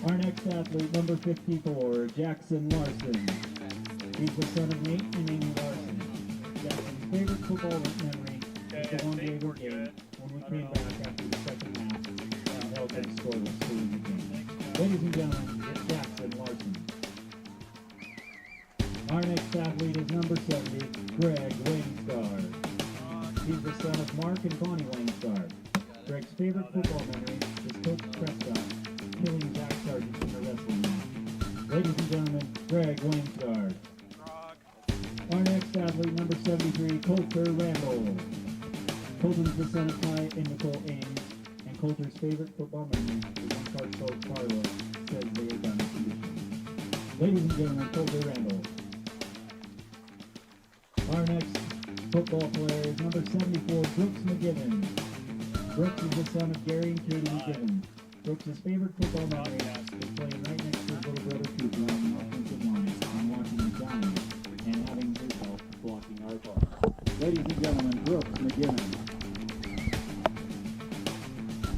Our next athlete, number 54, Jackson Larson. He's the son of Nate and Amy Larson. Jackson's favorite football memory is the one Diego game when we came back after the second half and held them scoreless to win the game. Ladies and gentlemen, it's Jackson Larson. Our next athlete is number 70, Greg Wangstar. He's the son of Mark and Bonnie Wangstar. Greg's favorite football memory is Coach Prescott killing Zach Sargent in a wrestling match. Ladies and gentlemen, Greg Wangstar. Our next athlete, number 73, Coulter Randall. Coulter's the son of Ty and Nicole Ames, and Coulter's favorite football memory is when Coach Carlo says they are done in conditioning. Ladies and gentlemen, Coulter Randall. Our next football player is number 74, Brooks McGivern. Brooks is the son of Gary and Katie McGivern. Brooks' favorite football memory is playing right next to his little brother Cooper on the offensive line and watching him dominate and having his help blocking our ball. Ladies and gentlemen, Brooks McGivern.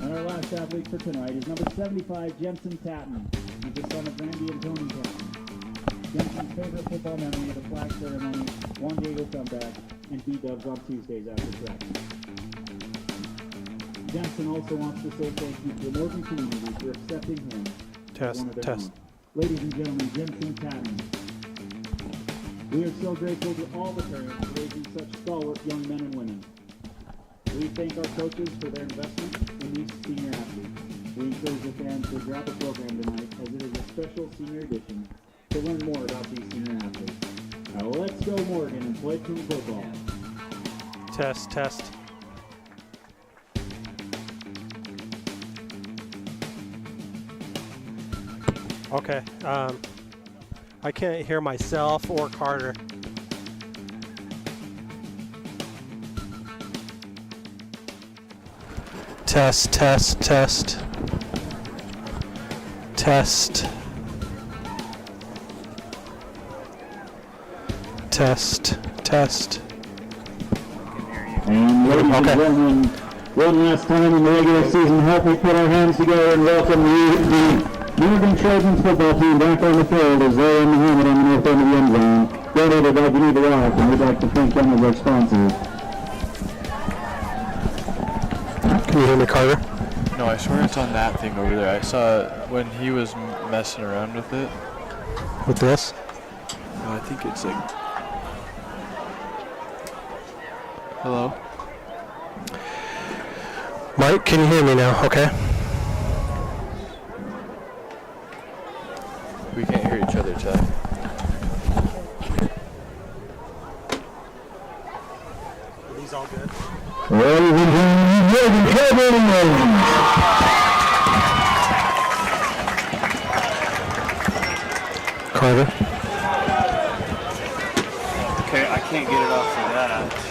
And our last athlete for tonight is number 75, Jensen Tatton. He's the son of Randy and Tony Tatton. Jensen's favorite football memory is the flag ceremony, Juan Diego comeback, and B-dubs on Tuesdays after practice. Jensen also wants to say thank you to the Morgan community for accepting him as one of their own. Ladies and gentlemen, Jensen Tatton. We are so grateful to all the parents for raising such stalwart young men and women. We thank our coaches for their investment in these senior athletes. We encourage the fans to grab a program tonight as it is a special senior edition to learn more about these senior athletes. Now let's go Morgan and play some football. Test, test. Okay, I can't hear myself or Carter. Test, test, test. Test. Test, test. And ladies and gentlemen, one last time in the regular season, help me put our hands together and welcome the Morgan Trojans football team back on the field as they're in the helmet on the north end of the end zone. Donated by Geneva Rock, and we'd like to thank them as our sponsors. Can you hear me, Carter? No, I swear it's on that thing over there. I saw it when he was messing around with it. With this? No, I think it's like... Hello? Mike, can you hear me now? Okay. We can't hear each other, Chad. Are these all good? Ladies and gentlemen, Carter? Okay, I can't get it off of that.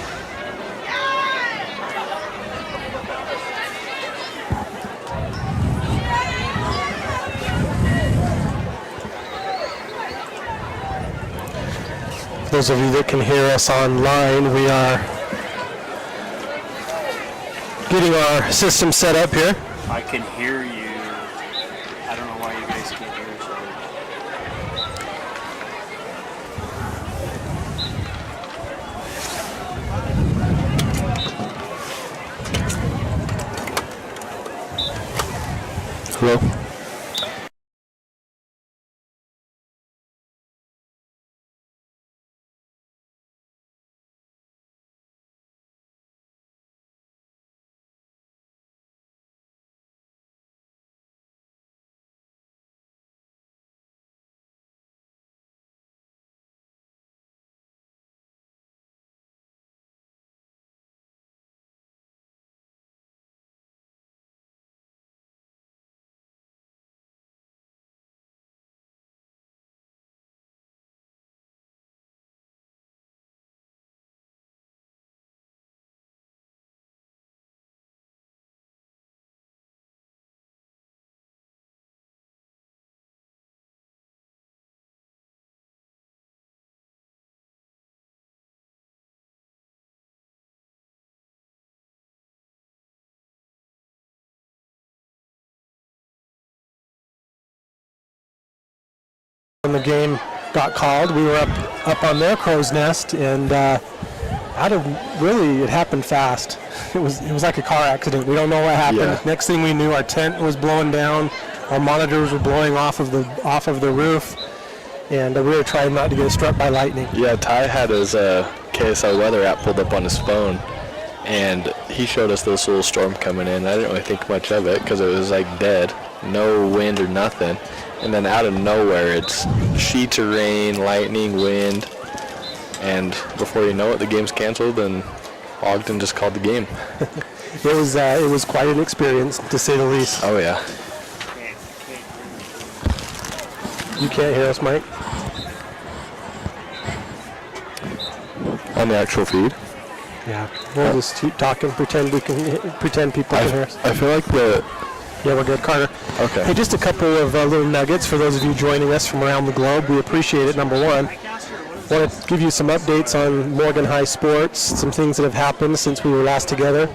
Those of you that can hear us online, we are getting our system set up here. I can hear you. I don't know why you guys can't hear each other. Hello? the game got called. We were up on their crow's nest, and it happened fast. It was like a car accident. We don't know what happened. Yeah. Next thing we knew, our tent was blowing down, our monitors were blowing off of the roof, and we were trying not to get struck by lightning. Yeah, Ty had his KSL weather app pulled up on his phone, and he showed us this little storm coming in. I didn't really think much of it because it was like dead, no wind or nothing. And then out of nowhere, it's sheets of rain, lightning, wind, and before you know it, the game's canceled, and Ogden just called the game. It was quite an experience, to say the least. Oh yeah. You can't hear us, Mike? On the actual feed. Yeah. We'll just keep talking, pretend people can hear us. I feel like Yeah, we're good, Carter. Okay. Hey, just a couple of little nuggets for those of you joining us from around the globe. We appreciate it, number one. Want to give you some updates on Morgan High sports, some things that have happened since we were last together.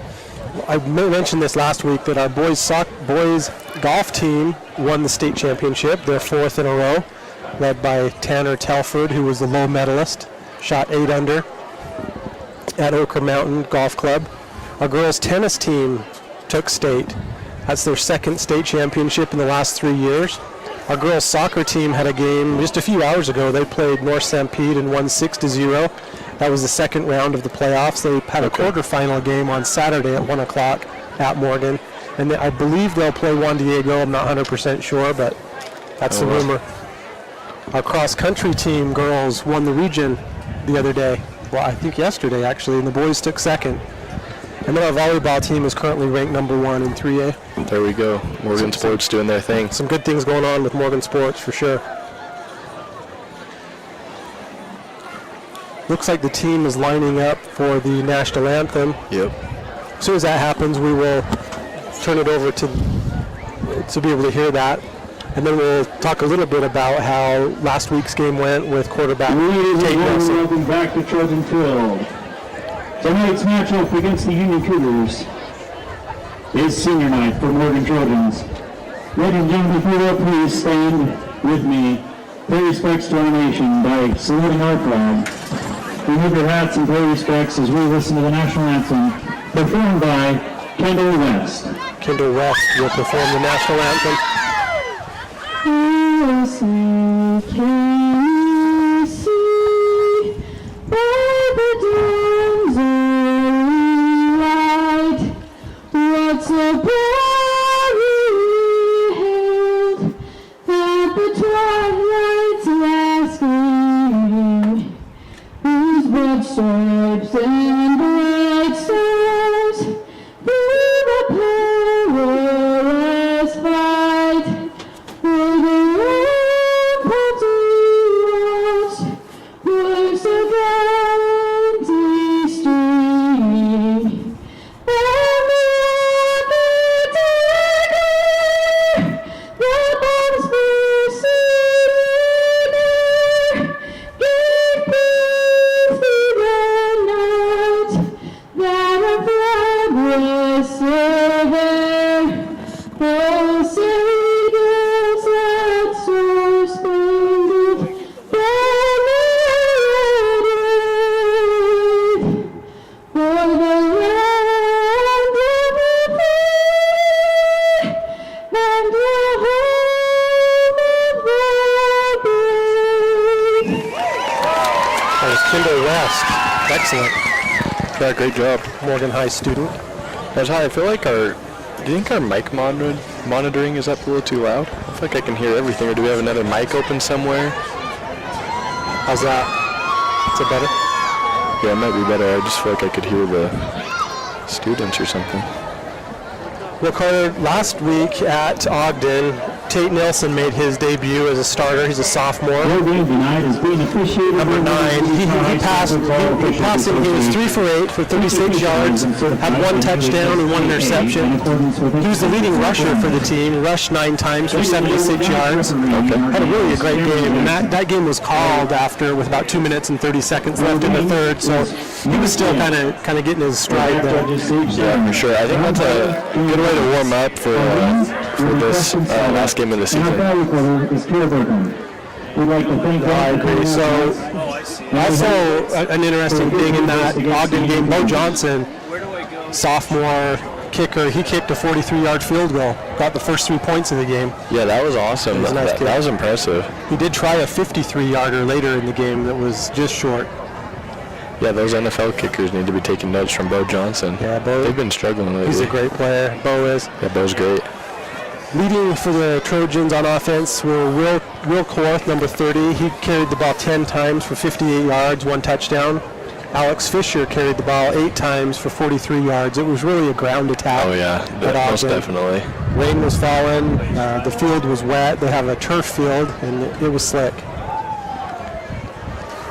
I mentioned this last week that our boys golf team won the state championship, their 4th in a row, led by Tanner Telford, who was the low medalist, shot 8 under at Ochre Mountain Golf Club. Our girls tennis team took state. That's their 2nd state championship in the last 3 years. Our girls soccer team had a game just a few hours ago. They played North Stampede and won 6-0. That was the 2nd round of the playoffs. They had a quarterfinal game on Saturday at 1 o'clock at Morgan. And I believe they'll play Juan Diego. I'm not 100% sure, but that's the rumor. Our cross-country team girls won the region the other day. Well, I think yesterday, actually, and the boys took 2nd. And then our volleyball team is currently ranked number 1 in 3A. There we go. Morgan Sports doing their thing. Some good things going on with Morgan Sports for sure. Looks like the team is lining up for the national anthem. Yep. As soon as that happens, we will turn it over to be able to hear that. And then we'll talk a little bit about how last week's game went with quarterback Tate Nelson. Welcome back to Trojan Field. Tonight's matchup against the Union Cougars is senior night for Morgan Trojans. Ladies and gentlemen, if you will please stand with me. Pay respects to our nation by saluting our flag. Remove your hats and pay respects as we listen to the national anthem performed by Kendall West. Kendall West will perform the national anthem. What's a glory hailed at the twilight's last gleaming, whose broad stripes and bright stars through the perilous fight for the ramparts we watched were so gallantly streaming. Excellent. Yeah, great job. Morgan High student. That's how I feel like do you think our mic monitoring is up a little too loud? I feel like I can hear everything, or do we have another mic open somewhere? How's that? Is it better? Yeah, it might be better. I just feel like I could hear the students or something. Well, Carter, last week at Ogden, Tate Nelson made his debut as a starter. He's a sophomore. Your game tonight is being officiated. Number 9. He passed him. He was 3 for 8 for 36 yards, had 1 touchdown and 1 interception. He was the leading rusher for the team. He rushed 9 times for 76 yards. Had a really great game. And that game was called after with about 2 minutes and 30 seconds left in the third. So he was still kind of getting his stride there. Yeah, for sure. I think that's a good way to warm up for this last game of the season. We'd like to thank I agree. So Oh, I see. also an interesting thing in that Ogden game, Bo Johnson, Where do I go? sophomore kicker, he kicked a 43-yard field goal, got the first 3 points of the game. Yeah, that was awesome. It was a nice kick. That was impressive. He did try a 53-yarder later in the game that was just short. Yeah, those NFL kickers need to be taking notes from Bo Johnson. Yeah, Bo. They've been struggling lately. He's a great player. Bo is. Yeah, Bo's great. Leading for the Trojans on offense were Will Korth, number 30. He carried the ball 10 times for 58 yards, 1 touchdown. Alex Fisher carried the ball 8 times for 43 yards. It was really a ground attack. Oh yeah, most definitely. Rain was falling. The field was wet. They have a turf field, and it was slick.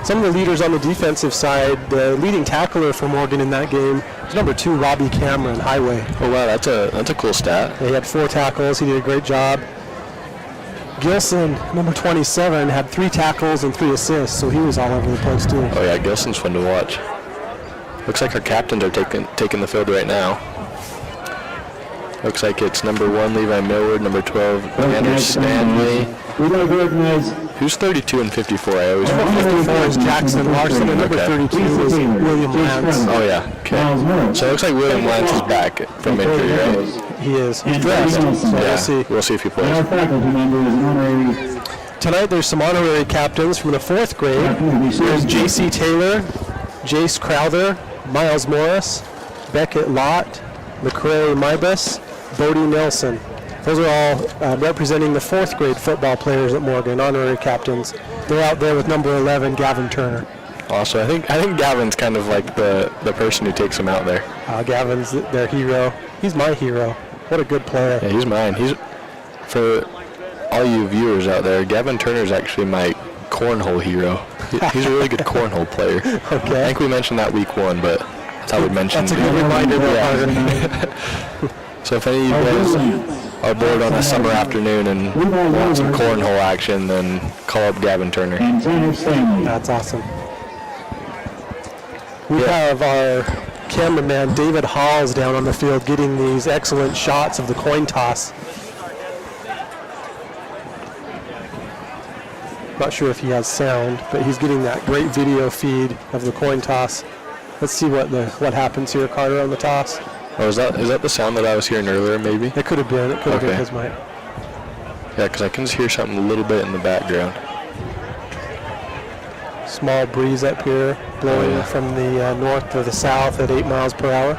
Some of the leaders on the defensive side, the leading tackler for Morgan in that game was number 2, Robbie Cameron, Highway. Oh wow, that's a cool stat. He had 4 tackles. He did a great job. Gilson, number 27, had 3 tackles and 3 assists, so he was all over the place too. Oh yeah, Gilson's fun to watch. Looks like our captains are taking the field right now. Looks like it's number 1, Levi Millward, number 12, Anders Stanley. We'd like to recognize Who's 32 and 54? I always Number 54 is Jackson Larson, and number Okay. 32 is William Lance. Oh yeah, okay. So it looks like William Lance is back from injury, right? He is. He's dressed, so we'll see. We'll see if he And our plays. faculty member is an honorary. Tonight there's some honorary captains from the 4th grade. There's J.C. Taylor, Jace Crowther, Miles Morris, Beckett Lott, McCray Mybus, Bodie Nelson. Those are all representing the 4th grade football players at Morgan, honorary captains. They're out there with number 11, Gavin Turner. Also, I think Gavin's kind of like the person who takes him out there. Gavin's their hero. He's my hero. What a good player. Yeah, he's mine. He's for all you viewers out there. Gavin Turner's actually my cornhole hero. He's a really good cornhole player. I Okay. think we mentioned that week 1, but that's how we mentioned. That's a good reminder there, Carter. So if any of you guys are bored on a summer afternoon and want some cornhole action, then call up Gavin Turner. And Tanner Stanley. That's awesome. We have our cameraman David Halls down on the field getting these excellent shots of the coin toss. Not sure if he has sound, but he's getting that great video feed of the coin toss. Let's see what happens here, Carter, on the toss. Oh, is that the sound that I was hearing earlier, maybe? It could have been. It could have been Okay. his mic. Yeah, because I can just hear something a little bit in the background. Small breeze up here, blowing Oh, yeah. from the north to the south at 8 miles per hour,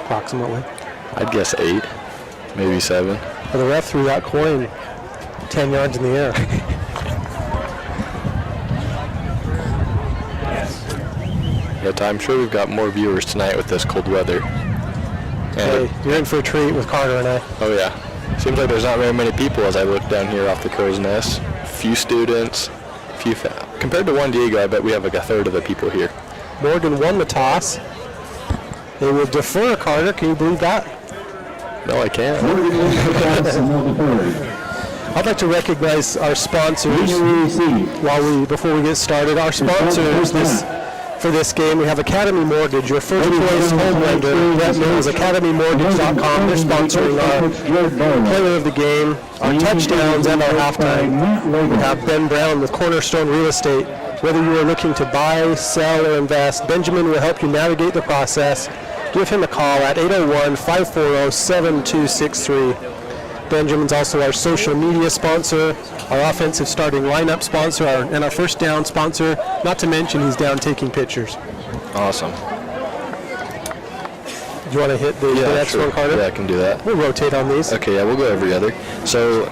approximately. I'd guess 8, maybe 7. Well, the ref threw that coin 10 yards in the air. Yeah, I'm sure we've got more viewers tonight with this cold weather. Hey, And you're in for a treat with Carter and I. oh yeah, seems like there's not very many people as I look down here off the crow's nest. Few students, compared to Juan Diego, I bet we have like a third of the people here. Morgan won the toss. They will defer, Carter. Can you believe that? No, I can't. I'd like to recognize our sponsors before we get started. Our sponsors for this game, we have Academy Mortgage, your first choice home lender. That means academymortgage.com. They're sponsoring our player of the game, our touchdowns, and our halftime. We have Ben Brown with Cornerstone Real Estate. Whether you are looking to buy, sell, or invest, Benjamin will help you navigate the process. Give him a call at 801-540-7263. Benjamin's also our social media sponsor, our offensive starting lineup sponsor, and our first down sponsor. Not to mention he's down taking pictures. Awesome. Do you want to hit the next sure. one, Carter? Yeah, I can do that. We'll rotate on these. Okay, yeah, we'll go every other. So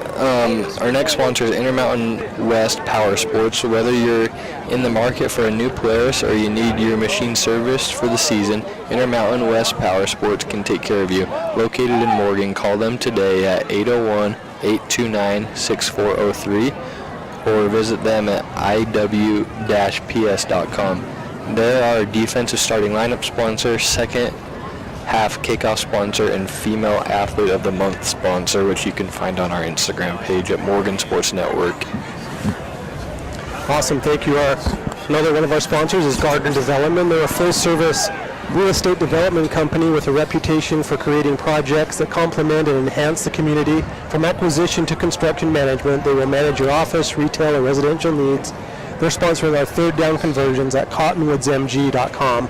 our next sponsor is Intermountain West Power Sports. So whether you're in the market for a new Polaris or you need your machine serviced for the season, Intermountain West Power Sports can take care of you. Located in Morgan, call them today at 801-829-6403 or visit them at iw-ps.com. They're our defensive starting lineup sponsor, second half kickoff sponsor, and female athlete of the month sponsor, which you can find on our Instagram page at Morgan Sports Network. Awesome, thank you. Another one of our sponsors is Garden Development. They're a full-service real estate development company with a reputation for creating projects that complement and enhance the community. From acquisition to construction management, they will manage your office, retail, or residential needs. They're sponsoring our third down conversions at cottonwoodsmg.com.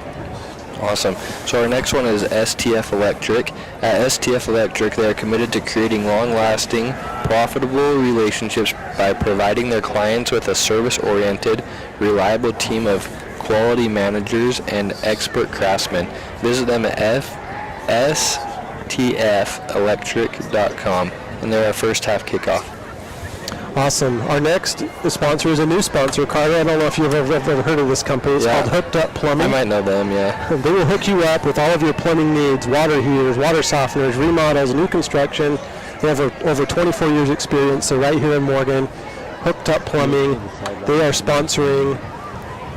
Awesome. So our next one is STF Electric. At STF Electric, they are committed to creating long-lasting, profitable relationships by providing their clients with a service-oriented, reliable team of quality managers and expert craftsmen. Visit them at stfelectric.com, and they're our first half kickoff. Awesome. Our next sponsor is a new sponsor, Carter. I don't know if you've ever heard of this company. It's called Hooked Up Plumbing. I might know them, yeah. They will hook you up with all of your plumbing needs, water heaters, water softeners, remodels, new construction. They have over 24 years experience, so right here in Morgan, Hooked Up Plumbing. They are sponsoring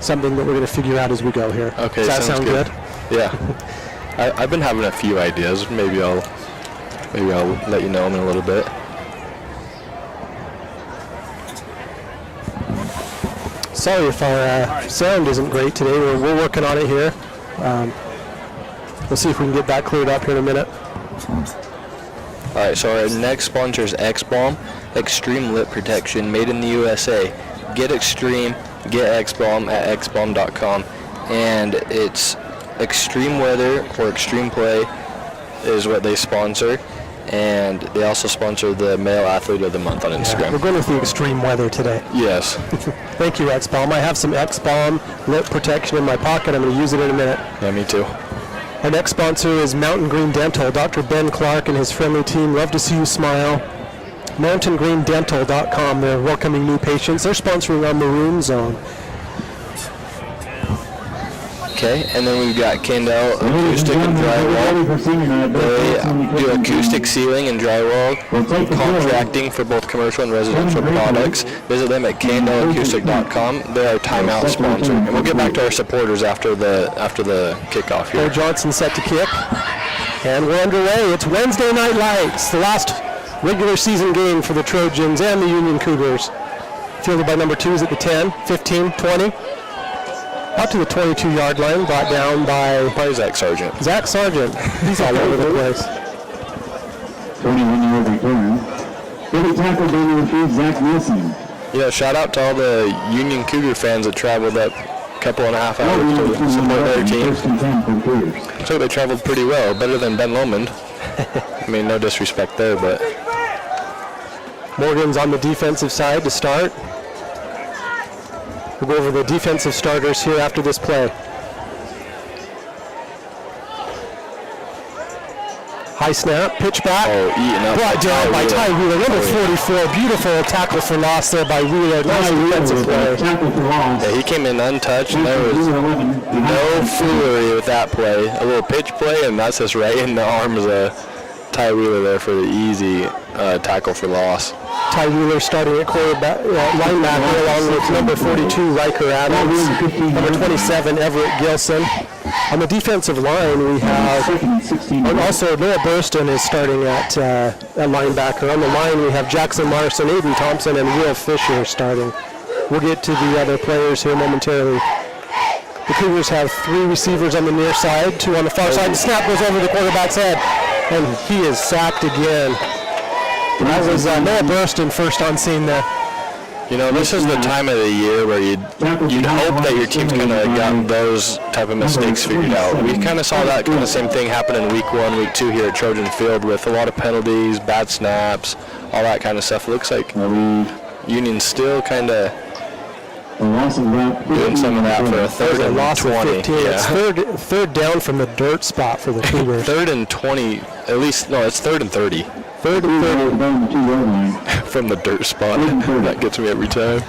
something that we're going to figure out as we go here. Okay, does that sound good? Yeah. I've been having a few ideas. Maybe I'll let you know in a little bit. Sorry if our sound isn't great today. We're working on it here. We'll see if we can get that cleared up here in a minute. All right, so our next sponsor is X-Balm, Extreme Lip Protection, made in the USA. Get Extreme, get X-Balm at xbalm.com. And it's extreme weather or extreme play is what they sponsor. And they also sponsor the Male Athlete of the Month on Instagram. We're going with the extreme weather today. Yes. Thank you, X-Balm. I have some X-Balm lip protection in my pocket. I'm going to use it in a minute. Yeah, me too. Our next sponsor is Mountain Green Dental. Dr. Ben Clark and his friendly team love to see you smile. MountainGreenDental.com. They're welcoming new patients. They're sponsoring our Maroon Zone. Okay, and then we've got Kendall Acoustic and Drywall. They do acoustic ceiling and drywall contracting for both commercial and residential products. Visit them at KendallAcoustic.com. They're our timeout sponsor. And we'll get back to our supporters after the kickoff here. Bill Johnson set to kick. And we're underway. It's Wednesday Night Lights, the last regular season game for the Trojans and the Union Cougars. Fielded by number 2s at the 10, 15, 20. Out to the 22-yard line, brought down by Zach Sargent. Zach Sargent. He's all over the place. 21-yard return. Every tackle by number 3, Zach Wilson. Yeah, shout out to all the Union Cougar fans that traveled up a couple and a half hours to support their team. So they traveled pretty well, better than Ben Lomond. I mean, no disrespect there, but Morgan's on the defensive side to start. We'll go over the defensive starters here after this play. High snap, pitch back. Brought down by Ty Wheeler. Number 44, beautiful tackle for loss there by Wheeler. Nice defensive play. Yeah, he came in untouched, and there was no foolery with that play. A little pitch play, and that's just right in the arms of Ty Wheeler there for the easy tackle for loss. Ty Wheeler starting at quarterback, linebacker, along with number 42, Riker Adams, number 27, Everett Gilson. On the defensive line, we have, and also Noah Burston is starting at linebacker. On the line, we have Jackson Larson, Aiden Thompson, and Will Fisher starting. We'll get to the other players here momentarily. The Cougars have 3 receivers on the near side, 2 on the far side. The snap goes over the quarterback's head, and he is sacked again. That was Noah Burston first on scene there. You know, this is the time of the year where you'd hope that your team's kind of got those type of mistakes figured out. We kind of saw that kind of same thing happen in week 1, week 2 here at Trojan Field with a lot of penalties, bad snaps, all that kind of stuff. It looks like Union's still kind of doing some of that for a 3rd and 20. Yeah. It's third down from the dirt spot for the Cougars. 3rd and 20, at least, no, it's 3rd and 30. 3rd and 30. From the dirt spot. That gets me every time.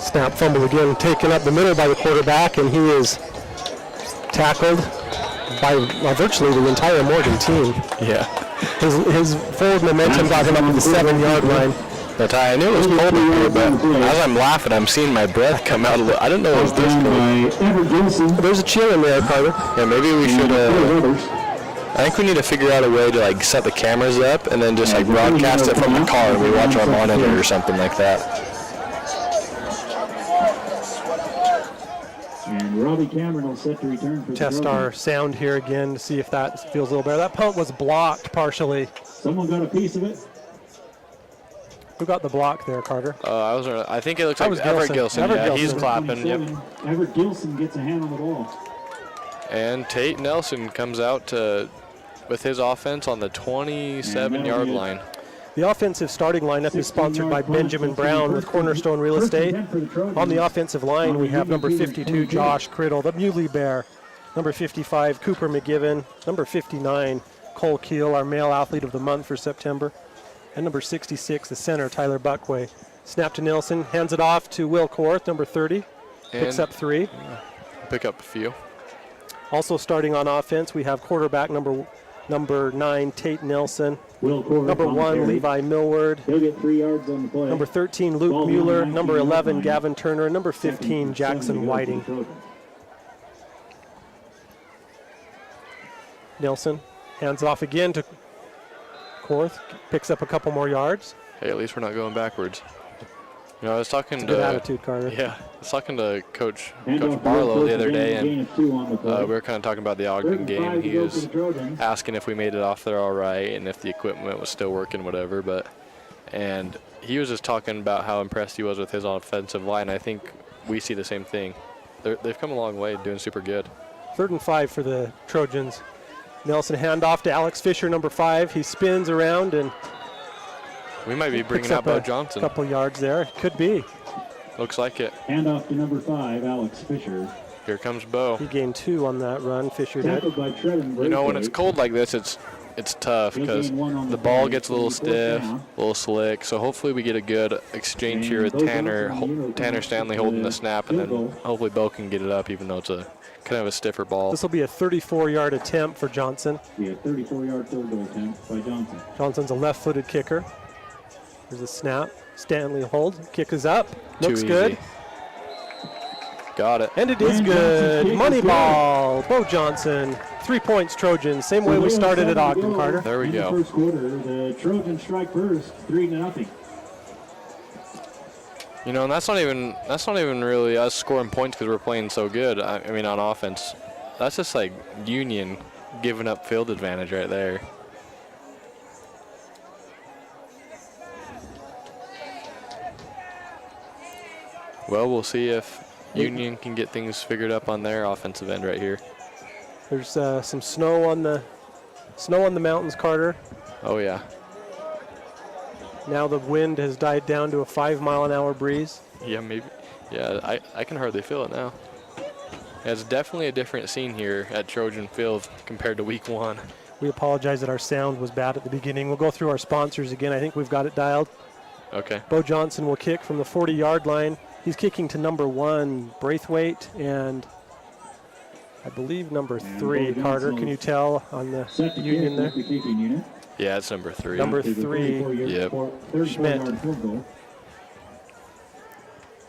Snap, fumble again, taken up the middle by the quarterback, and he is tackled by virtually the entire Morgan team. Yeah. His forward momentum got him up to the 7-yard line. But I knew it was cold in here, but as I'm laughing, I'm seeing my breath come out a little. I didn't know it was this cold. There's a chill in there, Carter. Yeah, maybe we should. I think we need to figure out a way to like set the cameras up and then just like broadcast it from the car and we watch our monitor or something like that. Robbie Cameron will set to return for Test the our Trojans. sound here again to see if that feels a little better. That punt was blocked partially. Someone got a piece of it. Who got the block there, Carter? I think it looks That like was Everett Gilson. Gilson. Everett Yeah, he's Gilson. clapping. Yep. 27. Everett Gilson gets a hand on the ball. And Tate Nelson comes out with his offense on the 27-yard line. The offensive starting lineup is sponsored by Benjamin Brown with Cornerstone Real Estate. On the offensive line, we have number 52, Josh Criddle, the Muley Bear. Number 55, Cooper McGiven. Number 59, Cole Keel, our male athlete of the month for September. And number 66, the center, Tyler Buckway. Snap to Nelson, hands it off to Will Korth, number 30. Picks And up 3. pick up a few. Also starting on offense, we have quarterback number 9, Tate Nelson. Will Korth Number on the 1, carry. Levi Millward. He'll get 3 yards on the play. Number 13, Luke Ball Mueller. down Number 19 11, line. Gavin Turner. And number Second 15, and 7 Jackson to go for the Whiting. Trojans. Nelson hands it off again to Korth. Picks up a couple more yards. Hey, at least we're not going backwards. I was talking Good to attitude, Carter. Yeah, I was talking to Coach Handoff to Barlow Will the Korth other day, again, gain and of 2 on the play. we were kind of talking about the 3rd Ogden and game. 5 to He go was for the Trojans. asking if we made it off there all right and if the equipment was still working, whatever. And he was just talking about how impressed he was with his offensive line. I think we see the same thing. They've come a long way, doing super good. 3rd and 5 for the Trojans. Nelson handoff to Alex Fisher, number 5. He spins around and We might be picks bringing up out Bo a Johnson. couple yards there. Could be. Looks like it. Handoff to number 5, Alex Fisher. Here comes Bo. He gained 2 on that run. Fisher did. Tackled by Trevin When it's Braithwaite. cold like this, it's tough He'll because gain 1 on the the ball play. gets a little It'll be 4th stiff, down. a little slick. So hopefully we get a good exchange here with And Bo Tanner Johnson, you know, Tanner comes Stanley with holding the the snap, and then field goal. hopefully Bo can get it up, even though it's a kind of a stiffer ball. This will be a 34-yard attempt for Johnson. Be a 34-yard field goal attempt by Johnson. Johnson's a left-footed kicker. There's a snap. Stanley hold. Kick is up. Too Looks easy. good. Got it. And it is And good. Johnson's kick Money is good. ball. Bo Johnson. 3 points Trojans. Same way we started at Ogden, Carter. There we In go. the first quarter, the Trojans strike first, 3-0. And that's not even really us scoring points because we're playing so good. I mean, on offense, that's just like Union giving up field advantage right there. Well, we'll see if Union can get things figured up on their offensive end right here. There's some snow on the mountains, Carter. Oh yeah. Now the wind has died down to a 5-mile-an-hour breeze. Yeah, maybe. Yeah, I can hardly feel it now. Yeah, it's definitely a different scene here at Trojan Field compared to week 1. We apologize that our sound was bad at the beginning. We'll go through our sponsors again. I think we've got it dialed. Okay. Bo Johnson will kick from the 40-yard line. He's kicking to number 1, Braithwaite, and I believe number 3, Bo Carter. Johnson Can you tell on the Set to Union kick there? with the kicking unit. Yeah, it's number 3. Number After the 3, 34-yard Yep. Schmidt. 34-yard field goal.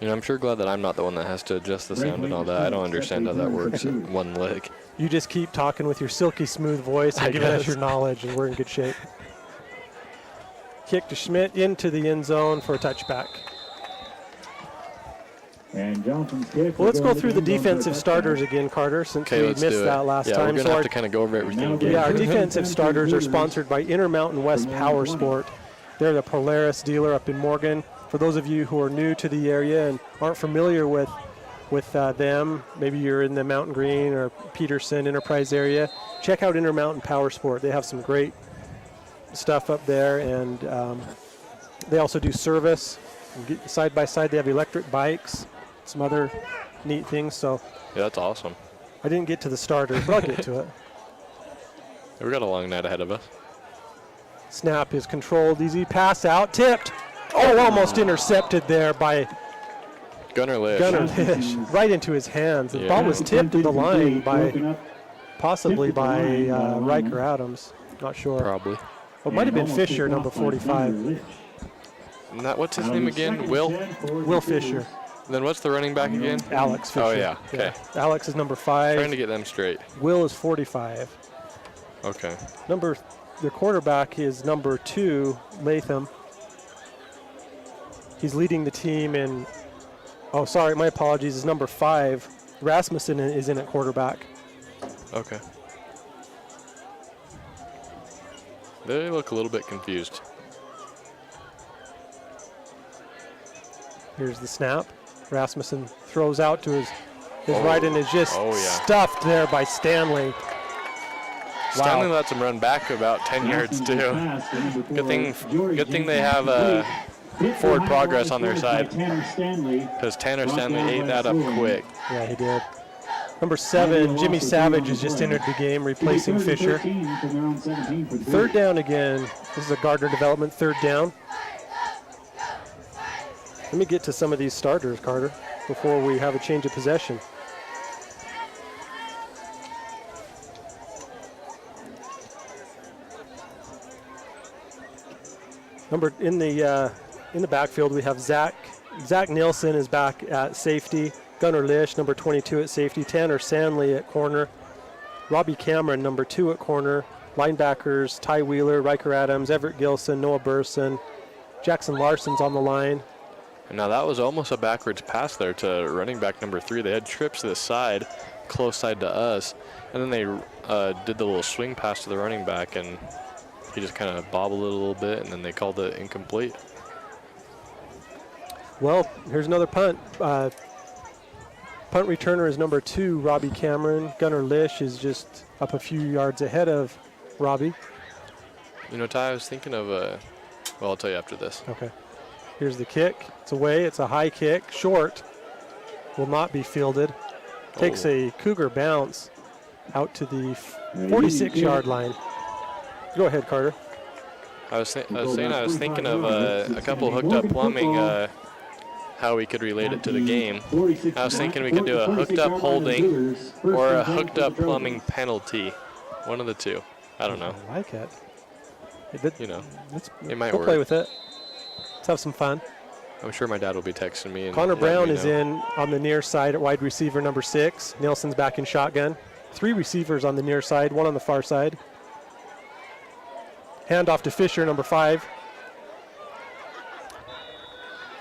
I'm sure glad that I'm not the one that has to adjust the sound and all that. I don't understand how that works in one leg. You just keep talking with your silky smooth voice and I giving us guess. your knowledge, and we're in good shape. Kick to Schmidt into the end zone for a touchback. And Johnson's kick. Well, let's will go in through the end zone for a defensive touchdown. starters again, Carter, since Okay, we let's missed do it. that last yeah, time. we're going So to our, have to kind of go over everything Now again. yeah, our Defensive defensive starters are leaders sponsored by Intermountain West from Power 1-20. Sport. They're the Polaris dealer up in Morgan. For those of you who are new to the area and aren't familiar with them, maybe you're in the Mountain Green or Peterson Enterprise area, check out Intermountain Power Sport. They have some great stuff up there, and they also do service. Side by side, they have electric bikes, some other neat things. So Yeah, that's awesome. I didn't get to the starters, but I'll get to it. We got a long night ahead of us. Snap is controlled, easy pass out, tipped. Oh, almost intercepted there by Gunnar Lish. Gunnar Lish, right into his hands. The Yeah. ball was tipped to the line by, Broken up. possibly tipped to the by line by the Riker lineman. Adams. Not sure. Probably. It might have been And almost Fisher, picked number off by 45. Gunnar Lish. And what's his Out name on again? second Will? and 10 for the Will Cougars. Fisher. Then what's the running back again? Alex Fisher. Oh, yeah. Okay. Alex is number Trying 5. to get them straight. Will is 45. Okay. The quarterback is number 2, Latham. He's leading the team in, oh, sorry, my apologies, is number 5, Rasmussen is in at quarterback. Okay. They look a little bit confused. Here's the snap. Rasmussen throws out to his right and is just stuffed there by Stanley. Stanley lets him run back about 10 yards too. Good thing they have forward progress on their side, because Tanner Stanley ate that up quick. Yeah, he did. Number 7, Jimmy Savage has just entered the game, replacing Fisher. Third down again. This is a Gardner development third down. Let me get to some of these starters, Carter, before we have a change of possession. In the backfield, we have Zach Nielsen is back at safety. Gunnar Lish, number 22 at safety. Tanner Sandley at corner. Robbie Cameron, number 2 at corner. Linebackers, Ty Wheeler, Riker Adams, Everett Gilson, Noah Burson. Jackson Larson's on the line. And now that was almost a backwards pass there to running back number 3. They had trips to the side, close side to us, and then they did the little swing pass to the running back, and he just kind of bobbled it a little bit, and then they called it incomplete. Well, here's another punt. Punt returner is number 2, Robbie Cameron. Gunnar Lish is just up a few yards ahead of Robbie. You know, Ty, I was thinking of well, I'll tell you after this. Okay. Here's the kick. It's away. It's a high kick. Short. Will not be fielded. Takes a Cougar bounce out to the 46-yard line. Go ahead, Carter. I was thinking of a couple hooked up plumbing, how we could relate it to the game. I was thinking we could do a hooked up holding or a hooked up plumbing penalty. One of the two. I don't know. I like it. You know, it might we'll work. play with it. Let's have some fun. I'm sure my dad will be texting me. And Connor Brown is know. in on the near side at wide receiver number 6. Nielsen's back in shotgun. 3 receivers on the near side, 1 on the far side. Handoff to Fisher, number 5.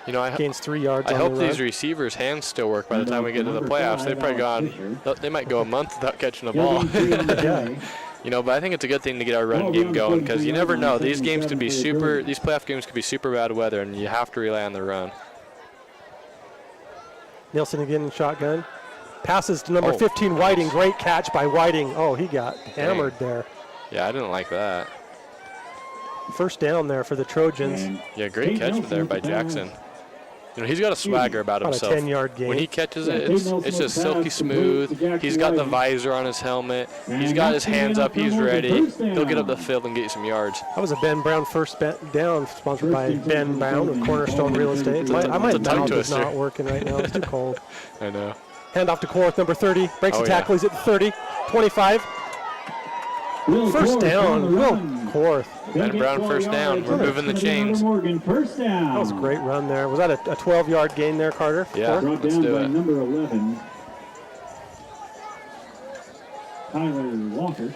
You know, gains 3 yards. I on hope the these run. receivers' hands still work by the time we get to the playoffs. They've probably they might go a month without catching a ball. Yeah. You know, but I think it's a good thing to get our run game going, because you never know. These games could be these playoff games could be super bad weather, and you have to rely on the run. Nielsen again in shotgun. Passes to number 15, Whiting. Great catch by Whiting. Oh, he got hammered there. Yeah, I didn't like that. First down there for the Trojans. Yeah, great catch there by Jackson. You know, he's got a swagger about himself. A 10-yard gain. When he catches it, it's just silky smooth. He's got the visor on his helmet. He's got his hands up. He's ready. He'll get up the field and get you some yards. That was a Ben Brown first down, sponsored by Ben Brown of Cornerstone Real Estate. My mouth is not working right now. It's too cold. I know. Handoff to Korth, number 30. Breaks the tackle. He's at the 30. 25. First down. Will Korth. Ben Brown first down. We're moving the chains. That was a great run there. Was that a 12-yard gain there, Carter? Yeah, let's do it. Number 11, Tyler Walker.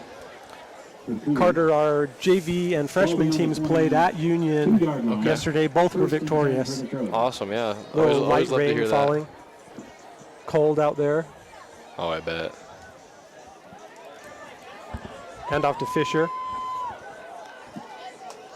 Carter, our JV and freshman teams played at Union yesterday. Both were victorious. Awesome, yeah. Little light always love to rain hear falling. Cold out there. Oh, I bet. Handoff to Fisher.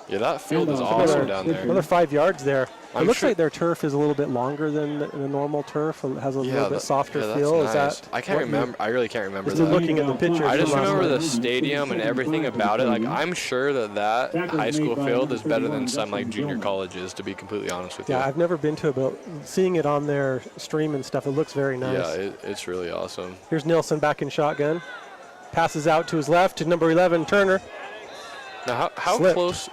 Yeah, that field is awesome down there. Another 5 yards there. It looks sure like their turf is a little bit longer than the normal turf. It has a little bit softer feel. Nice. Is that? I can't remember. I really can't remember Just that. looking at the pictures. I just from last remember night. the stadium and everything about it. Like, I'm sure that high school field is better than some like junior colleges, to be completely honest with you. Yeah, I've never been to it, but seeing it on their stream and stuff, it looks very nice. Yeah, it's really awesome. Here's Nielsen back in shotgun. Passes out to his left to number 11, Turner. Now, how close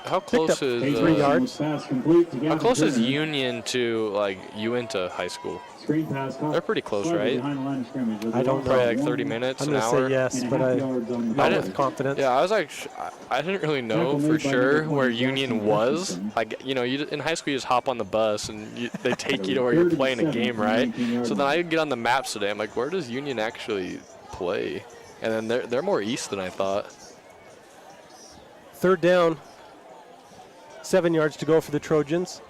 is 3 yards. how close is Union to like Uinta High School? They're pretty close, right? I don't know. Probably like 30 minutes, I'm an going to hour. say yes, but not with confidence. Yeah, I was like, I didn't really know for sure where Union was. Like, you know, in high school you just hop on the bus and they take you to where you're playing a game, right? So then I get on the maps today. I'm like, where does Union actually play? And then they're more east than I thought. Third down. 7 yards to go for the Trojans.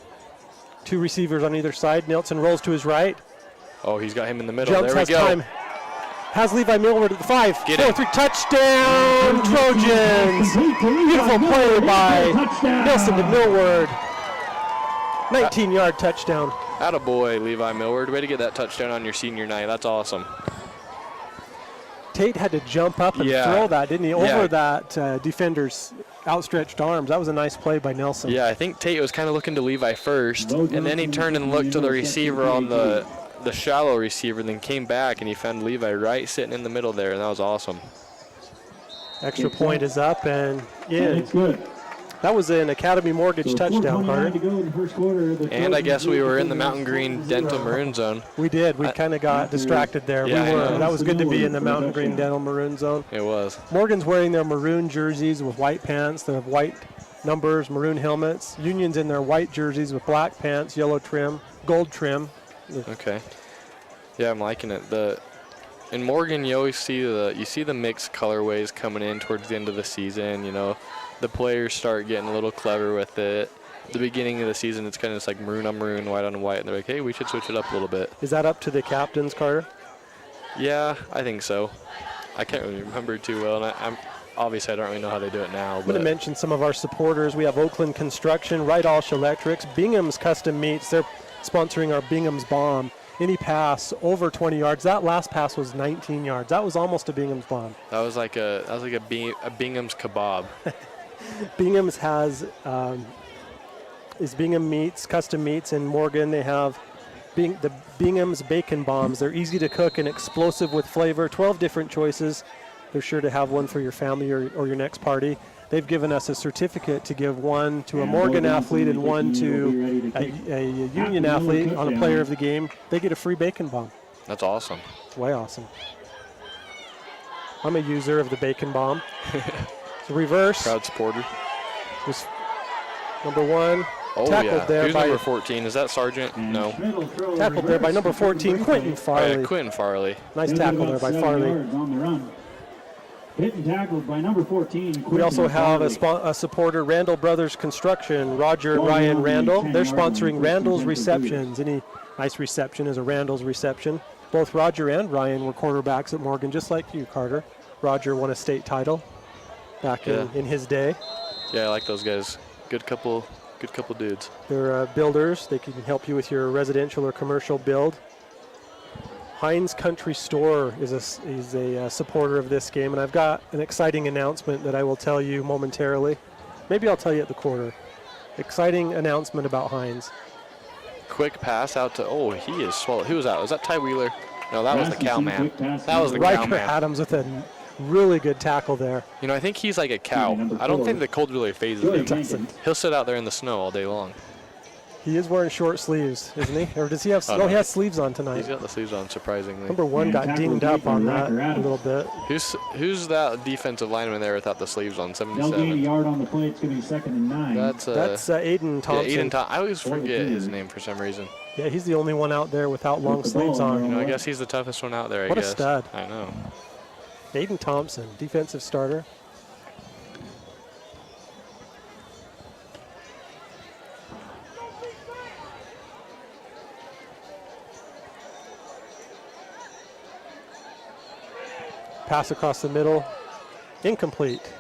2 receivers on either side. Nielsen rolls to his right. Oh, he's got him in the middle. Jumps, There we has go. time. Has Levi Millward at the 5. Get 4-3 touchdown, Trojans. Beautiful play by Nelson to Millward. 19-yard touchdown. Attaboy, Levi Millward. Way to get that touchdown on your senior night. That's awesome. Tate had to jump up and throw that, didn't he? Over that defender's outstretched arms. That was a nice play by Nelson. Yeah, I think Tate was kind of looking to Levi first, and then he turned and looked to the receiver on the shallow receiver, and then came back, and he found Levi right sitting in the middle there, and that was awesome. Extra point is up and in. It's good. That was an Academy Mortgage touchdown, Carter. And I guess we were in the Mountain Green Dental Maroon Zone. We did. We kind of got distracted there. Yeah, We were. That was good to be in the Mountain Green Dental Maroon Zone. It was. Morgan's wearing their maroon jerseys with white pants. They have white numbers, maroon helmets. Union's in their white jerseys with black pants, yellow trim, gold trim. Okay. Yeah, I'm liking it. In Morgan, you always see the mixed colorways coming in towards the end of the season. You know, the players start getting a little clever with it. At the beginning of the season, it's kind of just like maroon on maroon, white on white, and they're like, hey, we should switch it up a little bit. Is that up to the captains, Carter? Yeah, I think so. I can't really remember too well, and I'm obviously I don't really know how they do it now. I'm going to mention some of our supporters. We have Oakland Construction, Right Alsh Electrics, Bingham's Custom Meats. They're sponsoring our Bingham's Bomb. Any pass over 20 yards. That last pass was 19 yards. That was almost a Bingham's Bomb. That was like a Bingham's kebab. Bingham's has is Bingham Meats, Custom Meats in Morgan. They have the Bingham's Bacon Bombs. They're easy to cook and explosive with flavor. 12 different choices. They're sure to have one for your family or your next party. They've given us a certificate to give one to a Morgan athlete and one to a Union athlete on a player of the game. They get a free bacon bomb. That's awesome. It's way awesome. I'm a user of the bacon bomb. It's a reverse. Proud supporter. Was number 1. Oh, tackled yeah. there Who's by number 14? Is that Sergeant? No. Tackled there by number 14, Quentin Farley. Quentin Farley. Nice tackle there by Farley. Hit and tackled by number 14. We also have a supporter, Randall Brothers Construction, Roger and Ryan Randall. They're sponsoring Randall's Receptions. Any nice reception is a Randall's reception. Both Roger and Ryan were quarterbacks at Morgan, just like you, Carter. Roger won a state title back in his day. Yeah, I like those guys. Good couple dudes. They're builders. They can help you with your residential or commercial build. Heinz Country Store is a supporter of this game, and I've got an exciting announcement that I will tell you momentarily. Maybe I'll tell you at the quarter. Exciting announcement about Heinz. Quick pass out to, he is swallowed. Who was that? Was that Ty Wheeler? No, that was the cow man. That was the cow Riker man. Adams with a really good tackle there. You know, I think he's like a cow. I don't think the cold really phases him. He'll sit out there in the snow all day long. He is wearing short sleeves, isn't he? Or does he have? No, he has sleeves on tonight. He's got the sleeves on, surprisingly. Number 1 got dinged up on that a little bit. Who's that defensive lineman there without the sleeves on? They'll gain a 77. yard on the play. It's going to be 2nd and 9. That's Aiden Thompson. Yeah, Aiden Thompson. I always forget his name for some reason. Yeah, he's the only one out there without long sleeves on. You know, I guess he's the toughest one out there, I guess. What a stud. I know. Aiden Thompson, defensive starter. Pass across the middle, incomplete.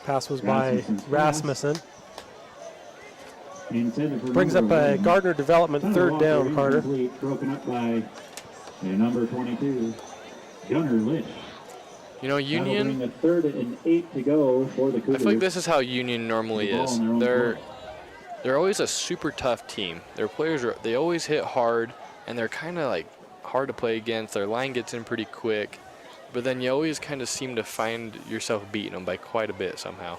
Pass was by Rasmussen. Brings up a Gardner Development 3rd down, Carter. Broken up by number 22, Gunnar Lynch. You know, Union. That'll bring a 3rd and 8 to go for the Cougars. I feel like this is how Union normally is. They're always a super tough team. Their players they always hit hard, and they're kind of like hard to play against. Their line gets in pretty quick, but then you always kind of seem to find yourself beating them by quite a bit somehow.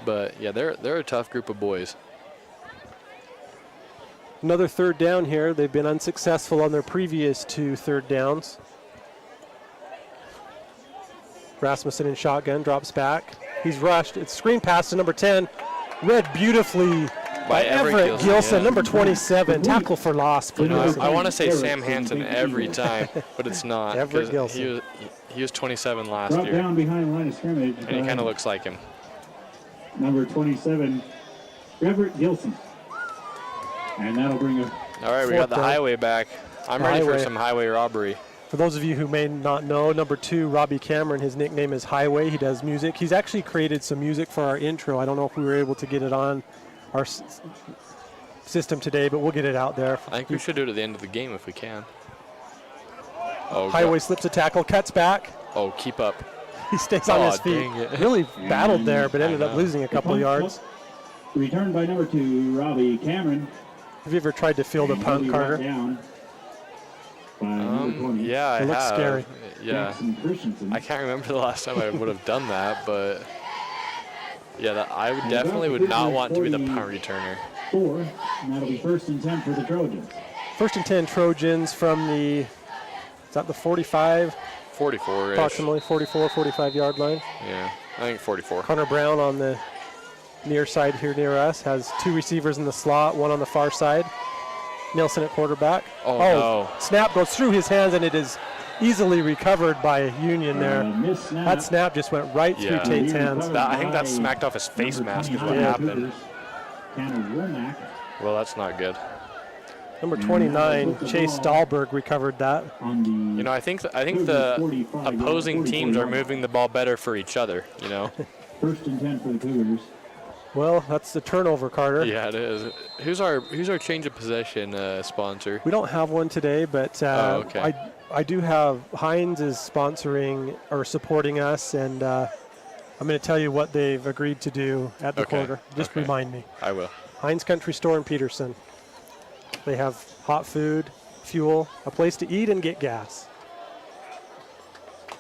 But yeah, they're a tough group of boys. Another 3rd down here. They've been unsuccessful on their previous 2 3rd downs. Rasmussen in shotgun, drops back. He's rushed. It's screen pass to number 10. Read beautifully by Everett Gilson, number 27. Tackle for loss. I want to say Sam Hansen every time, but it's not. Everett Gilson. He was 27 last Brought year. Down behind line of scrimmage. And he kind of looks like him. Number 27, Everett Gilson. And that'll bring a All right, we got the highway back. I'm ready for Highway. some highway robbery. For those of you who may not know, number 2, Robbie Cameron, his nickname is Highway. He does music. He's actually created some music for our intro. I don't know if we were able to get it on our system today, but we'll get it out there. I think we should do it at the end of the game if we can. Oh, Highway slips a tackle, cuts back. Oh, keep up. He stays on his feet. Dang it. Really battled there, but ended up know. losing a couple yards. Returned by number 2, Robbie Cameron. Have you ever tried to field a And punt, he'll be brought Carter? down by number 20. Yeah, I It looks have. scary. Yeah. Jackson Christensen. I can't remember the last time I would have done that, but yeah, I would definitely would not want to be the punt returner. 4, and that'll be 1st and 10 for the Trojans. 1st and 10 Trojans from the, is that the 45? 44-ish. Approximately 44, 45-yard line. Yeah, I think 44. Connor Brown on the near side here near us has 2 receivers in the slot, 1 on the far side. Nilsson at quarterback. Oh, no. Snap goes through his hands, and it is easily recovered by Union there. Missed snap. That snap just went right through Yeah. Tate's hands. I think that smacked off his face Number mask is what 29, happened. Cougars, Tanner Womack. Well, that's not good. Number 29, Chase Dahlberg recovered that. On the You know, I think the opposing teams are moving the ball better for each other, you know? 1st and 10 for the Cougars. Well, that's the turnover, Carter. Yeah, it is. Who's our change of possession sponsor? We don't have one today, but okay. I do have Heinz is sponsoring or supporting us, and I'm going to tell you what they've agreed to do at the Okay, quarter. Just okay. remind me. I will. Heinz Country Store in Peterson. They have hot food, fuel, a place to eat and get gas.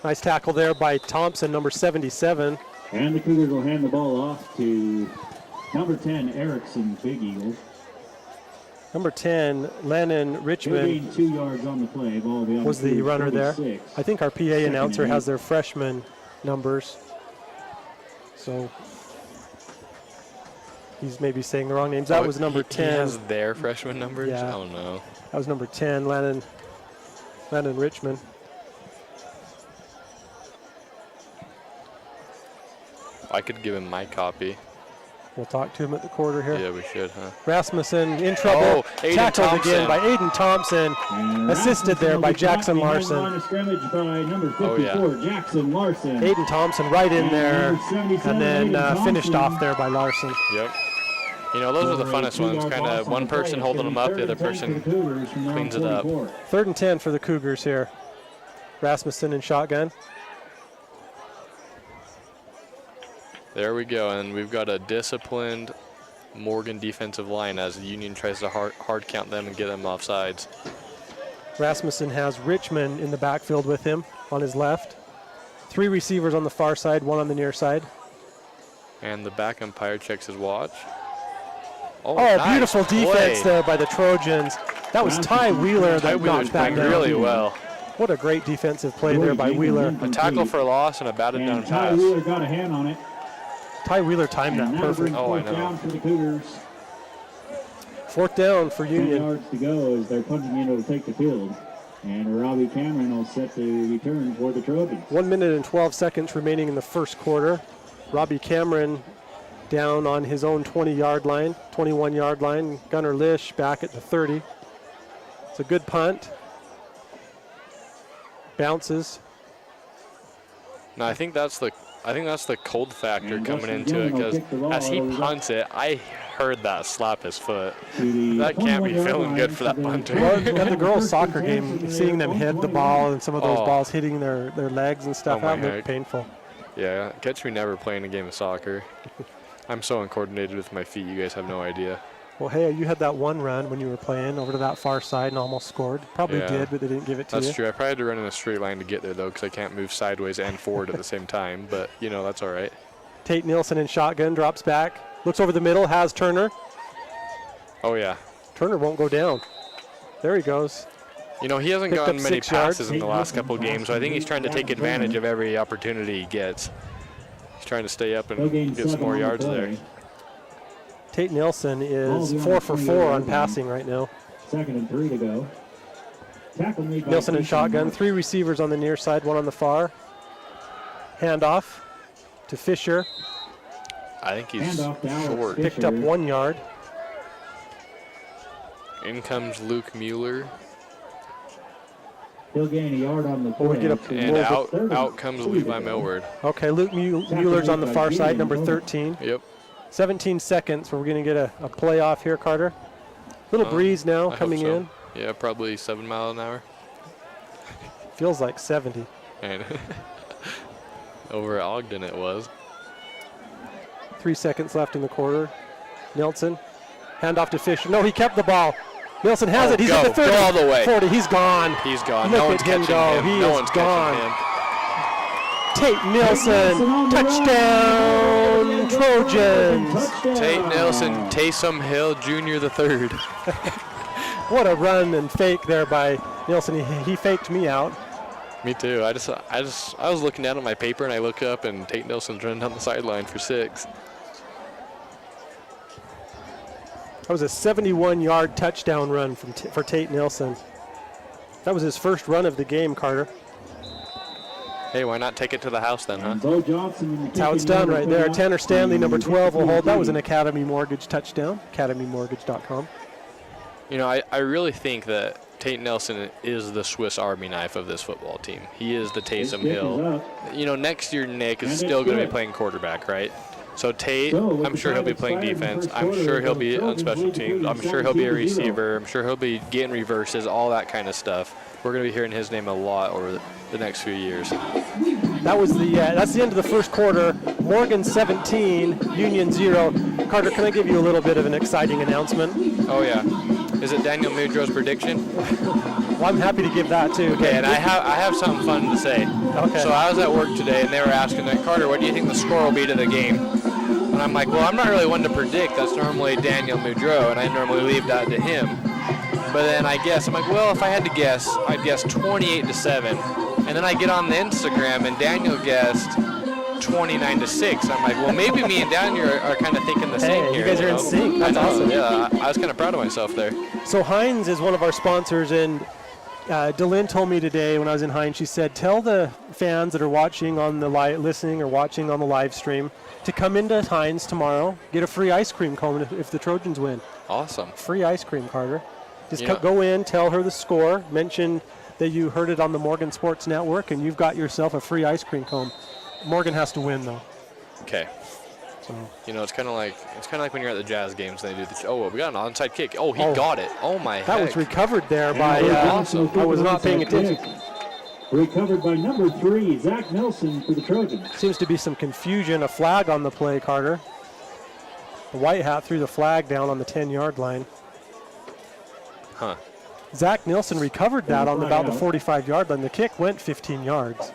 Nice tackle there by Thompson, number 77. And the Cougars will hand the ball off to number 10, Erickson, Big Eagle. Number 10, Lennon He'll Richmond gain 2 yards on the play. Ball will be on was the Cougars runner there. 46. I think our PA Second announcer and has 8. their freshman numbers. So he's maybe saying the wrong names. That was number 10. He has their freshman numbers? Yeah. Oh, no. That was number 10, Lennon Richmond. I could give him my copy. We'll talk to him at the quarter here. Yeah, we should, huh? Rasmussen in trouble. Oh, Aiden Tackled Thompson. again by Aiden Thompson. And Assisted there Rasmussen by will be Jackson caught behind the Larson. line of scrimmage by number 54, Oh, yeah. Jackson Larson. Aiden Thompson right in And there, number 77, and then Aiden finished Thompson. off there by Larson. Yep. You know, those are the For a funnest 2 ones. yard Kind loss of on one the play. person It's holding gonna them be up, 3rd the other and 10 person for the Cougars from around cleans it up. 44. 3rd and 10 for the Cougars here. Rasmussen in shotgun. There we go, and we've got a disciplined Morgan defensive line as the Union tries to hard count them and get them off sides. Rasmussen has Richmond in the backfield with him on his left. 3 receivers on the far side, 1 on the near side. And the back umpire checks his watch. Oh, nice beautiful defense play. there by the Trojans. That was Ty Wheeler Ty that Wheeler's knocked that playing down. really well. What a great defensive play there by Wheeler. A tackle for a loss and a batted down And Ty pass. Wheeler got a hand on it. Ty Wheeler timed And that that'll bring perfect. Oh, I 4th know. down for the Cougars. 4th down for 10 Union. yards to go as they're punching in to take the field. And Robbie Cameron will set the return for the Trojans. 1 minute and 12 seconds remaining in the first quarter. Robbie Cameron down on his own 20-yard line, 21-yard line. Gunnar Lish back at the 30. It's a good punt. Bounces. No, I think that's the cold factor And coming Dustin into it Gillen will because kick the ball as he over the- punts it, I heard that slap his foot. To the That can't be 21-yard feeling line good for that the punter. Well, Trojans. at the girls' 1st soccer and 10 game, for seeing them hit the ball and some of those Oh. balls hitting their legs and stuff, Oh, my that looked heck. painful. Yeah, catch me never playing a game of soccer. I'm so uncoordinated with my feet, you guys have no idea. Well, hey, you had that one run when you were playing over to that far side and almost scored. Probably Yeah. did, but they didn't give it to That's you. true. I probably had to run in a straight line to get there, though, because I can't move sideways and forward at the same time. But, you know, that's all right. Tate Nielsen in shotgun, drops back, looks over the middle, has Turner. Oh, yeah. Turner won't go down. There he goes. You know, he hasn't Picked gotten up many 6 yards. passes in the last couple of games, so I think he's trying to take advantage of every opportunity he gets. He's trying to stay up They'll gain and get some 7 more on the yards there. play. Tate Nielsen is Ball's 4 for 4 on 20-yard line. passing right now. 2nd and 3 to go. Tackle made by Nielsen in Ethan shotgun, Mark. 3 receivers on the near side, 1 on the far. Handoff to Fisher, I think he's Handoff to Alex short. Fisher. picked up 1 yard. In comes Luke Mueller. He'll gain a yard on the Will we play. get a- And out comes Levi Millward. Okay, Luke Mueller's on the far side, number 13. Yep. 17 seconds. We're going to get a playoff here, Carter. Little breeze now I coming hope so. in. Yeah, probably 7 miles an hour. Feels like 70. And over at Ogden it was. 3 seconds left in the quarter. Nelson, hand off to Fisher. No, he kept the ball. Nelson has it. He's go. at the 30. Go all the way. 40. He's gone. He's gone. Look No one's at him catching go. him. He No is one's gone. catching him. Tate Nelson, touchdown, Trojans. Tate Nelson, Taysom Hill Jr. the third. What a run and fake there by Nelson. He faked me out. Me too. I was looking down at my paper and I look up and Tate Nelson's running down the sideline for 6. That was a 71-yard touchdown run for Tate Nelson. That was his first run of the game, Carter. Hey, why not take it to the house then, huh? Bo Johnson in the That's how it's kicking done right there. return. Tanner Stanley, number 12, will hold. That was an Academy Mortgage touchdown. AcademyMortgage.com. You know, I really think that Tate Nelson is the Swiss Army knife of this football team. He is the Taysom Kick is Hill. up. You know, next year Nick is And still it's going to be good. playing quarterback, right? So Tate, So, with I'm the sure he'll be time playing expired in the defense. first I'm quarter, sure he'll the be on Trojans special lead the teams. I'm game sure he'll be a 17-0. receiver. I'm sure he'll be getting reverses, all that kind of stuff. We're going to be hearing his name a lot over the next few years. That was that's the end of the first quarter. Morgan 17, Union 0. Carter, can I give you a little bit of an exciting announcement? Oh, yeah. Is it Daniel Mudro's prediction? Well, I'm happy to give that too. Okay, and I have something fun to say. Okay. So I was at work today, and they were asking, like, Carter, what do you think the score will be to the game? And I'm like, well, I'm not really one to predict. That's normally Daniel Mudro, and I normally leave that to him. But then I guess, I'm like, well, if I had to guess, I'd guess 28-7. And then I get on the Instagram, and Daniel guessed 29-6. I'm like, well, maybe me and Daniel are kind of thinking the same Hey, here. you guys are in know? sync. That's I know, awesome. Yeah, I was kind of proud of myself there. So Heinz is one of our sponsors, and Delynn told me today when I was in Heinz, she said, tell the fans that are watching on the listening or watching on the live stream to come into Heinz tomorrow, get a free ice cream cone if the Trojans win. Awesome. Free ice cream, Carter. Just Yeah. go in, tell her the score, mention that you heard it on the Morgan Sports Network, and you've got yourself a free ice cream cone. Morgan has to win, though. Okay. So You know, it's kind of like when you're at the Jazz games and they do the. Oh, we got an onside kick. Oh, he got it. Oh my. that was heck. recovered there by. And awesome. I was not paying attention. Recovered by number 3, Zach Nelson for the Trojans. Seems to be some confusion. A flag on the play, Carter. The white hat threw the flag down on the 10-yard line. Huh. Zach Nilsson recovered that on about the 45-yard line. The kick went 15 yards.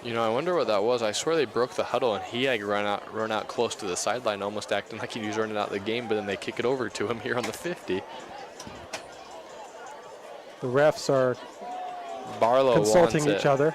You know, I wonder what that was. I swear they broke the huddle and he like run out close to the sideline, almost acting like he was running out of the game. But then they kick it over to him here on the 50. The refs are Barlow consulting wants each it. other.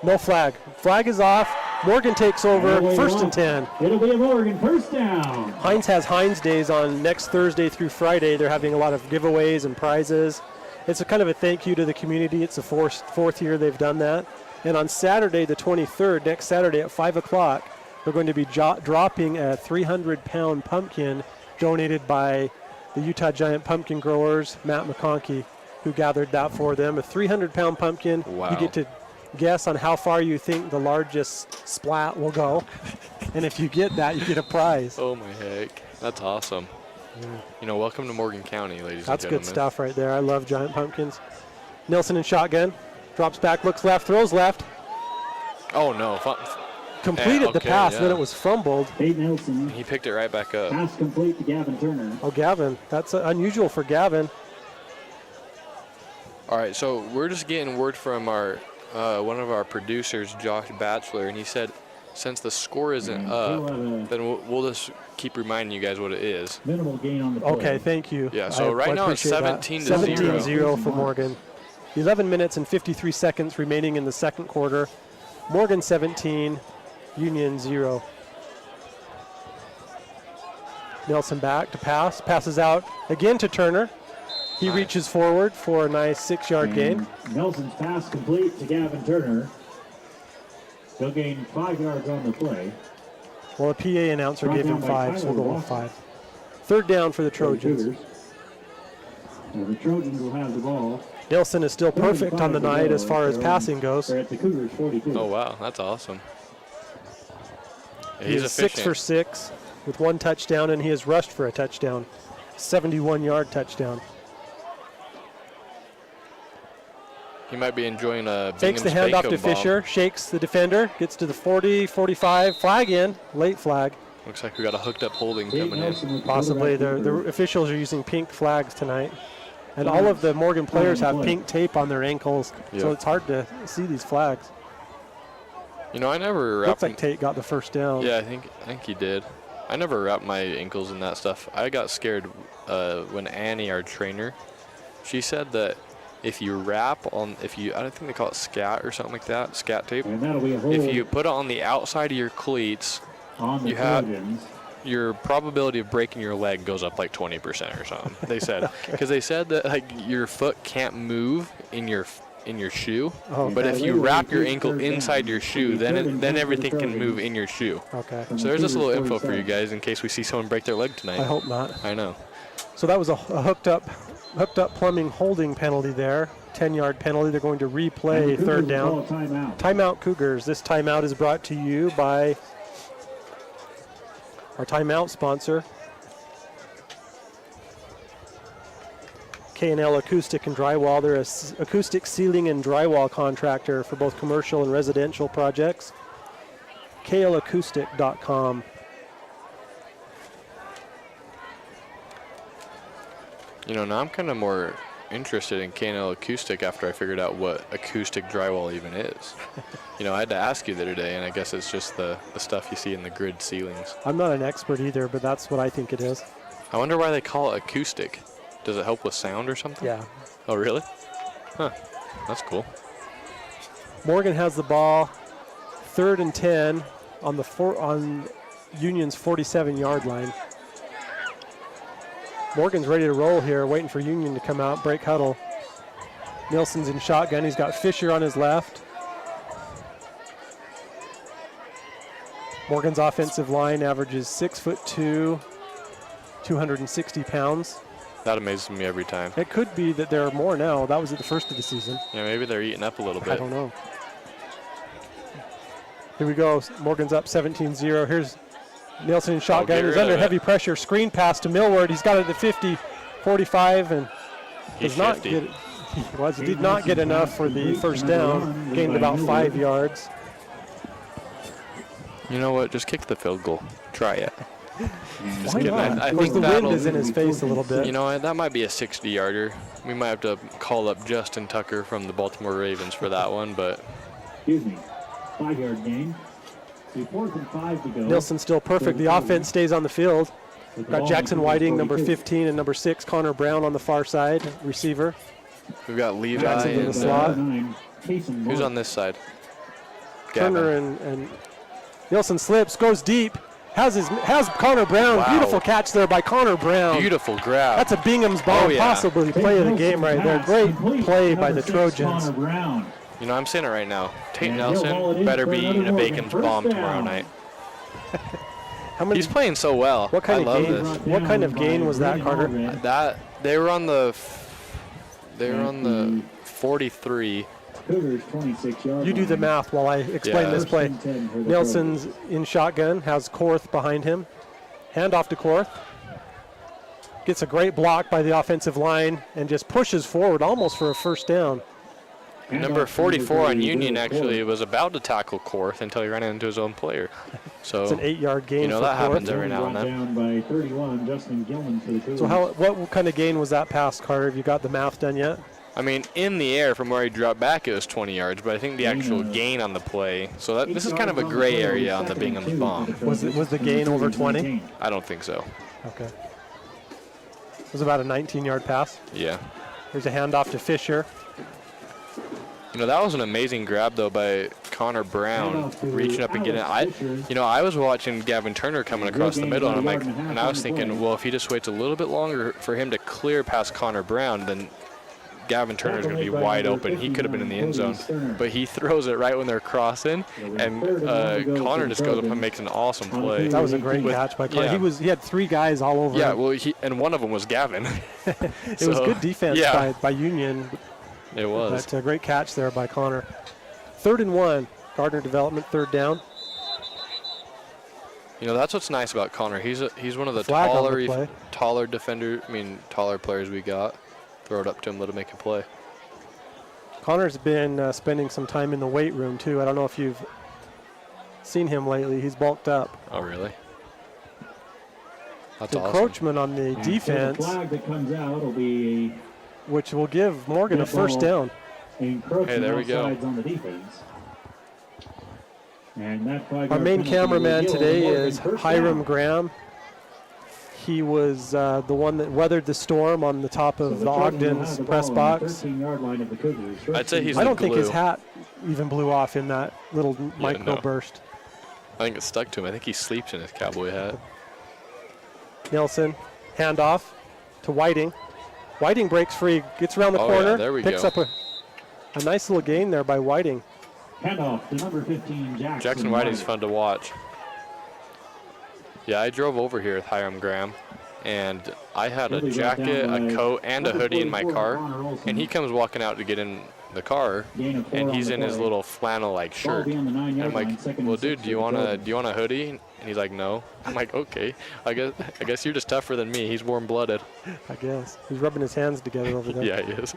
No flag. Flag is off. Morgan takes over. First and 10. It'll be a Morgan first down. Heinz has Heinz Days on next Thursday through Friday. They're having a lot of giveaways and prizes. It's a kind of a thank you to the community. It's the fourth year they've done that. And on Saturday, the 23rd, next Saturday at 5 o'clock, they're going to be dropping a 300-pound pumpkin donated by the Utah Giant Pumpkin Growers, Matt McConkey, who gathered that for them. A 300-pound pumpkin. Wow. You get to guess on how far you think the largest splat will go. And if you get that, you get a prize. Oh my heck. That's awesome. You know, welcome to Morgan County, ladies That's and good gentlemen. stuff right there. I love giant pumpkins. Nelson in shotgun. Drops back, looks left, throws left. Oh no. Completed the okay, pass, yeah. then it was fumbled. Tate Nelson. He picked it right back up. Pass complete to Gavin Turner. Oh, Gavin. That's unusual for Gavin. All right, so we're just getting word from our one of our producers, Josh Batchelor, and he said since the score isn't up, then we'll just keep reminding you guys what it is. Minimal gain on the play. Okay, thank you. Yeah, so right now it's appreciate 17-0. 17-0 for Morgan. 11 minutes and 53 seconds remaining in the second quarter. Morgan 17, Union 0. Nelson back to pass. Passes out again to Turner. He reaches forward for a nice 6-yard gain. Nelson's pass complete to Gavin Turner. He'll gain 5 yards on the play. Well, a PA announcer Brought gave him down by 5, so we'll go Tyler with Walker. 5. Third down for the For the Trojans. Cougars. The Trojans will have the ball. Nielsen is still perfect on the night as far as passing goes. They're at the Cougars 42. Oh, wow. That's awesome. Yeah, He he's is 6 efficient. for 6 with 1 touchdown, and he has rushed for a touchdown. 71-yard touchdown. He might be enjoying a Takes the Bingham's handoff to Bacon bomb. Fisher, shakes the defender, gets to the 40, 45, flag in, late flag. Looks like we got a hooked up holding Tate coming in. Nelson with the Possibly. quarterback The keeper. officials are using pink flags tonight. And all of the Morgan players have pink tape on their ankles, so Yeah. it's hard to see these flags. You know, I never Looks wrapped. like Tate got the first down. Yeah, I think he did. I never wrapped my ankles in that stuff. I got scared when Annie, our trainer, she said that if you wrap on, I don't think they call it scat or something like that, scat tape. And that'll be a hold If you put it on the outside of your cleats, on the you have- Trojans. your probability of breaking your leg goes up like 20% or something. They said, because they said that like your foot can't move in your shoe, Oh, but if you wrap your ankle inside your shoe, then everything can move in your shoe. okay. So there's just a little info for you guys in case we see someone break their leg tonight. I hope not. I know. So that was a hooked up plumbing holding penalty there. 10-yard penalty. They're going to And replay the third Cougars down. call a timeout. Timeout Cougars. This timeout is brought to you by our timeout sponsor, K&L Acoustic and Drywall. They're an acoustic ceiling and drywall contractor for both commercial and residential projects. klacoustic.com. You know, now I'm kind of more interested in K&L Acoustic after I figured out what acoustic drywall even is. You know, I had to ask you the other day, and I guess it's just the stuff you see in the grid ceilings. I'm not an expert either, but that's what I think it is. I wonder why they call it acoustic. Does it help with sound or something? Yeah. Oh, really? Huh. That's cool. Morgan has the ball, 3rd and 10 on Union's 47-yard line. Morgan's ready to roll here, waiting for Union to come out, break huddle. Nielsen's in shotgun. He's got Fisher on his left. Morgan's offensive line averages 6'2", 260 pounds. That amazes me every time. It could be that there are more now. That was at the first of the season. Yeah, maybe they're eating up a little I bit. don't know. Here we go. Morgan's up 17-0. Here's Nielsen in shotgun. get He's rid under of it. heavy pressure. Screen pass to Millward. He's got it at 50, 45, and He's does not 50. get it. He did not get enough for the first down. Gained about 5 yards. You know what? Just kick the field goal. Try it. Just Why kidding. not? I Of course, think the wind that'll- is in his face a little bit. You know what? That might be a 60-yarder. We might have to call up Justin Tucker from the Baltimore Ravens for that one, but Excuse me. 5-yard gain. So 4th and 5 to go. Nielsen's still perfect. The offense stays on the field. With the Got ball Jackson on the Whiting, number 42. 15, and number 6, Connor Brown on the far side, receiver. we've got Levi Jackson in the and slot. 9, Cason who's Mark. on this side? Turner and Nielsen slips, goes deep, has Connor Brown. Wow. Beautiful catch there by Connor Brown. Beautiful grab. That's a Bingham's bomb, Oh, yeah. possibly play of the game right there. Pass Great complete play to by the number 6, Trojans. Connor Brown. You know, I'm saying it right now. Tate And he'll haul it Nelson in better for be another eating a Morgan. Bacon's First bomb down. tomorrow night. How many? He's playing so well. What kind I of love gain? this. What kind of gain was that, Carter? That they were on the 43. Cougars 26-yard You do the line. math while I explain Yeah. this play. 1st and 10 for the Nielsen's in shotgun, has Korth behind him. Hand off to Korth. Gets a great block by the offensive line and just pushes forward almost for a first down. Trojans. Number 44 on Union Will actually Ford. was about to tackle Korth until he ran into his own player. So It's an 8-yard gain you know for that happens Korth. every now and Brought then. down by 31, Justin Gilman for the Cougars. So what kind of gain was that pass, Carter? Have you got the math done yet? I mean, in the air from where he dropped back, it was 20 yards, but I think the actual gain on the play. So this is kind of a gray area on the Bingham's bomb. Was the gain over 20? I don't think so. Okay. It was about a 19-yard pass. Yeah. There's a handoff to Fisher. You know, that was an amazing grab, though, by Connor Brown, reaching up and getting it. I was watching Gavin Turner coming across the middle, and I was thinking, well, if he just waits a little bit longer for him to clear past Connor Brown, then Gavin Turner's going to be wide open. He could have been in the end zone, but he throws it right when they're crossing, and Connor just goes up and makes an awesome play. That was a great catch by Connor. Yeah. He had 3 guys all over Yeah, him. well, and one of them was Gavin. It was good defense by Union. It was. But a great catch there by Connor. 3rd and 1. Gardner Development, 3rd down. You know, that's what's nice about Connor. He's one of the Flag on the play. taller players we got. Throw it up to him, let him make a play. Connor's been spending some time in the weight room, too. I don't know if you've seen him lately. He's bulked up. Oh, really? That's awesome. Encroachment on the And defense, So the flag that comes out will be which will give Morgan a Good first ball. down. encroachment Hey, there we go. offsides on the defense. And that 5-yard Our main penalty cameraman will yield today Morgan is first Hiram down. Graham. He was the one that weathered the storm on the top So of the the Trojans will Ogden's have the press ball on the box. 13-yard line of the Cougars. First I'd say and he's I the don't think his glue. hat even blew off in that little micro no. burst. I think it stuck to him. I think he sleeps in his cowboy hat. Nelson, handoff to Whiting. Whiting breaks free, gets around the Oh, yeah, corner, there we picks go. up a nice little gain there by Whiting. Handoff to number 15, Jackson Whiting's fun to watch. Yeah, I drove over here with Hiram Graham, and I had a jacket, a coat, and a hoodie in my car, and he comes walking out to get in the car, and he's in his little flannel like shirt. And I'm like, well, dude, do you want a hoodie? And he's like, no. I'm like, okay. I guess you're just tougher than me. He's warm-blooded. I guess. He's rubbing his hands together over there. Yeah, he is.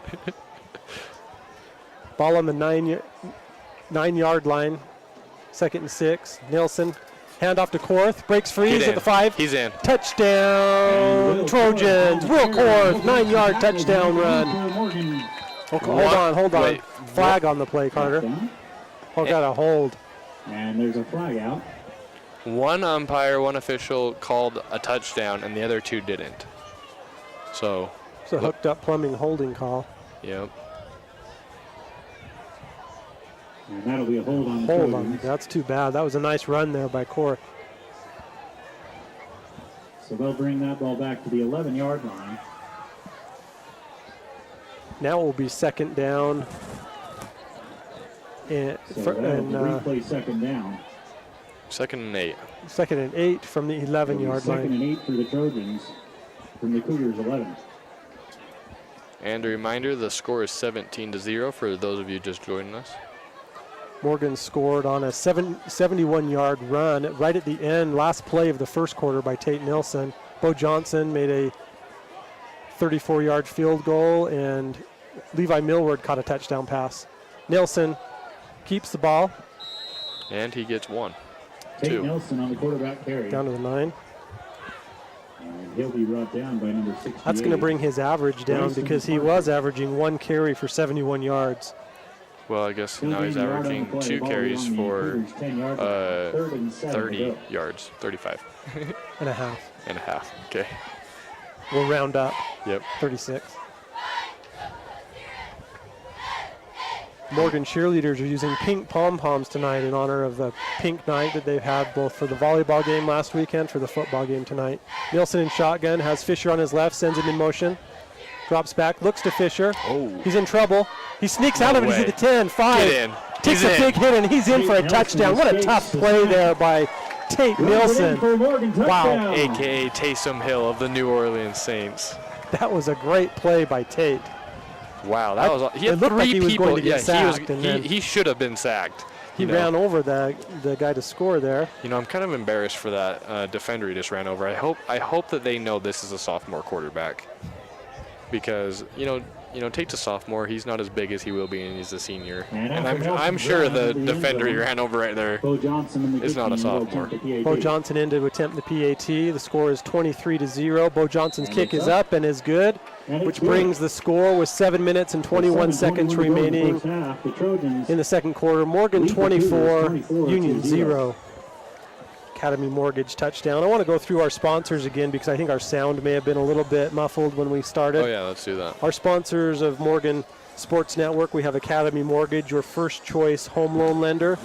Ball on the 9-yard line. 2nd and 6. Nelson, handoff to Korth, breaks free, he's at the 5. He's in. Touchdown, Trojans. Will Korth, 9-yard touchdown run. Hold on. Wait, Flag on the play, Carter. Oh, got a hold. And there's a flag out. One umpire, one official called a touchdown, and the other 2 didn't. So, It's a hooked up plumbing holding call. yep. And that'll be a hold on the Hold on, Trojans. that's too bad. That was a nice run there by Korth. So they'll bring that ball back to the 11-yard line. Now it will be 2nd down. And, So that'll replay 2nd down. 2nd and 8. 2nd and 8 from the 11-yard 2nd line. and 8 for the Trojans from the Cougars 11. And a reminder, the score is 17-0 for those of you just joining us. Morgan scored on a 71-yard run right at the end, last play of the first quarter by Tate Nilsson. Bo Johnson made a 34-yard field goal, and Levi Millward caught a touchdown pass. Nilsson keeps the ball. And he gets 1. Tate 2. Nelson on the quarterback carry. Down to the 9. And he'll be brought down by number 68. That's going to bring his average down Bryson because he Parker. was averaging 1 carry for 71 yards. Well, I guess He'll now he's gain a yard on the averaging play. 2 Ball carries on the for Cougars' 10-yard line. 3rd and 7 to 30 go. yards, 35 And a half. and a half. Okay. We'll round up. Yep. 36. Morgan cheerleaders are using pink pom-poms tonight in honor of the pink night that they've had both for the volleyball game last weekend, for the football game tonight. Nielsen in shotgun, has Fisher on his left, sends him in motion. Drops back, looks to Fisher. Oh. He's in trouble. He sneaks out of it. He's way. at the 10, 5. Get in. Takes He's a in. big hit, and he's in for a Tate touchdown. What a Nelson tough escapes play the there by Tate Nilsson. For Morgan, touchdown. AKA Taysom Hill of the New Orleans Saints. That was a great play by Tate. Wow, that was. He it had looked 3 like he was people. going to get sacked, and then he should have been sacked. he you know. ran over the guy to score there. You know, I'm kind of embarrassed for that defender he just ran over. I hope that they know this is a sophomore quarterback, because you know Tate's a sophomore. He's not as big as he will be, and he's a senior. And And after I'm sure Nelson's the run into the end defender he zone, ran over right there. Bo Johnson in the It's not a kicking will sophomore. attempt the PAT. Bo Johnson in to attempt the PAT. The score is 23-0. Bo Johnson's And kick it's is up. up and is good, And which it's good. brings the score with 7 minutes and 21 seconds 7:21 to go in the remaining first half. The Trojans in the second quarter. Morgan lead the Cougars 24, 24 Union to 0. Academy Mortgage touchdown. I want to go through our sponsors again because I think our sound may have been a little bit muffled when we started. Oh yeah, let's do that. Our sponsors of Morgan Sports Network, we have Academy Mortgage, your first choice home loan lender.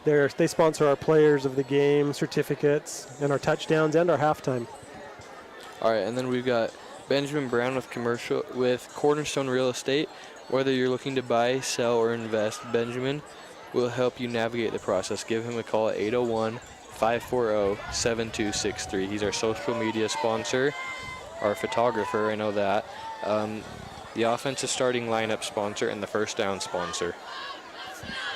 They sponsor our players of the game, certificates, and our touchdowns and our halftime. All right, and then we've got Benjamin Brown with Cornerstone Real Estate. Whether you're looking to buy, sell, or invest, Benjamin will help you navigate the process. Give him a call at 801-540-7263. He's our social media sponsor, our photographer, I know that, the offensive starting lineup sponsor, and the first down sponsor.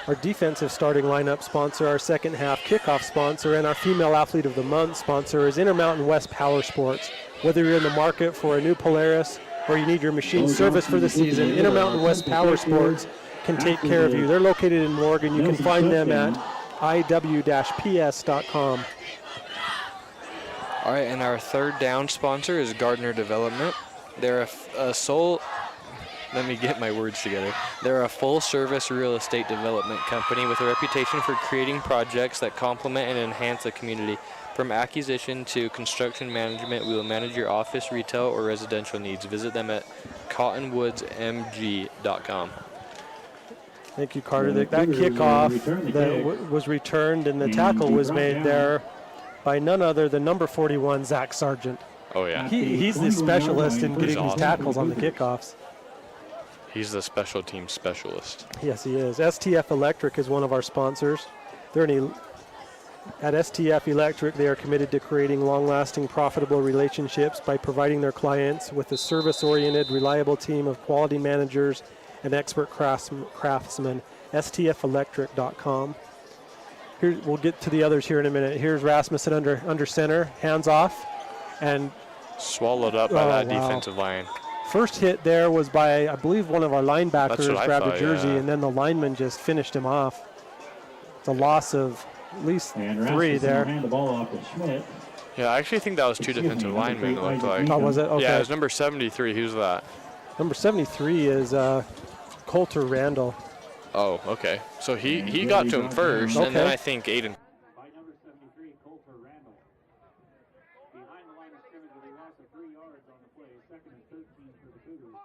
Our defensive starting lineup sponsor, our second half kickoff sponsor, and our female athlete of the month sponsor is Intermountain West Power Sports. Whether you're in the market for a new Polaris or you need your machine service for the season, Intermountain West Power Sports can take care of you. They're located in Morgan. You can find them at iw-ps.com. All right, and our third down sponsor is Gardner Development. They're a sole. Let me get my words together. They're a full-service real estate development company with a reputation for creating projects that complement and enhance the community. From acquisition to construction management, we will manage your office, retail, or residential needs. Visit them at cottonwoodsmg.com. Thank you, Carter. That kickoff that was returned, and the tackle was made there by none other than number 41, Zach Sargent. Oh, yeah. He's the specialist in getting these awesome. tackles on the kickoffs. He's the special team specialist. Yes, he is. STF Electric is one of our sponsors. At STF Electric, they are committed to creating long-lasting, profitable relationships by providing their clients with a service-oriented, reliable team of quality managers and expert craftsmen. STFelectric.com. We'll get to the others here in a minute. Here's Rasmussen under center, hands off, and swallowed up by that defensive line. First hit there was by, I believe, one of our linebackers grabbed a jersey, and then the lineman just finished him off. It's a loss of at least 3 there. Hand the ball off to Schmidt. Yeah, I actually think that was 2 defensive linemen, it looked like. Oh, was it? Okay. Yeah, it was number 73. Who's that? Number 73 is Coulter Randall. Oh, okay. So he got to him first, and then I think Aiden. By number 73, Coulter Randall. Behind the line of scrimmage with a loss of 3 yards on the play. Second and 13 for the Cougars.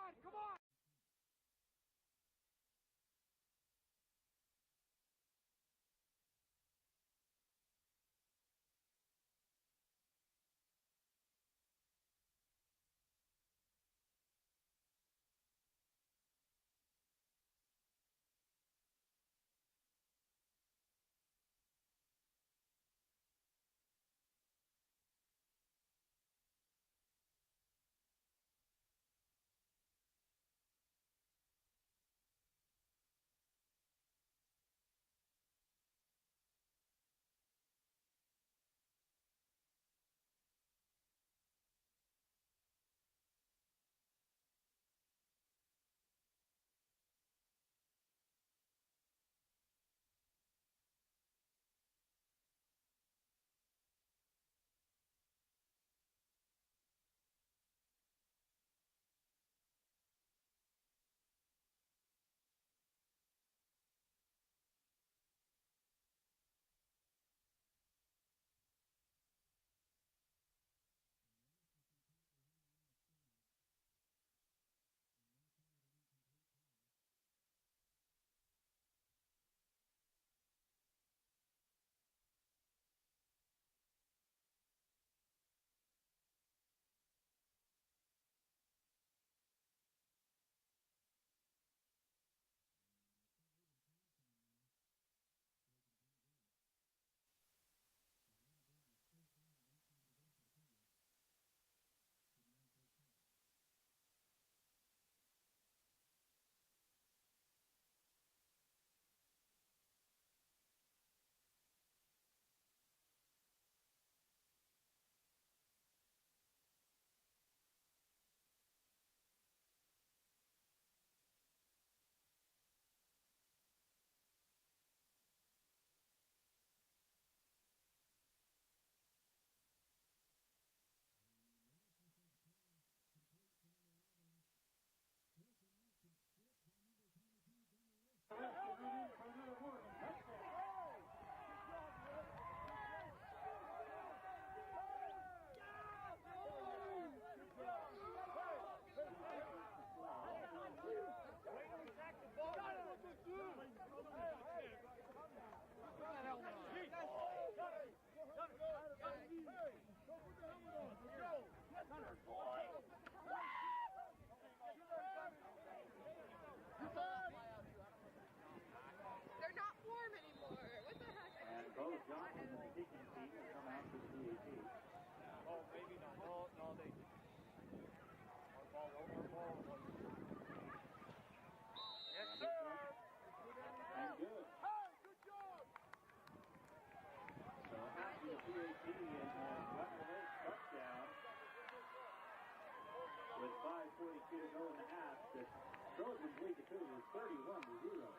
5:42 to go in the half. The Trojans lead the Cougars 31-0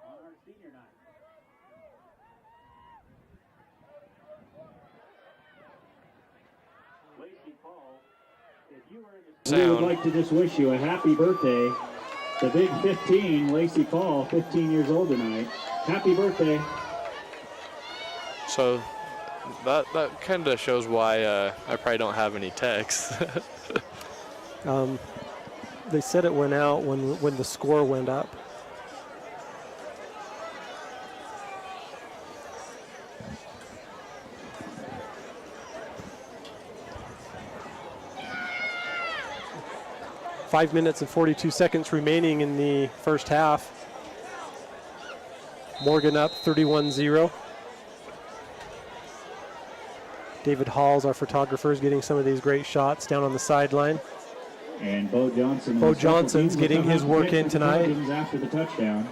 on our senior night. Lacey Paul, if you were in the we would like to just wish you a happy birthday. The big 15, Lacey Paul, 15 years old tonight. Happy birthday. So that kind of shows why I probably don't have any texts. They said it went out when the score went up. Five minutes and 42 seconds remaining in the first half. Morgan up 31-0. David Halls, our photographer, is getting some of these great shots down on the sideline. And Bo Johnson. Bo Johnson's getting his work in tonight. After the touchdown.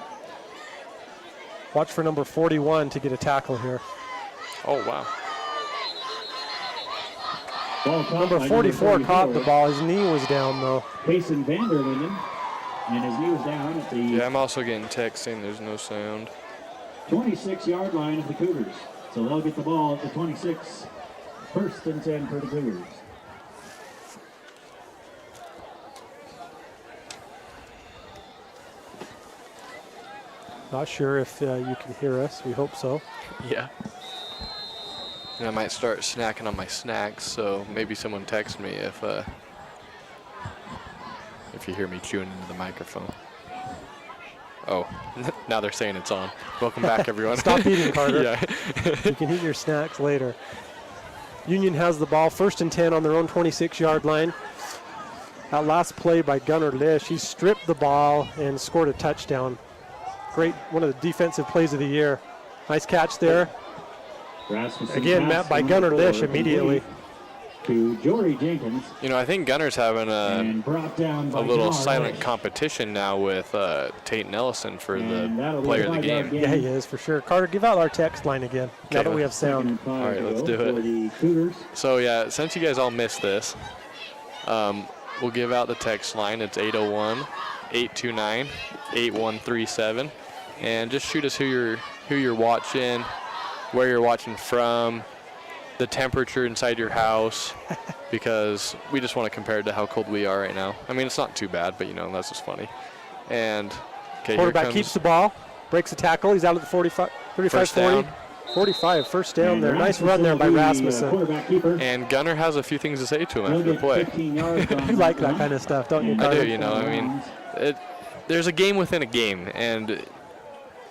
Watch for number 41 to get a tackle here. Oh, wow. Number 44 caught the ball. His knee was down, though. Payson Vanderlinden, and his knee was down at the Yeah, I'm also getting texts saying there's no sound. 26-yard line of the Cougars. So they'll get the ball at the 26. First and 10 for the Cougars. Not sure if you can hear us. We hope so. Yeah. And I might start snacking on my snacks, so maybe someone text me if you hear me chewing into the microphone. Oh, now they're saying it's on. Welcome back, everyone. Stop eating, Carter. Yeah. You can eat your snacks later. Union has the ball, first and 10 on their own 26-yard line. That last play by Gunnar Lish, he stripped the ball and scored a touchdown. Great, one of the defensive plays of the year. Nice catch there. Again, met by Gunnar Lish immediately. To Jory Jenkins. You know, I think Gunner's having a little silent competition now with Tate Ellison for the player of the game. Yeah, he is, for sure. Carter, give out our text line again, now that we have sound. All right, let's do it. So, yeah, since you guys all missed this, we'll give out the text line. It's 801-829-8137. And just shoot us who you're watching, where you're watching from, the temperature inside your house, because we just want to compare it to how cold we are right now. I mean, it's not too bad, but, you know, that's just funny. And, okay, quarterback keeps the ball, breaks a tackle. He's out at the 45, 35, 40. 45, first down there. Nice run there by Rasmussen. And Gunner has a few things to say to him after the play. You like that kind of stuff, don't you, Carter? I do, you know. I mean, there's a game within a game, and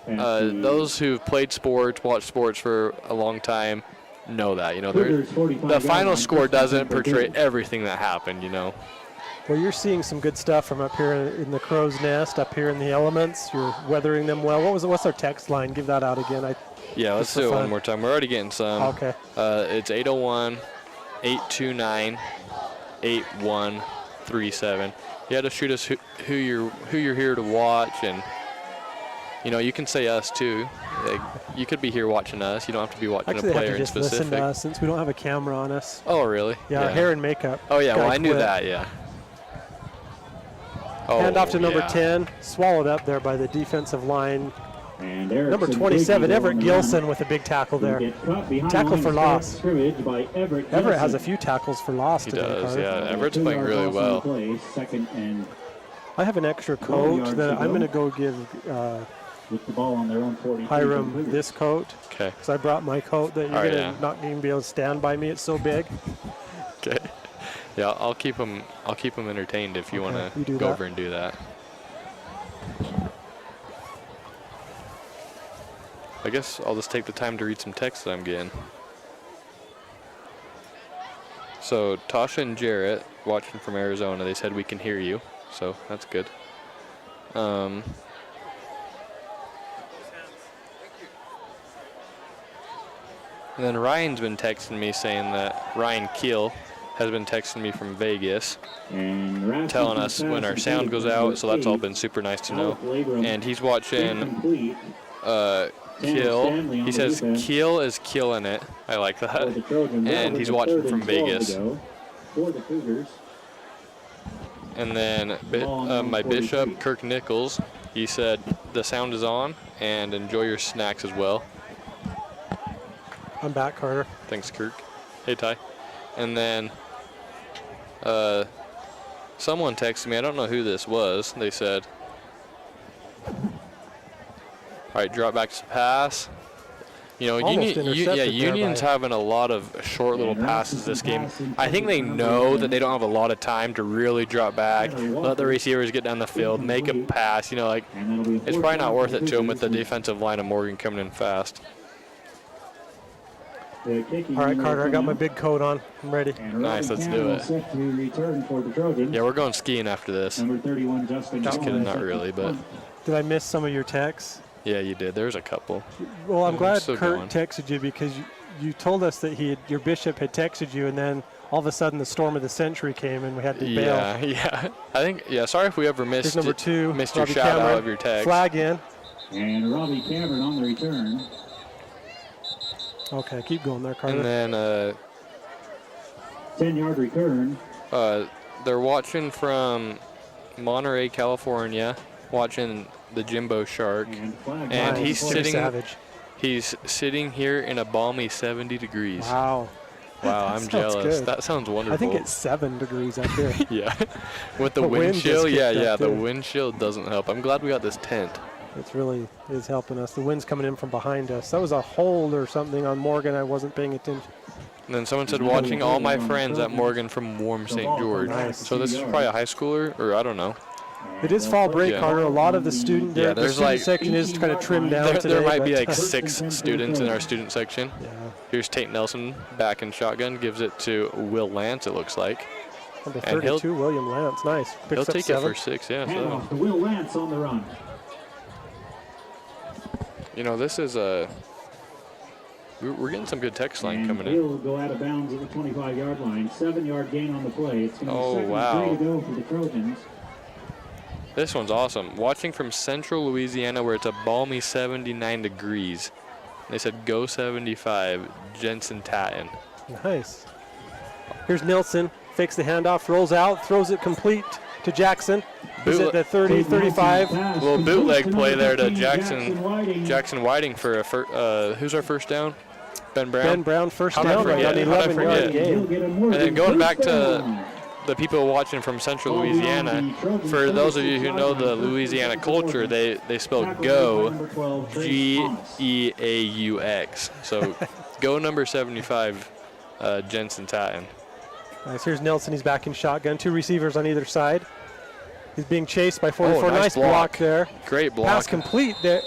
those who've played sports, watched sports for a long time, know that. You know, the final score doesn't portray everything that happened, you know. Well, you're seeing some good stuff from up here in the crow's nest, up here in the elements. You're weathering them well. What's our text line? Give that out again. Yeah, let's do it one more time. We're already getting some. Okay. It's 801-829-8137. You had to shoot us who you're here to watch, and you know, you can say us too. Like, you could be here watching us. You don't have to be watching a player in specific. Listen to us since we don't have a camera on us. Oh, really? Yeah, hair and makeup. Oh, yeah. Well, I knew that. Yeah. Hand off to number 10. Swallowed up there by the defensive line. And number 27, Everett Gilson, with a big tackle there. Tackle for loss. Everett has a few tackles for loss today. He does, yeah. Everett's playing really well. I have an extra coat that I'm going to go give with the ball on their own 40. Hiram this coat. Okay. Because I brought my coat that you're not going to be able to stand by me. It's so big. Okay. Yeah, I'll keep them entertained if you want to go over and do that. I guess I'll just take the time to read some text that I'm getting. So Tasha and Jarrett, watching from Arizona, they said we can hear you, so that's good. And then Ryan's been texting me saying that Ryan Keel has been texting me from Vegas, telling us when our sound goes out, so that's all been super nice to know. And he's watching Kill. He says Keel is killing it. I like that. And he's watching from Vegas. For the Cougars. And then my bishop, Kirk Nichols, he said the sound is on and enjoy your snacks as well. I'm back, Carter. Thanks, Kirk. Hey, Ty. And then someone texted me. I don't know who this was. They said, all right, drop back to pass. You know, Union's having a lot of short little passes this game. I think they know that they don't have a lot of time to really drop back, let the receivers get down the field, make a pass. You know, like, it's probably not worth it to them with the defensive line of Morgan coming in fast. All right, Carter, I got my big coat on. I'm ready. Nice, let's do it. Yeah, we're going skiing after this. Just kidding, not really, but. Did I miss some of your texts? Yeah, you did. There's a couple. Well, I'm glad Kurt going. texted you because you told us that your bishop had texted you, and then all of a sudden the storm of the century came and we had to bail. Yeah. I think, sorry if we ever missed number 2, missed your Robbie shout Cameron, out of your text. Flag in. And Robbie Cameron on the return. Okay, keep going there, Carter. And then 10-yard return. they're watching from Monterey, California, watching the Jimbo Shark. And he's sitting here in a balmy 70 degrees. Wow. Wow, I'm jealous. Good. That sounds wonderful. I think it's 7 degrees up here. Yeah. With the wind chill, the wind chill doesn't help. I'm glad we got this tent. It really is helping us. The wind's coming in from behind us. That was a hold or something on Morgan. I wasn't paying attention. And then someone said, watching all my friends at Morgan from warm St. George. Nice. So this is probably a high schooler, or I don't know. It is fall break, Carter. A lot of the student, there's like section is kind of trimmed down today. There might be like 6 students in our student section. Yeah. Here's Tate Nelson back in shotgun, gives it to Will Lance, it looks like. Number 32, William Lance. Nice. He'll take 7. It for 6, yeah. Hand off to Will Lance on the run. You know, this is a. We're getting some good text line coming in. He'll go out of bounds at the 25-yard line. 7-yard gain on the play. It's going to be 2nd to go for the Trojans. This one's awesome. Watching from central Louisiana where it's a balmy 79 degrees. They said go 75, Jensen Tatton. Nice. Here's Nilsson. Fakes the handoff, rolls out, throws it complete to Jackson. He's at the 30, 35. A little bootleg play there to Jackson Whiting for a who's our first down? Ben Brown. Ben Brown first down on an 11-yard gain. And then going back to the people watching from central Louisiana, for those of you who know the Louisiana culture, they spell go, Geaux. So go number 75, Jensen Tatton. Nice. Here's Nelson. He's back in shotgun. 2 receivers on either side. He's being chased by 44. Nice block there. Great block. Pass complete there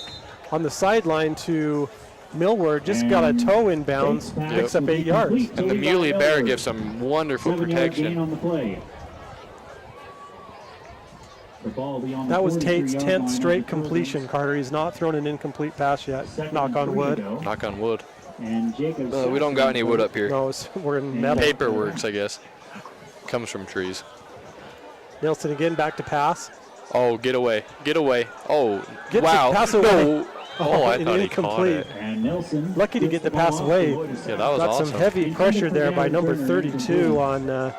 on the sideline to Millward. Just got a toe in bounds. Picks up 8 yards. And the Muley Bear gives some wonderful protection. That was Tate's 10th straight completion, Carter. He's not thrown an incomplete pass yet. Knock on wood. Knock on wood. We don't got any wood up here. No, we're in metal. Paper works, I guess. Comes from trees. Nelson again, back to pass. Oh, get away. Get away. Oh, wow. Pass away. No. Oh, I thought he caught it. Lucky to get the pass away. Yeah, that was got awesome. Some heavy pressure there by number 32 on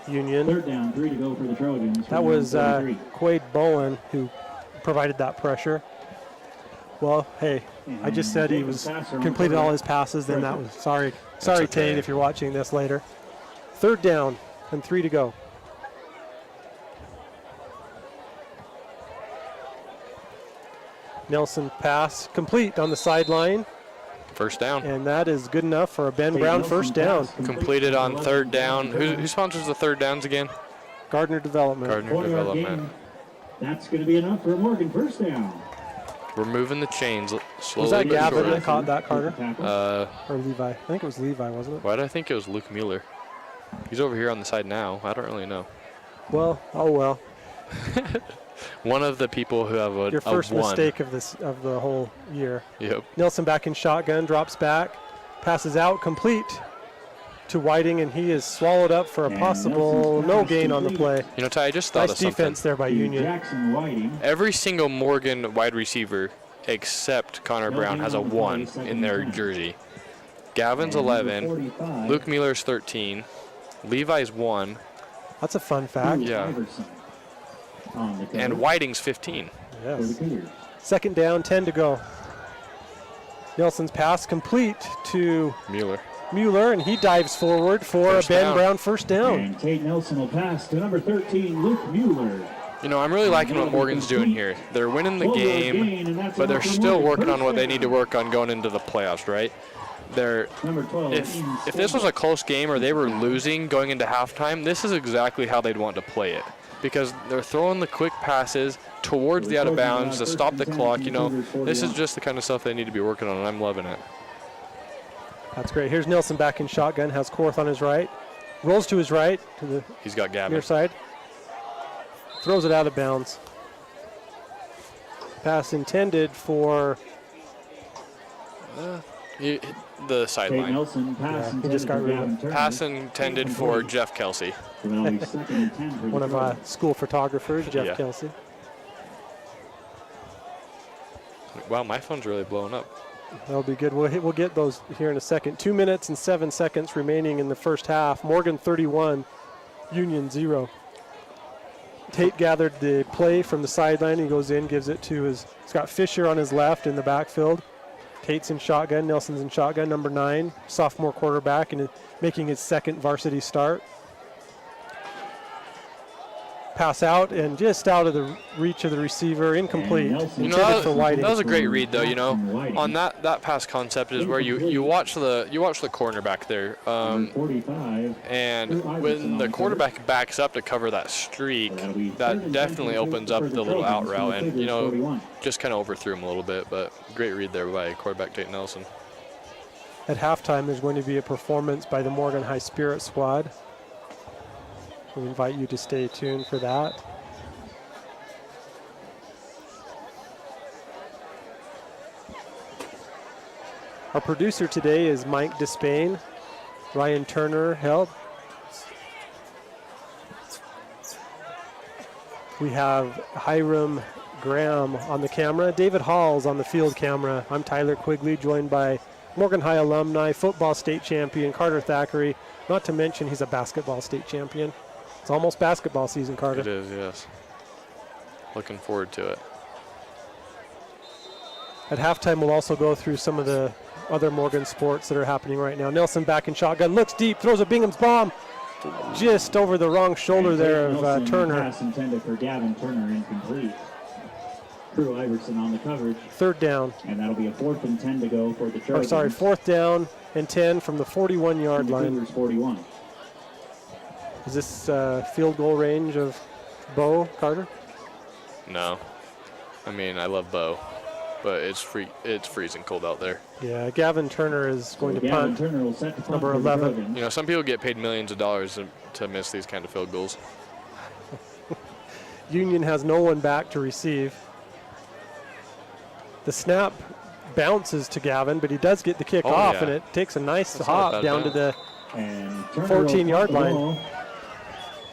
Union. 3rd down, 3 to go for the Trojans. That was Quade Bowen who provided that pressure. Well, hey, I just said he was completed all his passes. Then that was sorry, okay. Tate, if you're watching this later. 3rd down and 3 to go. Nelson pass complete on the sideline. First down. And that is good enough for a Ben Brown first down. Completed on 3rd down. Who sponsors the 3rd downs again? Gardner Development. Gardner Development. That's going to be enough for a Morgan first down. We're moving the chains slowly. Was that but Gavin surely. that caught that, Carter? Or Levi? I think it was Levi, wasn't it? Why did I think it was Luke Mueller? He's over here on the side now. I don't really know. Well, oh well. One of the people who have your first mistake of the whole year. Yep. Nelson back in shotgun, drops back, passes out, complete to Whiting, and he is swallowed up for a possible no gain on the play. You know, Ty, I just thought nice of something. Defense there by Union. Every single Morgan wide receiver except Connor Brown has a 1 in their jersey. Gavin's 11, Luke Mueller's 13, Levi's 1. That's a fun fact. Yeah. On the cover and Whiting's 15. for the Yes. Cougars. Second down, 10 to go. Nelson's pass complete to Mueller, and he dives forward for First a Ben down. Brown first down. And Tate Nelson will pass to number 13, Luke Mueller. You know, I'm really liking what Morgan's doing here. They're winning the game, but they're still working on what they need to work on going into the playoffs, right? Number 12, If this was a close game or they were losing going into halftime, this is exactly how they'd want to play it, because they're throwing the quick passes towards the out of bounds to stop the clock. You know, this is just the kind of stuff they need to be working on, and I'm loving it. That's great. Here's Nelson back in shotgun, has Korth on his right, rolls to his right to the He's got near Gavin. side, throws it out of bounds. Pass intended for The Tate sideline. Nelson pass Yeah, he intended just got for rid of Gavin it. Turner. Pass intended for Jeff Kelsey. So that'll be 2nd and 10 for one of Detroit. school photographers, Jeff Yeah. Kelsey. Wow, my phone's really blowing up. That'll be good. We'll get those here in a second. 2 minutes and 7 seconds remaining in the first half. Morgan 31, Union 0. Tate gathered the play from the sideline. He goes in, gives it to he's got Fisher on his left in the backfield. Tate's in shotgun. Nelson's in shotgun, number 9, sophomore quarterback, and making his second varsity start. Pass out and just out of the reach of the receiver, incomplete. Nelson- You know, Intended for Whiting. that was a great read, though. You know, Whiting. on that pass concept is where you watch the cornerback there, Number 45. and when the quarterback backs up to cover that streak, that definitely opens up the little out route, and you know, just kind of overthrew him a little bit. But great read there by quarterback Tate Nelson. At halftime, there's going to be a performance by the Morgan High Spirit Squad. We invite you to stay tuned for that. Our producer today is Mike Despain. Ryan Turner helped. We have Hiram Graham on the camera. David Hall's on the field camera. I'm Tyler Quigley, joined by Morgan High alumni, football state champion Carter Thackeray. Not to mention he's a basketball state champion. It's almost basketball season, Carter. It is, yes. Looking forward to it. At halftime, we'll also go through some of the other Morgan sports that are happening right now. Nelson back in shotgun, looks deep, throws a Bingham's bomb. Just over the wrong shoulder there of Turner. Pass intended for Gavin Turner, incomplete. Drew Iverson on the coverage, Third down. and that'll be a 4th and 10 to go for the Or Trojans. sorry, 4th down and 10 from the 41-yard The line. Cougars 41. Is this field goal range of Bo, Carter? No, I mean I love Bo, but it's freezing cold out there. Yeah, Gavin Turner is going to Gavin punt. Turner will set the punt Number for the 11. Trojans. You know, some people get paid millions of dollars to miss these kind of field goals. Union has no one back to receive. The snap bounces to Gavin, but he does get the kick Oh, off, yeah. and it takes a nice That's not a hop bad down to bounce. the And Turner 14-yard will punt the line. ball.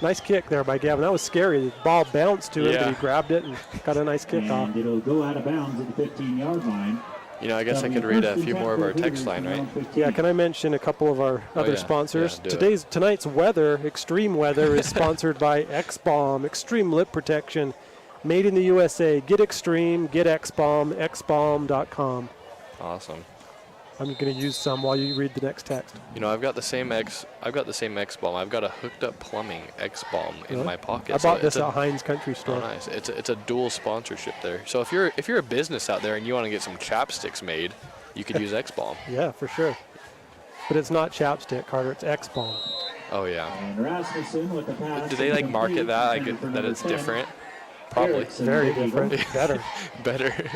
nice kick there by Gavin. That was scary. The ball bounced to it, but Yeah. he grabbed it and got a nice kick off. And it'll go out of bounds at the 15-yard line. You know, I guess I That'll could be read first a and few 10 more of for our the text Cougars line, from right? around 15. Yeah, can I mention a couple of our other yeah. sponsors? Yeah, do it. Tonight's weather, extreme weather, is sponsored by X-Bomb, extreme lip protection, made in the USA. Get extreme, get X-Bomb, xbomb.com. Awesome. I'm going to use some while you read the next text. You know, I've got the same X bomb. I've got a hooked up plumbing X bomb in Really? my pocket. I So bought this it's at Heinz Country Oh, Store. nice. It's a dual sponsorship there. So if you're a business out there and you want to get some chapsticks made, you could use X bomb. Yeah, for sure. But it's not chapstick, Carter. It's X-Bomb. Oh yeah. And Rasmussen with the pass. Do they like market that like intended for that number it's 10. different? Probably. Erickson Very with the different. Eagle. Better. Better.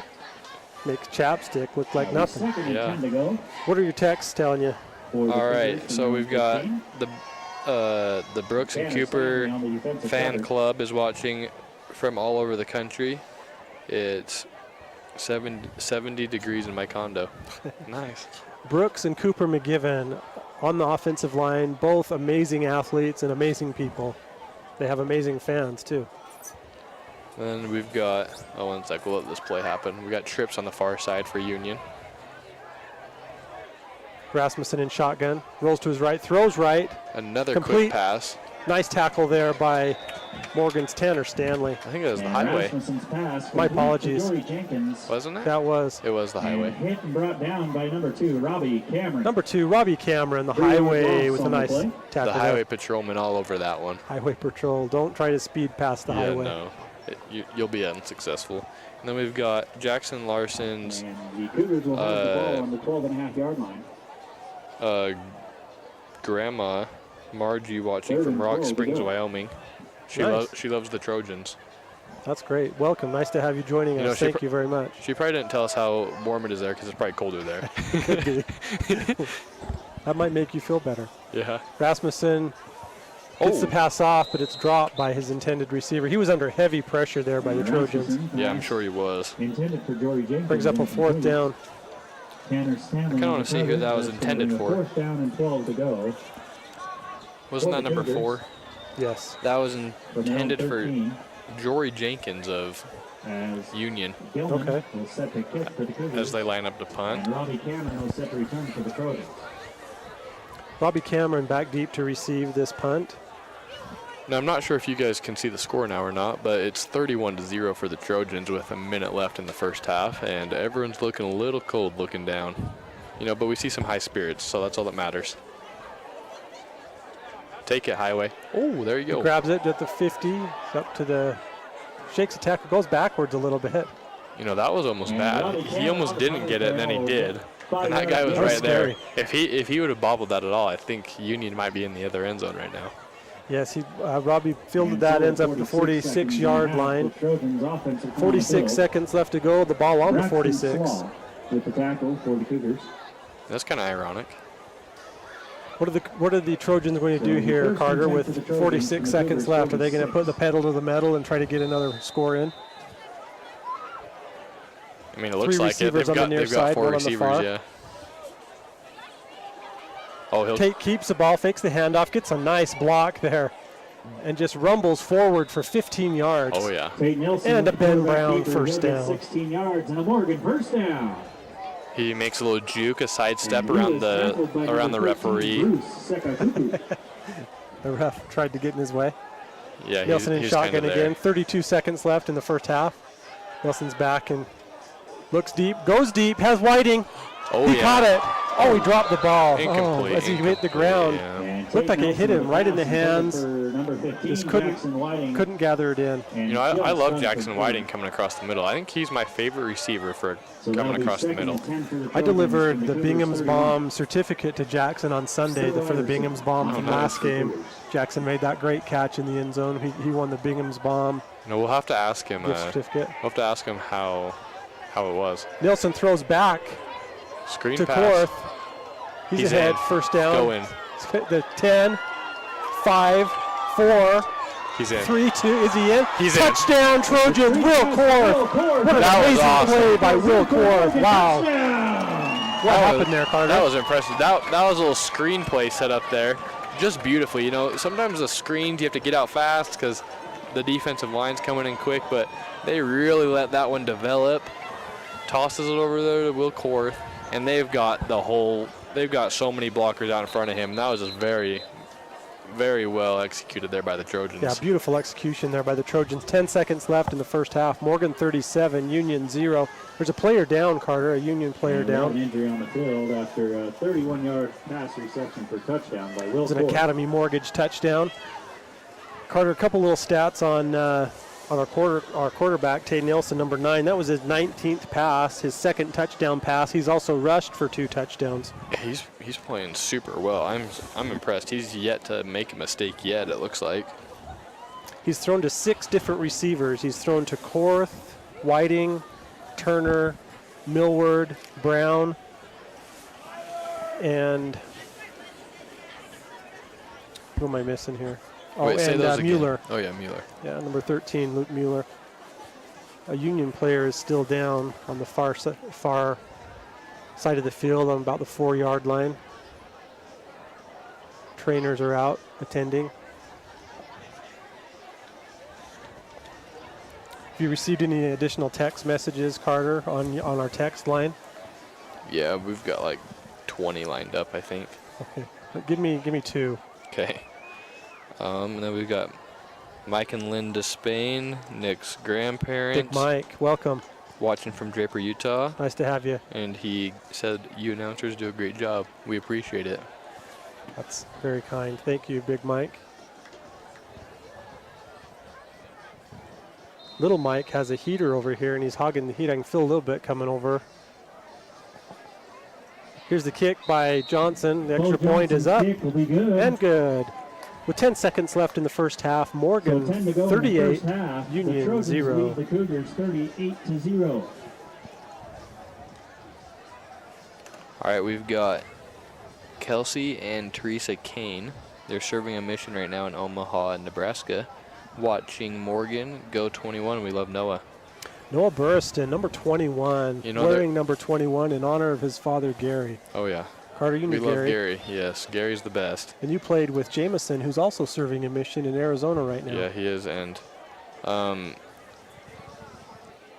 Makes chapstick look like nothing. 2nd and Yeah. 10 to go What are your texts telling you? for the All Cougars right. from So around we've got 15. the Brooks and Dan Cooper Stanley on the defensive fan cover. club is watching from all over the country. It's 70 degrees in my condo. Nice. Brooks and Cooper McGiven on the offensive line, both amazing athletes and amazing people. They have amazing fans, too. Then we've got, one sec, we'll let this play happen. We got trips on the far side for Union. Rasmussen in shotgun, rolls to his right, throws right. Another Complete. quick pass. Nice tackle there by Morgan's Tanner Stanley. I think it was the And highway, Rasmussen's pass My complete to apologies. Jory Jenkins. wasn't it? That was It was the And highway. hit and brought down by number 2, Robbie Cameron. number 2, Robbie Cameron, the 3 yard highway loss with a on the nice play. tap. The it highway up. patrolman all over that one. Highway patrol. Don't try to speed past the Yeah, highway. no, you'll be unsuccessful. And then we've got Jackson Larson's And the Cougars will have the ball on the 12.5 yard line. grandma, Margie, watching Third from and Rock 12 to Springs, go. Wyoming. Nice. She loves the Trojans. That's great. Welcome. Nice to have you joining You know, us. she Thank you very much. She probably didn't tell us how warm it is there because it's probably colder there. Could be. That might make you feel better. Yeah. Rasmussen gets the pass off, but it's dropped by his intended receiver. He was under heavy pressure there by the Trojans. Rasmussen Yeah, I'm pass sure he was. Intended for Jory Jenkins. Brings up a fourth down. Tanner Stanley. kinda wanna see who that was That's intended gonna be a for. 4th down and 12 to go. Wasn't that number Cougars. 4? Yes. That was From intended down for 13 Jory Jenkins of as Union Gilman Okay. will set the kick for the Cougars. as they line up to punt. And Robbie Cameron will set the return for the Trojans. Robbie Cameron back deep to receive this punt. Now, I'm not sure if you guys can see the score now or not, but it's 31-0 for the Trojans with a minute left in the first half, and everyone's looking a little cold looking down. You know, but we see some high spirits, so that's all that matters. Take it, highway. Oh, there you He go. grabs it at the 50, up to the, shakes the tackle, goes backwards a little bit. You know, that was almost And bad. Robbie He Cameron almost on the didn't get it, and then he field did. goal. And that guy was That was right there. scary. If he would have bobbled that at all, I think Union might be in the other end zone right now. Yes, Robbie fielded that, ends up at the 46-yard line. 46 seconds left to go, the ball on the 46. With the tackle for the Cougars. That's kind of ironic. What are the Trojans going to do So, here, first Carter, and 10 with for the Trojans, 46 for the seconds Cougars, left? Are they going to put the 46. pedal to the metal and try to get another score in? I mean, it looks Three like it. receivers on the near They've got side, 4 one on the receivers, far. yeah. Oh, he'll Tate keeps the ball, fakes the handoff, gets a nice block there, and just rumbles forward for 15 yards. Oh, yeah. Tate Nelson And a with the Ben quarterback Brown keeper. first He'll get down. 16 yards and a Morgan first down. He makes a little juke, a sidestep And he around is the tackled by around the number 13, referee. Bruce Sekakuku. The ref tried to get in his way. Yeah, Nelson in he's kind shotgun of again. there. 32 seconds left in the first half. Nelson's back and looks deep, goes deep, has Whiting. Oh, He yeah. caught it. Oh, he dropped the ball. Incomplete. Oh, as he hit the incomplete, ground. yeah. And Looked like Tate it hit Nelson him right in the with pass hands. for number 15, Just couldn't- Jackson Whiting. Couldn't gather it in. And You know, I just love runs Jackson for Whiting 30. coming across the middle. I think he's my favorite receiver for So that'll coming be across the second middle. and 10 for the I Trojans delivered from the Cougars Bingham's 31. Bomb certificate to Jackson on Sunday for the Bingham's Bomb from last game. Jackson made that great catch in the end zone. He won the Bingham's Bomb No, we'll have to ask him. gift We'll certificate. have to ask him how it was. Nelson throws back Screen to pass. Korth. He's He's ahead, in. first down. Go in. The 10, 5, 4, He's in. 3, 2. Is he in? He's in. Touchdown, Trojans. Will Korth. What an That was amazing awesome. play by Will Korth. Wow. What That was- happened there, Carter? That was impressive. That was a little screen play set up there, just beautifully. You know, sometimes the screens you have to get out fast because the defensive line's coming in quick, but they really let that one develop. Tosses it over there to Will Korth, and they've got so many blockers out in front of him. That was just very, very well executed there by the Trojans. Yeah, beautiful execution there by the Trojans. 10 seconds left in the first half. Morgan 37, Union 0. There's a player down, Carter, a Union player An down. injury on the field after a 31-yard pass reception for touchdown by Will It's an Korth. Academy Mortgage touchdown. Carter, a couple little stats on our quarterback, Tate Nelson, number 9. That was his 19th pass, his second touchdown pass. He's also rushed for 2 touchdowns. Yeah, he's playing super well. I'm impressed. He's yet to make a mistake yet, it looks like. He's thrown to 6 different receivers. He's thrown to Korth, Whiting, Turner, Millward, Brown, and who am I missing here? Oh, Wait, say and those again. Mueller. Oh, yeah, Mueller. Yeah, number 13, Luke Mueller. A Union player is still down on the far side of the field on about the 4-yard line. Trainers are out attending. Have you received any additional text messages, Carter, on our text line? Yeah, we've got like 20 lined up, I think. Okay, give me 2. Okay. And then we've got Mike and Linda Spain, Nick's grandparents. Big Mike, welcome. Watching from Draper, Utah. Nice to have you. And he said, you announcers do a great job. We appreciate it. That's very kind. Thank you, Big Mike. Little Mike has a heater over here, and he's hogging the heat. I can feel a little bit coming over. Here's the kick by Johnson. The extra point is up Kick will be good. and good. With 10 seconds left in the first half, Morgan So 10 to go in the 38, first half. The Union Trojans 0. lead the Cougars 38-0. All right, we've got Kelsey and Teresa Kane. They're serving a mission right now in Omaha, Nebraska. Watching Morgan go 21. We love Noah. Noah Burriston, number 21, You know wearing number 21 in honor of his father, Gary. Oh, yeah. Carter, you We knew love Gary. Gary. Yes, Gary's the best. And you played with Jameson, who's also serving a mission in Arizona right now. Yeah, he is. And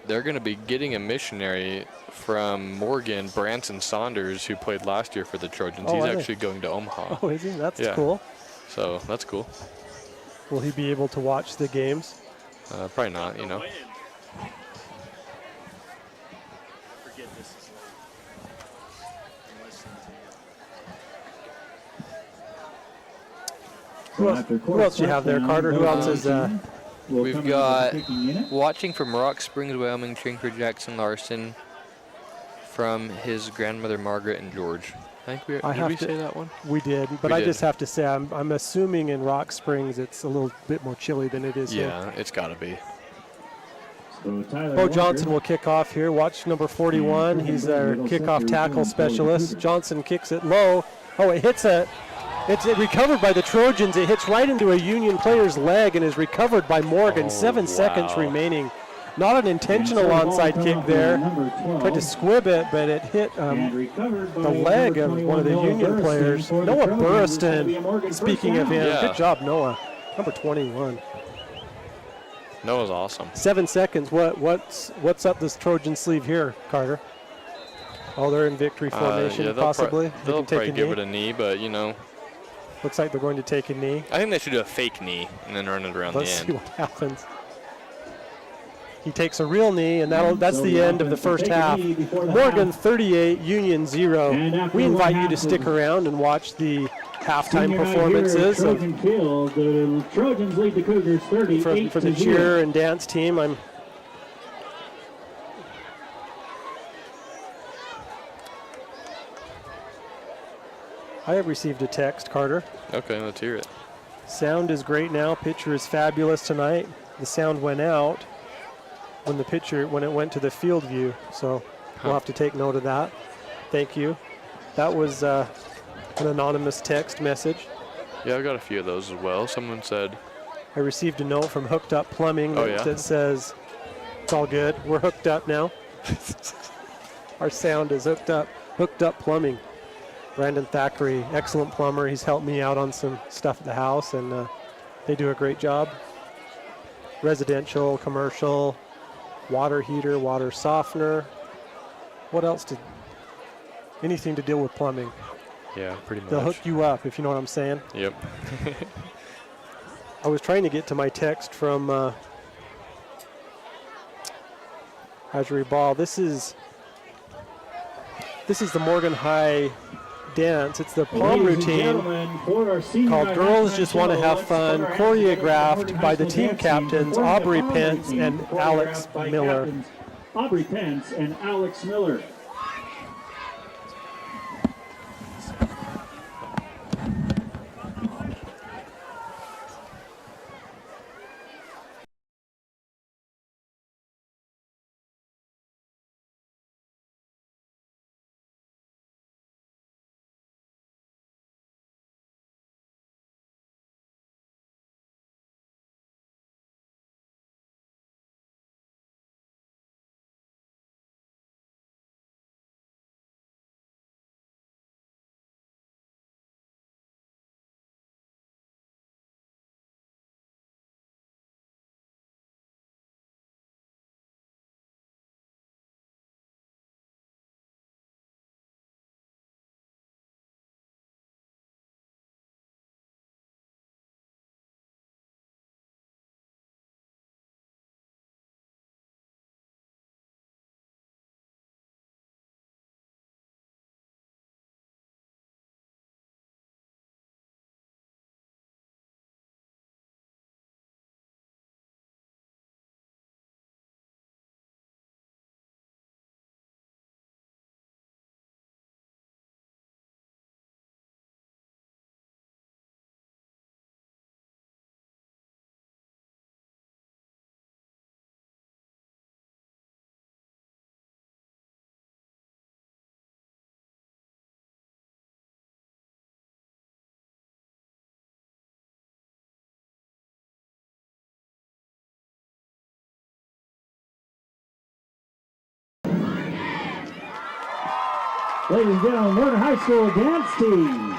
they're going to be getting a missionary from Morgan, Branson Saunders, who played last year for the Trojans. Oh, He's are they? actually going to Omaha. Oh, is he? That's Yeah. cool. So that's cool. Will he be able to watch the games? Probably not, you know. Forget this is late. I'm listening to you. Who else do you have there, Carter? Who else is... We've got watching from Rock Springs, Wyoming, Trinker Jackson Larson from his grandmother Margaret and George. I think did we say that one? We did, but We I did. just have to say, I'm assuming in Rock Springs it's a little bit more chilly than it is here. Yeah, it's got to be. Bo Johnson will kick off here. Watch number 41. He's our kickoff tackle specialist. Johnson kicks it low. Oh, it hits it's recovered by the Trojans. It hits right into a Union player's leg and is recovered by Morgan. Oh, 7 seconds wow. remaining. Not an intentional onside kick there. Tried to squib it, but it hit the leg of one of the Union players. Noah Burriston, speaking of him, Yeah. good job, Noah. Number 21. Noah's awesome. 7 seconds. What's up this Trojan sleeve here, Carter? Oh, they're in victory formation, yeah, possibly. They They'll can take probably a give knee. it a knee, but, you know, Looks like they're going to take a knee. I think they should do a fake knee and then run it around Let's the see end. what happens. He takes a real knee, and that's the end of the first half. Morgan 38, Union 0. We invite you to stick around and watch the halftime performances of, The Trojans lead the Cougars 38 for the cheer and dance team. I have received a text, Carter. Okay, let's hear it. Sound is great now. Pitcher is fabulous tonight. The sound went out when it went to the field view. So we'll have to take note of that. Thank you. That was an anonymous text message. Yeah, I got a few of those as well. Someone said, I received a note from Hooked Up Plumbing Oh, yeah? that says, it's all good. We're hooked up now. Our sound is hooked up. Hooked Up Plumbing. Brandon Thackeray, excellent plumber. He's helped me out on some stuff at the house, and they do a great job. Residential, commercial, water heater, water softener. What else? Anything to deal with plumbing. yeah, pretty much. They'll hook you up, if you know what I'm saying. Yep. I was trying to get to my text from Hajri Ball. This is the Morgan High dance. It's the palm routine called Girls Just Want to Have Fun, choreographed by the team captains Aubrey Pence and Alex Miller. Aubrey Pence and Alex Miller. Ladies and gentlemen, Morgan High School dance team.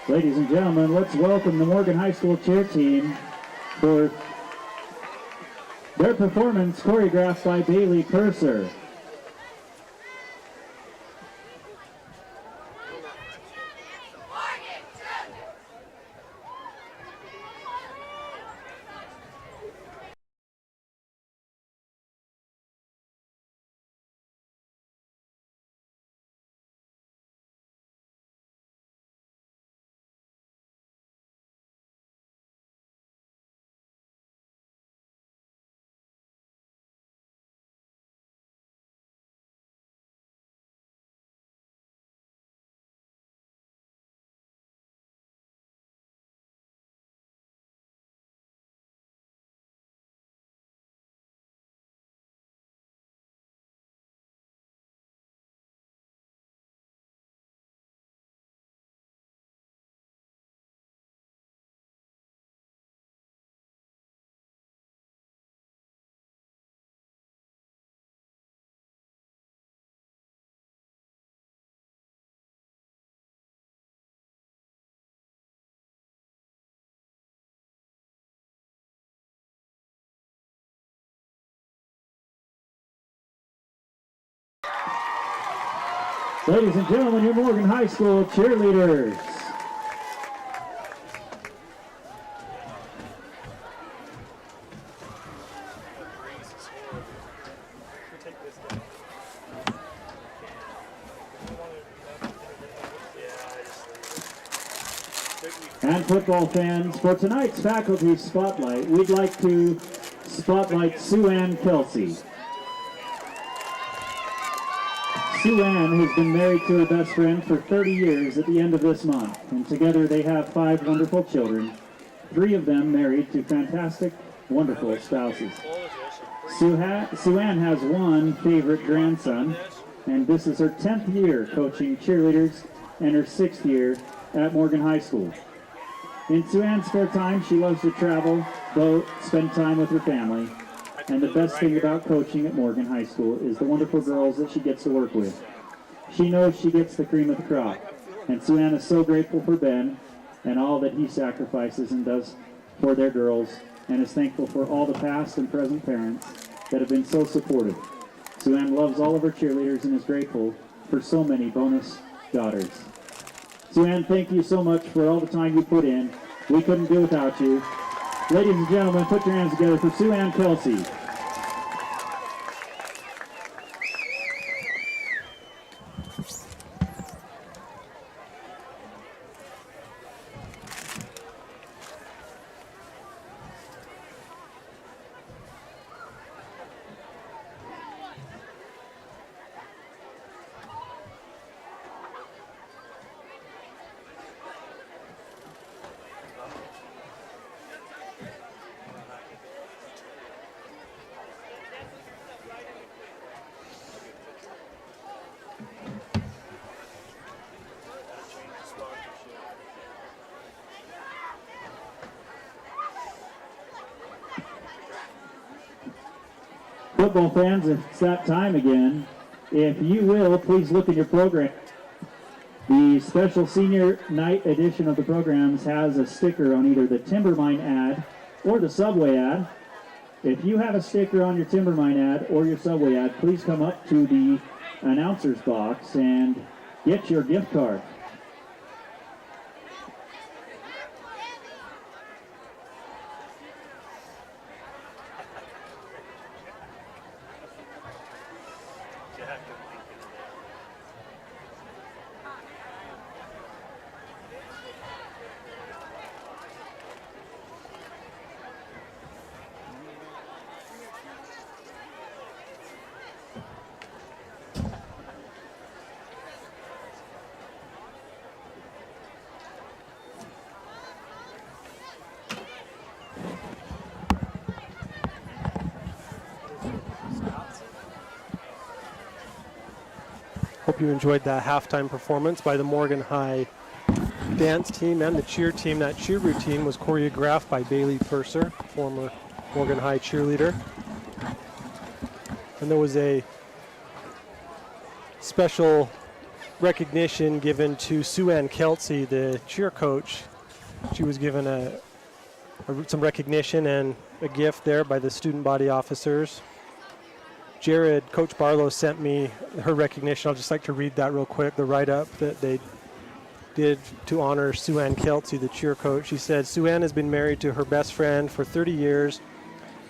Ladies and gentlemen, let's welcome the Morgan High School cheer team for their performance choreographed by Bailey Purser. Ladies and gentlemen, your Morgan High School cheerleaders. And football fans, for tonight's faculty spotlight, we'd like to spotlight Sue Ann Kelsey. Sue Ann has been married to her best friend for 30 years at the end of this month, and together they have 5 wonderful children, 3 of them married to fantastic, wonderful spouses. Sue Ann has one favorite grandson, and this is her 10th year coaching cheerleaders and her 6th year at Morgan High School. In Sue Ann's spare time, she loves to travel, boat, spend time with her family. And the best thing about coaching at Morgan High School is the wonderful girls that she gets to work with. She knows she gets the cream of the crop. And Sue Ann is so grateful for Ben and all that he sacrifices and does for their girls, and is thankful for all the past and present parents that have been so supportive. Sue Ann loves all of her cheerleaders and is grateful for so many bonus daughters. Sue Ann, thank you so much for all the time you put in. We couldn't do without you. Ladies and gentlemen, put your hands together for Sue Ann Kelsey. Football fans, it's that time again. If you will, please look in your program. The special senior night edition of the programs has a sticker on either the Timbermine ad or the Subway ad. If you have a sticker on your Timbermine ad or your Subway ad, please come up to the announcer's box and get your gift card. you enjoyed that halftime performance by the Morgan High dance team and the cheer team. That cheer routine was choreographed by Bailey Purser, former Morgan High cheerleader. And there was a special recognition given to Sue Ann Kelsey, the cheer coach. She was given some recognition and a gift there by the student body officers. Coach Barlow sent me her recognition. I'll just like to read that real quick, the write-up that they did to honor Sue Ann Kelsey, the cheer coach. She said, Sue Ann has been married to her best friend for 30 years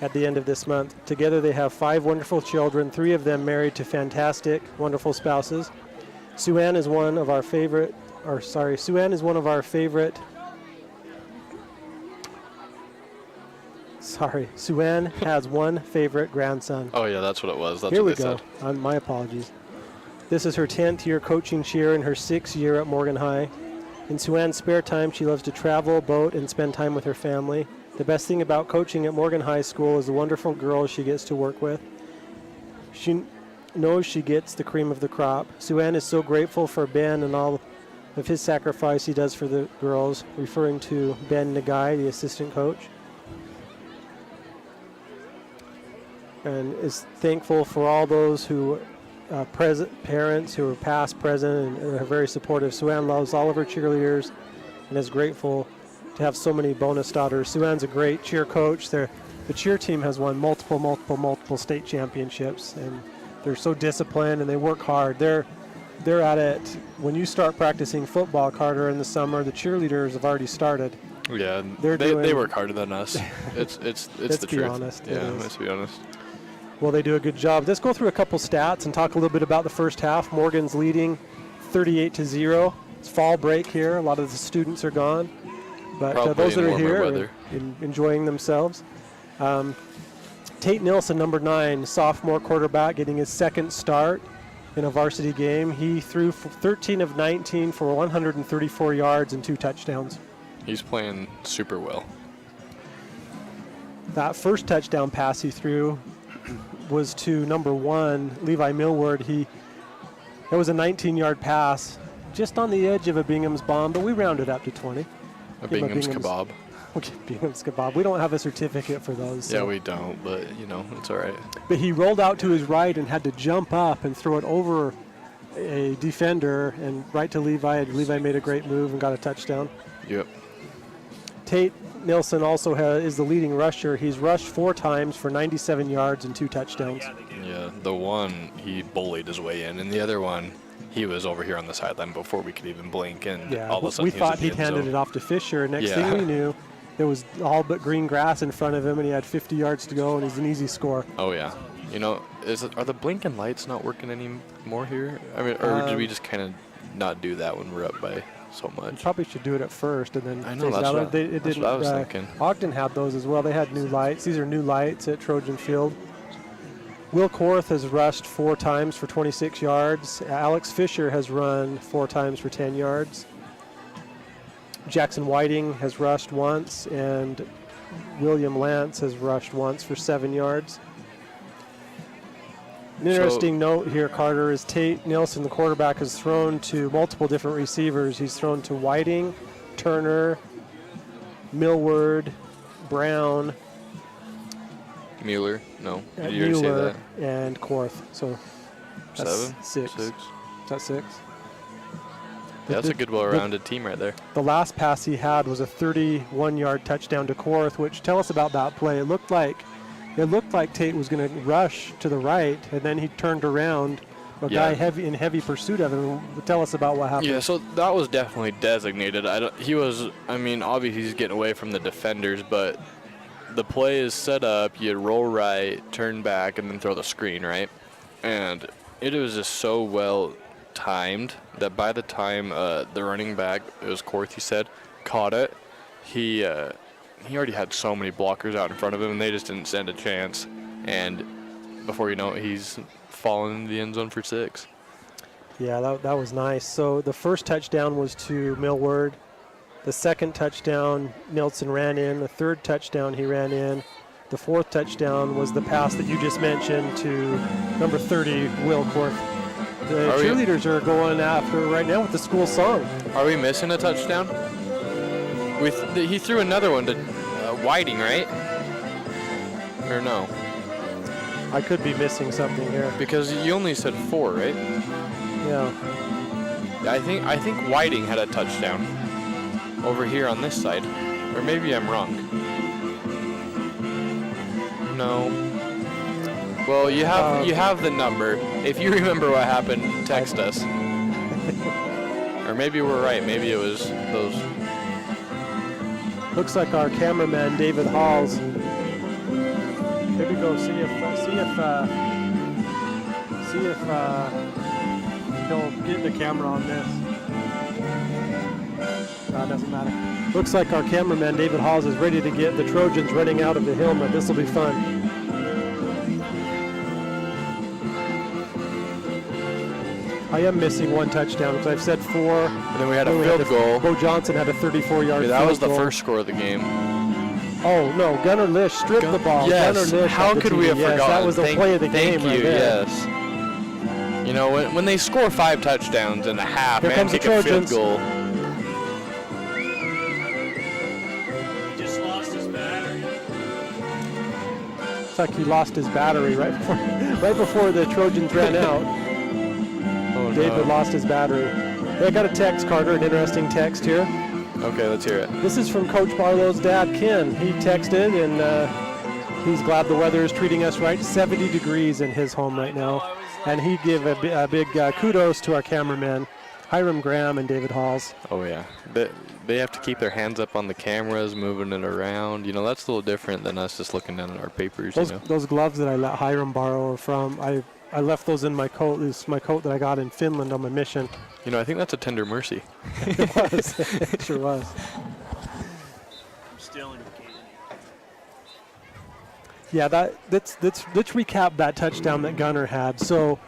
at the end of this month. Together they have 5 wonderful children, 3 of them married to fantastic, wonderful spouses. Sue Ann is one of our favorite Sue Ann has one favorite grandson. Oh, yeah, that's what it was. That's Here what we they go. said. My apologies. This is her 10th year coaching cheer and her 6th year at Morgan High. In Sue Ann's spare time, she loves to travel, boat, and spend time with her family. The best thing about coaching at Morgan High School is the wonderful girls she gets to work with. She knows she gets the cream of the crop. Sue Ann is so grateful for Ben and all of his sacrifice he does for the girls, referring to Ben Nagai, the assistant coach. And is thankful for all those who parents who are past, present, and are very supportive. Sue Ann loves all of her cheerleaders and is grateful to have so many bonus daughters. Sue Ann's a great cheer coach. The cheer team has won multiple state championships, and they're so disciplined and they work hard. They're at it. When you start practicing football, Carter, in the summer, the cheerleaders have already started. Yeah, they work harder than us. It's Let's the be truth. honest, it Yeah, is. let's be honest. Well, they do a good job. Let's go through a couple stats and talk a little bit about the first half. Morgan's leading 38-0. It's fall break here. A lot of the students are gone. But Probably those that in are warmer here weather. are enjoying themselves. Tate Nilsson, number 9, sophomore quarterback, getting his second start in a varsity game. He threw 13 of 19 for 134 yards and 2 touchdowns. He's playing super well. That first touchdown pass he threw was to number 1, Levi Millward. It was a 19-yard pass, just on the edge of a Bingham's bomb, but we rounded up to 20. A Give him Bingham's kebab. Okay, Bingham's kebab. We don't have a certificate for those. Yeah, so. we don't, but, it's all right. But he rolled out to his right and had to jump up and throw it over a defender and right to Levi. Levi made a great move and got a touchdown. Yep. Tate Nilsson also is the leading rusher. He's rushed 4 times for 97 yards and 2 touchdowns. Yeah, the one, he bullied his way in, and the other one, he was over here on the sideline before we could even blink, and all of a sudden we he was thought in the he'd end handed zone. it off to Fisher. Next Yeah. thing we knew, there was all but green grass in front of him, and he had 50 yards to go, and he's an easy score. Oh, yeah. Are the blinking lights not working anymore here? I mean, or did we just kind of not do that when we're up by so much? Probably should do it at first and then I know, phase it that's out. what- It that's didn't, what I was thinking. Ogden had those as well. They had new lights. These are new lights at Trojan Field. Will Korth has rushed 4 times for 26 yards. Alex Fisher has run 4 times for 10 yards. Jackson Whiting has rushed once, and William Lance has rushed once for 7 yards. An interesting note here, Carter, is Tate Nilsson, the quarterback, has thrown to multiple different receivers. He's thrown to Whiting, Turner, Millward, Brown, Mueller? No. Did you already say Mueller, that? and Korth. So that's 7? 6. 6? Is that 6? Yeah, that's a good, well-rounded team right there. The last pass he had was a 31-yard touchdown to Korth, which, tell us about that play. It looked like Tate was going to rush to the right, and then he turned around, guy in heavy pursuit of him. Tell us about what happened. Yeah, so that was definitely designated. Obviously he's getting away from the defenders, but the play is set up, you roll right, turn back, and then throw the screen, right? And it was just so well timed that by the time the running back, it was Korth, he said, caught it, he already had so many blockers out in front of him, and they just didn't stand a chance. And before you know it, he's fallen in the end zone for 6. Yeah, that was nice. So the first touchdown was to Millward. The second touchdown, Nilsson ran in. The third touchdown, he ran in. The fourth touchdown was the pass that you just mentioned to number 30, Will Korth. The cheerleaders are going after right now with the school song. Are we missing a touchdown? He threw another one to Whiting, right? Or no? I could be missing something here. Because you only said 4, right? Yeah. I think Whiting had a touchdown over here on this side, or maybe I'm wrong. No. Well, you have the number. If you remember what happened, text us. Or maybe we're right. Maybe it was those. Looks like our cameraman David Halls. Here we go. See if he'll get the camera on this. Doesn't matter. Looks like our cameraman David Halls is ready to get the Trojans running out of the helmet. This will be fun. I am missing one touchdown because I've said 4. And then we had a field goal. Bo Johnson had a 34-yard that field was the goal. first score of the game. Oh, no, Gunnar Lish stripped the ball. Yes, Gunnar Lish how could we have yes, forgotten? That was the play of the game Thank you, right there. yes. You know, when they score 5 touchdowns in a half, Here man, comes the kick a field Trojans. goal. He just lost his battery. It's like he lost his battery right before the Trojans ran out. Oh, David no. lost his battery. Hey, I got a text, Carter, an interesting text here. Okay, let's hear it. This is from Coach Barlow's dad, Ken. He texted, and he's glad the weather is treating us right. 70 degrees in his home right now. And he gave a big kudos to our cameramen, Hiram Graham and David Halls. Oh, yeah. They have to keep their hands up on the cameras, moving it around. You know, that's a little different than us just looking down at our papers, you know. Those gloves that I let Hiram borrow are from, I left those in my coat. This is my coat that I got in Finland on my mission. You know, I think that's a tender mercy. It was. It sure was. I'm still in Canada. Yeah, let's recap that touchdown that Gunnar had. So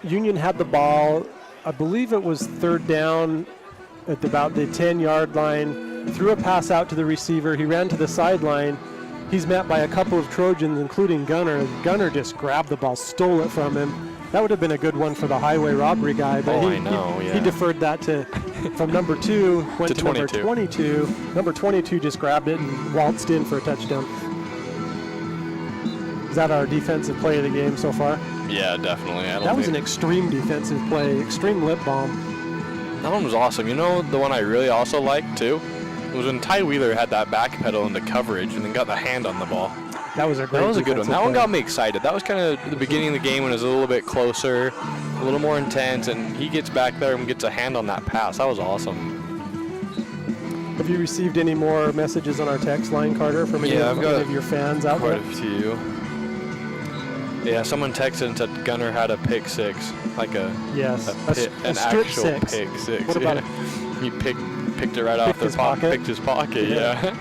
Union had the ball. I believe it was 3rd down at about the 10-yard line. Threw a pass out to the receiver. He ran to the sideline. He's met by a couple of Trojans, including Gunnar. Gunnar just grabbed the ball, stole it from him. That would have been a good one for the highway robbery guy, but he deferred that from number 2, went to number 22. Number 22 just grabbed it and waltzed in for a touchdown. Is that our defensive play of the game so far? Yeah, definitely. That was an extreme defensive play, extreme lip balm. That one was awesome. You know, the one I really also liked, too, was when Ty Wheeler had that back pedal into coverage and then got the hand on the ball. That was a great That was a good one. That one play. got me excited. That was kind of the beginning of the game when it was a little bit closer, a little more intense, and he gets back there and gets a hand on that pass. That was awesome. Have you received any more messages on our text line, Carter, from any of your fans out there? Quite a few. Yeah, someone texted and said Gunnar had a pick 6, like an strip actual six. pick 6. What about He picked it right off their pocket. Picked his pocket, yeah.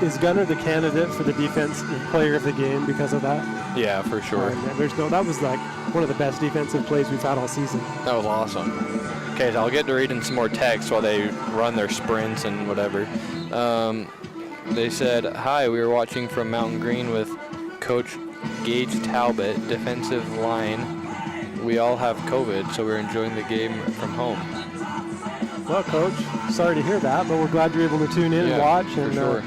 Is Gunnar the candidate for the defense player of the game because of that? Yeah, for sure. That was like one of the best defensive plays we've had all season. That was awesome. Okay, so I'll get to reading some more text while they run their sprints and whatever. They said, hi, we were watching from Mountain Green with Coach Gage Talbot, defensive line. We all have COVID, so we're enjoying the game from home. Well, Coach, sorry to hear that, but we're glad you're able to tune in and watch. And sure.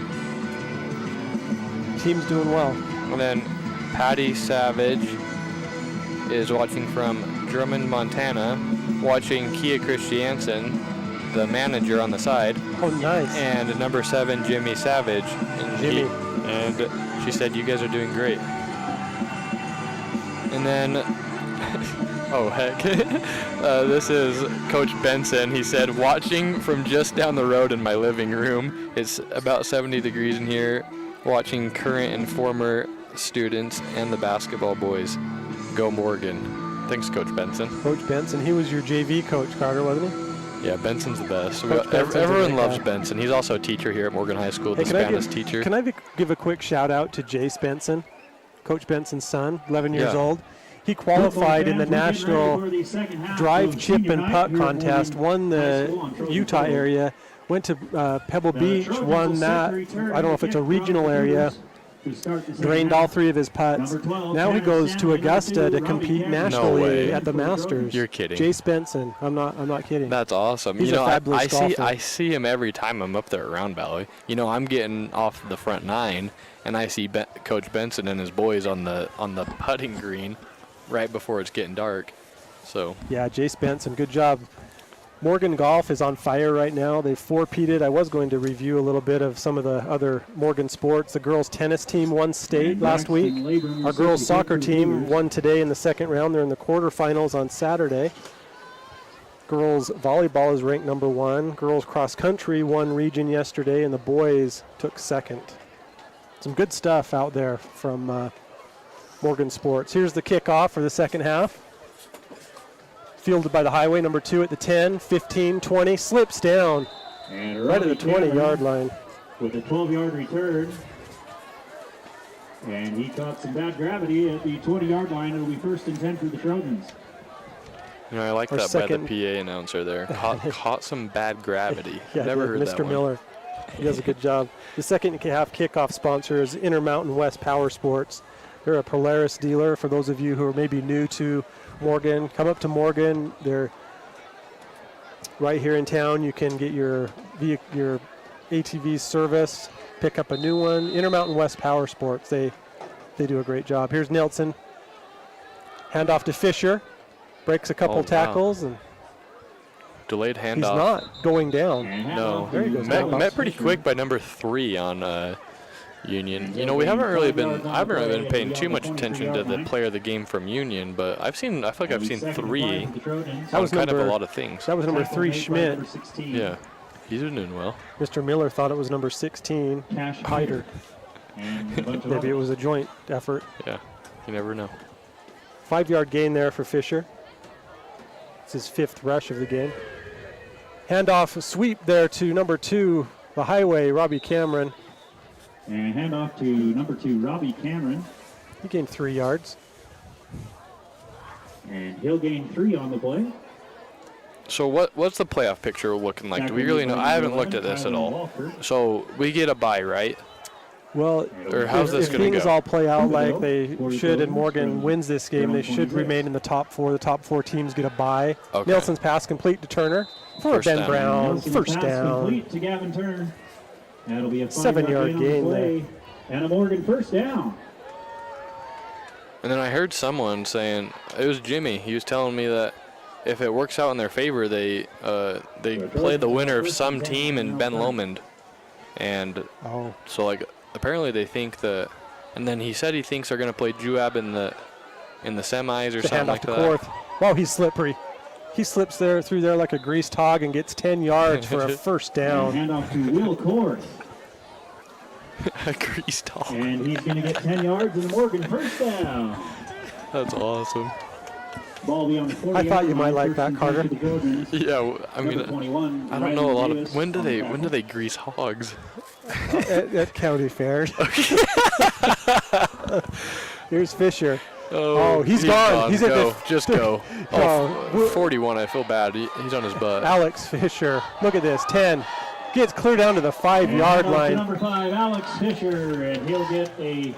Team's doing well. And then Patty Savage is watching from Drummond, Montana, watching Kia Christiansen, the manager on the side. Oh, nice. And number 7, Jimmy Savage. And and she said, you guys are doing great. And then, oh, heck. This is Coach Benson. He said, watching from just down the road in my living room. It's about 70 degrees in here. Watching current and former students and the basketball boys. Go Morgan. Thanks, Coach Benson. Coach Benson. He was your JV coach, Carter, wasn't he? Yeah, Benson's the best. Everyone loves Benson. He's also a teacher here at Morgan High School, the Spanish teacher. Can I give a quick shout out to Jace Benson, Coach Benson's son, 11 years old. He qualified in the national drive, chip, and putt contest, won the Utah area, went to Pebble Beach, won that. I don't know if it's a regional area, to start the second Drained half. all 3 of his putts. Number 12, Now he Tanner goes to Stanley. Augusta Number to 2, compete Robbie Cameron. nationally way. at the Masters. You're kidding. Jace Benson. I'm not kidding. That's awesome. He's you a know, fabulous I golfer. see him every time I'm up there around Valley. You know, I'm getting off the front 9, and I see Coach Benson and his boys on the putting green right before it's getting dark. So Yeah, Jace Benson, good job. Morgan Golf is on fire right now. They've 4-peated. I was going to review a little bit of some of the other Morgan sports. The girls' tennis team won state last week. Our girls' soccer team won today in the second round. They're in the quarterfinals on Saturday. Girls' volleyball is ranked number 1. Girls' cross country won region yesterday, and the boys took second. Some good stuff out there from Morgan Sports. Here's the kickoff for the second half. Fielded by the highway, number 2 at the 10, 15, 20, slips down And right at the Robbie 20-yard Cameron line. with a 12-yard return. And he caught some bad gravity at the 20-yard line. It'll be 1st and 10 for the Trojans. you know, I like Our that by the second- PA announcer there. Caught some bad gravity. Yeah, Never heard Mr. that one. Miller. He does a good job. The second half kickoff sponsor is Intermountain West Power Sports. They're a Polaris dealer. For those of you who are maybe new to Morgan, come up to Morgan. They're right here in town. You can get your ATV service, pick up a new one. Intermountain West Power Sports. They do a great job. Here's Nelson. Hand off to Fisher. Breaks a couple Oh, wow. tackles, and Delayed handoff. he's not going down. And No, There he goes. met pretty quick by number 3 on Union. You know, I haven't really been paying too much attention to the player of the game from Union, but I feel like I've seen 3 That on was kind of a number- lot of things. That was number 3, Schmidt. Yeah, he's been doing well. Mr. Miller thought it was number 16, Hyder. Maybe it was a joint effort. Yeah, you never know. 5-yard gain there for Fisher. It's his 5th rush of the game. Handoff, sweep there to number 2, the highway, Robbie Cameron. And handoff to number 2, Robbie Cameron. He gained 3 yards. And he'll gain 3 on the play. So what's the playoff picture looking like? Do we really know? I haven't looked at this at all. So we get a bye, right? Well, Or how's this if gonna things go? all play out like they should and Morgan wins this game, they should remain in the top 4. The top 4 teams get a bye. Okay. Nelson's pass complete to Turner for First Ben down. Brown. Nelson's First pass down. complete to Gavin Turner. That'll be a 7-yard 5-yard gain on the play. And a Morgan first down. And then I heard someone saying, it was Jimmy, he was telling me that if it works out in their favor, they play the winner of some team in Ben Lomond. And Oh, so, like, apparently they think that, and then he said he thinks they're going to play Juab in the semis or the something handoff like to that. Korth. Wow, he's slippery. He slips through there like a greased hog and gets 10 yards for a first down. And handoff to Will Korth. A greased hog. And he's going to get 10 yards and a Morgan first down. That's awesome. Ball be on the 40 I thought you might like that, Carter. Yeah, I mean, Number 21, I don't know a lot Davis of when do on they tackle. grease hogs? at county fairs. Here's Fisher. Oh, he's gone. He's at go. the- Just go. Oh, Oh, 41. I feel bad. He's on his butt. Alex Fisher. Look at this. 10. Gets clear down to the 5-yard And handoff to line. Number 5, Alex Fisher, and he'll get a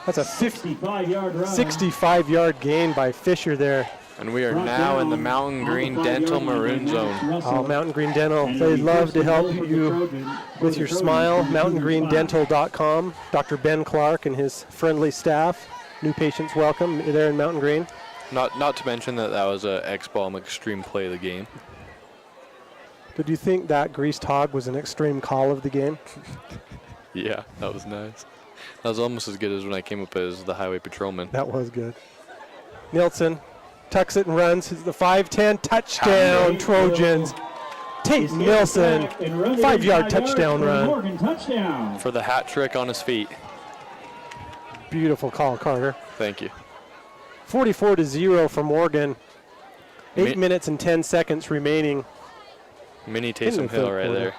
That's a 65-yard run. 65-yard gain by Fisher there. And we are Brought now in the down Mountain on the Green 5-yard Dental line Maroon by Zone. Max Russell. Oh, Mountain Green Dental. And They'd it'll be love first to and help goal for the you Trojans- for with the your Trojans smile. from the junior spot. MountainGreenDental.com. Dr. Ben Clark and his friendly staff. New patients welcome there in Mountain Green. Not to mention that was a X-Bomb extreme play of the game. Did you think that greased hog was an extreme call of the game? Yeah, that was nice. That was almost as good as when I came up as the highway patrolman. That was good. Nelson tucks it and runs. It's the 5-10 touchdown, Trojans. Tate He's getting Nelson, back and running 5-yard 5 touchdown yards for a run. Morgan touchdown. For the hat trick on his feet. Beautiful call, Carter. Thank you. 44-0 for Morgan. 8 Mi- minutes and 10 seconds remaining. Mini In Taysom the Hill third right quarter. there.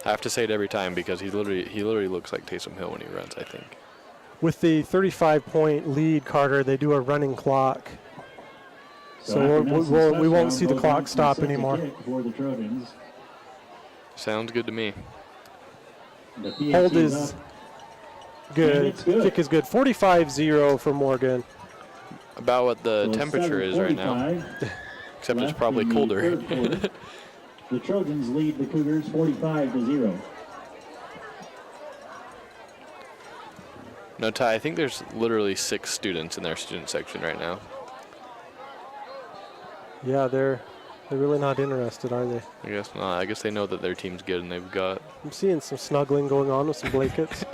I have to say it every time because he literally looks like Taysom Hill when he runs, I think. With the 35-point lead, Carter, they do a running clock. So after we Nelson's won't touchdown, see the Bo clock Johnson stop sets a anymore. kick for the Trojans. Sounds good to me. The PAT Hold is is up. Good. it's good. Kick is good. 45-0 for Morgan. About what the So temperature is right now, 7:45 except it's left probably in the colder. third quarter. The Trojans lead the Cougars 45-0. No, Ty, I think there's literally 6 students in their student section right now. Yeah, they're really not interested, are they? I guess not. I guess they know that their team's good and they've got. I'm seeing some snuggling going on with some blankets.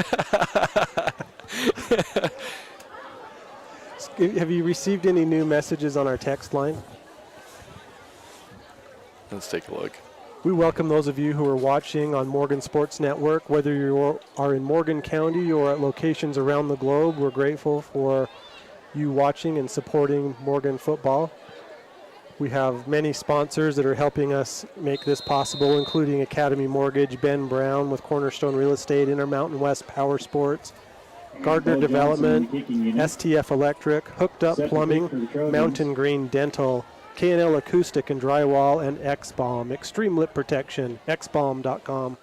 Have you received any new messages on our text line? Let's take a look. We welcome those of you who are watching on Morgan Sports Network, whether you are in Morgan County or at locations around the globe. We're grateful for you watching and supporting Morgan football. We have many sponsors that are helping us make this possible, including Academy Mortgage, Ben Brown with Cornerstone Real Estate, Intermountain West Power Sports, Gardner Bo Johnson, Development, the kicking unit. STF Electric, Hooked Up Set to Plumbing, kick for the Trojans. Mountain Green Dental, K&L Acoustic and Drywall, and X-Bomb, Extreme Lip Protection, xbomb.com.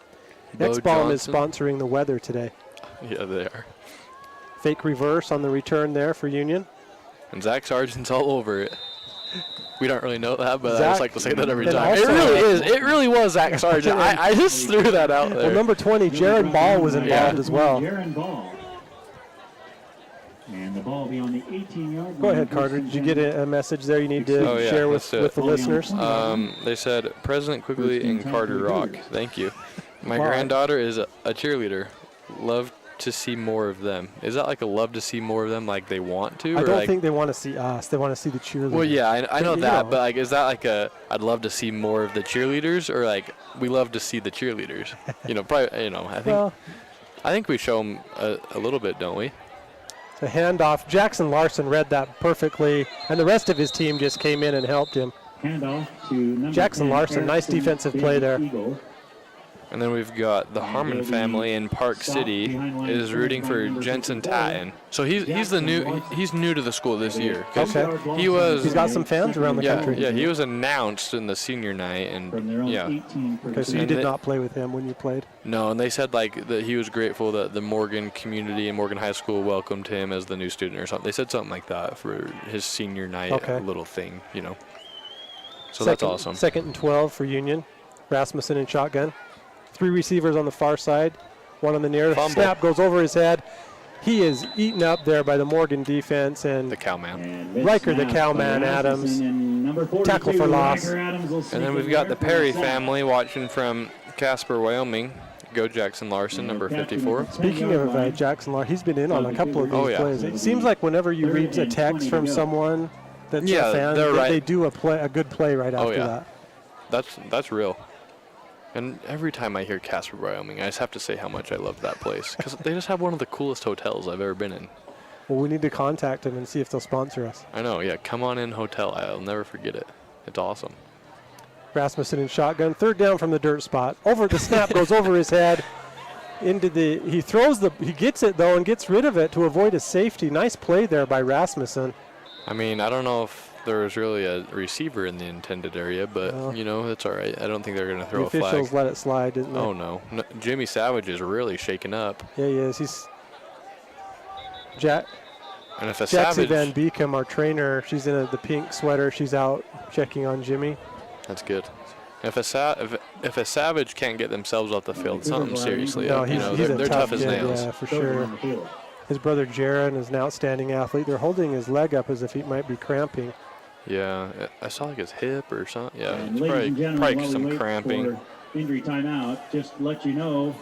Bo X-Bomb is Johnson. sponsoring the weather today. Yeah, they are. Fake reverse on the return there for Union. And Zach Sargent's all over it. We don't really know that, but I Zach- just like to say that every and time. It also- really is. It really was Zach Sargent. I just threw that out Well, there. number 20, Jared Ball was involved Yeah. as well. Jaron Ball. And the ball will be on the 18-yard Go line. ahead, Carter. Did you get a message there you need to Oh, yeah, share let's with do it. the listeners? They said, President Quigley and Carter rock. Thank you. My Wow. granddaughter is a cheerleader. Love to see more of them. Is that like a love to see more of them, like they want to? I or don't like, think they want to see us. They want to see the cheerleaders. Well, yeah, I know you that, know. but like, is that like a I'd love to see more of the cheerleaders, or like we love to see the cheerleaders? Probably. I think we show them a little bit, don't we? The handoff. Jackson Larson read that perfectly, and the rest of his team just came in and helped him. Handoff to number Jackson 10, Larson, nice Erickson defensive play there. Eagle. And then we've got the Harmon family in Park City is rooting for Jensen Tatton. So he's new to the school this year. 'Cause Okay. He's got some fans around the country. Yeah, he was announced in the senior night, From their and own yeah, 18 Okay, so you And did they- not play with him when you played. no, and they said like that he was grateful that the Morgan community and Morgan High School welcomed him as the new student or something. They said something like that for his senior night Okay. little thing, So that's awesome. Second and 12 for Union. Rasmussen in shotgun. 3 receivers on the far side. 1 on the near. Fumble. Snap goes over his head. He is eaten up there by the Morgan defense, and The cowman. And Riker the snap Cowman by Adams. Rasmussen and number 42, Tackle for loss. Riker Adams will And sneak then in we've got there the for Perry a sack. family watching from Casper, Wyoming. Go Jackson Larson, number 54. speaking of Jackson Larson, he's been in on a couple of these Oh, yeah. plays. It seems like whenever you read a text from someone that's Yeah, a fan, they're that right. they do a good play right after yeah. that. That's real. And every time I hear Casper, Wyoming, I just have to say how much I love that place because they just have one of the coolest hotels I've ever been in. Well, we need to contact them and see if they'll sponsor us. I know, yeah. Come on in hotel. I'll never forget it. It's awesome. Rasmussen in shotgun. 3rd down from the dirt spot. Over the snap goes over his head. He gets it though and gets rid of it to avoid a safety. Nice play there by Rasmussen. I mean, I don't know if there was really a receiver in the intended area, but it's all right. I don't think they're going to The throw a flag. officials let it slide, didn't they? Oh no. Jimmy Savage is really shaken up. Yeah, he is. He's And if a Jackson Savage, Van Beekham, our trainer, she's in the pink sweater. She's out checking on Jimmy. that's good. If a Savage can't get themselves off the field, something seriously No, up. he's They're a tough as kid, nails. yeah, for Third sure. on the field. His brother Jaron is an outstanding athlete. They're holding his leg up as if he might be cramping. Yeah, I saw like his hip or something. Yeah, And it's ladies and gentlemen, probably while we some wait cramping. for injury timeout, just to let you know.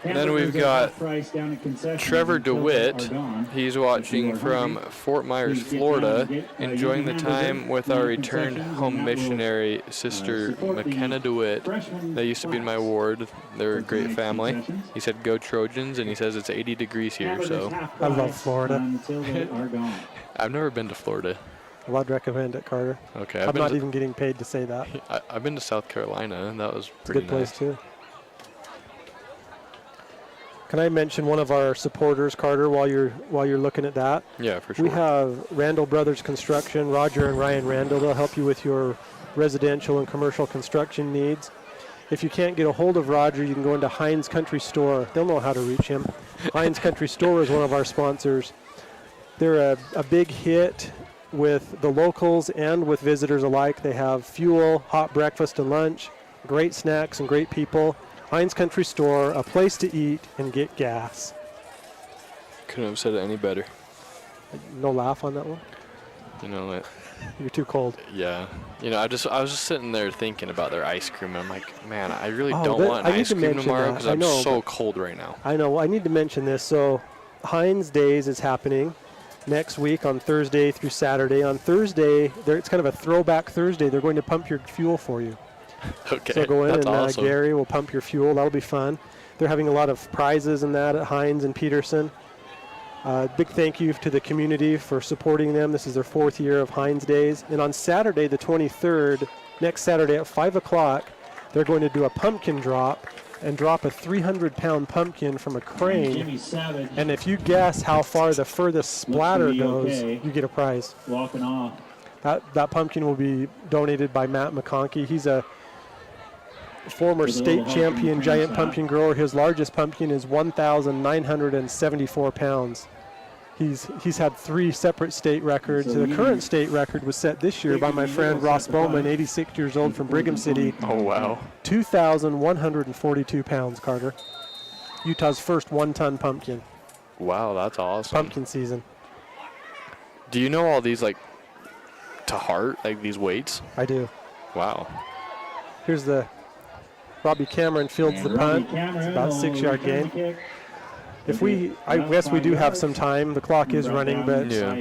And then we've hamburgers at got half price down at concessions Trevor until they DeWitt. are gone. He's If you watching are from hungry, Fort Myers, please get Florida, down and get, enjoying the your time hamburger with in our the returned concessions, home and that will, missionary sister support the McKenna DeWitt. freshman They used to be in my class. ward. They're a for great tonight's family. concessions. He said, "Go Trojans," and he says it's 80 degrees here. Hamburgers So half I love price Florida. until they are gone. I've never been to Florida. Well, I'd recommend it, Carter. Okay, I'm been not to, even getting paid to say that. I've been to South Carolina, and that was It's a pretty good place nice. too. Can I mention one of our supporters, Carter, while you're looking at that? Yeah, for sure. We have Randall Brothers Construction, Roger and Ryan Randall. They'll help you with your residential and commercial construction needs. If you can't get a hold of Roger, you can go into Heinz Country Store. They'll know how to reach him. Heinz Country Store is one of our sponsors. They're a big hit with the locals and with visitors alike. They have fuel, hot breakfast and lunch, great snacks and great people. Heinz Country Store, a place to eat and get gas. Couldn't have said it any better. No laugh on that one? You know it. You're too cold. Yeah. You know, I was just sitting there thinking about their ice cream, and I'm like, man, I really Oh, don't that- want I an need ice to cream mention tomorrow that. because I I'm know, so but- cold right now. I know. I need to mention this. So Heinz Days is happening next week on Thursday through Saturday. On Thursday, it's kind of a throwback Thursday. They're going to pump your fuel for you. Okay, So go in that's and awesome. Gary will pump your fuel. That'll be fun. They're having a lot of prizes and that at Heinz and Peterson. Big thank you to the community for supporting them. This is their 4th year of Heinz Days. And on Saturday, the 23rd, next Saturday at 5 o'clock, they're going to do a pumpkin drop and drop a 300-pound pumpkin from a crane. Jimmy Savage And if you guess how far the furthest splatter Looks to be goes, okay. you get a prize. walking off. That pumpkin will be donated by Matt McConkey. He's a former For the state little champion Hawkins giant Prince, pumpkin grower. His largest pumpkin is 1,974 pounds. He's had 3 separate state records. So The current state record was set this year by my friend Ross Bowman, 86 years old from Brigham City. Oh, wow. 2,142 pounds, Carter. Utah's first 1-ton pumpkin. Wow, that's awesome. Pumpkin season. Do you know all these, like, to heart, like these weights? I do. Wow. Here's the Robbie Cameron fields the punt. It's about a 6-yard gain. I guess we do have some time. The clock is running, but Yeah.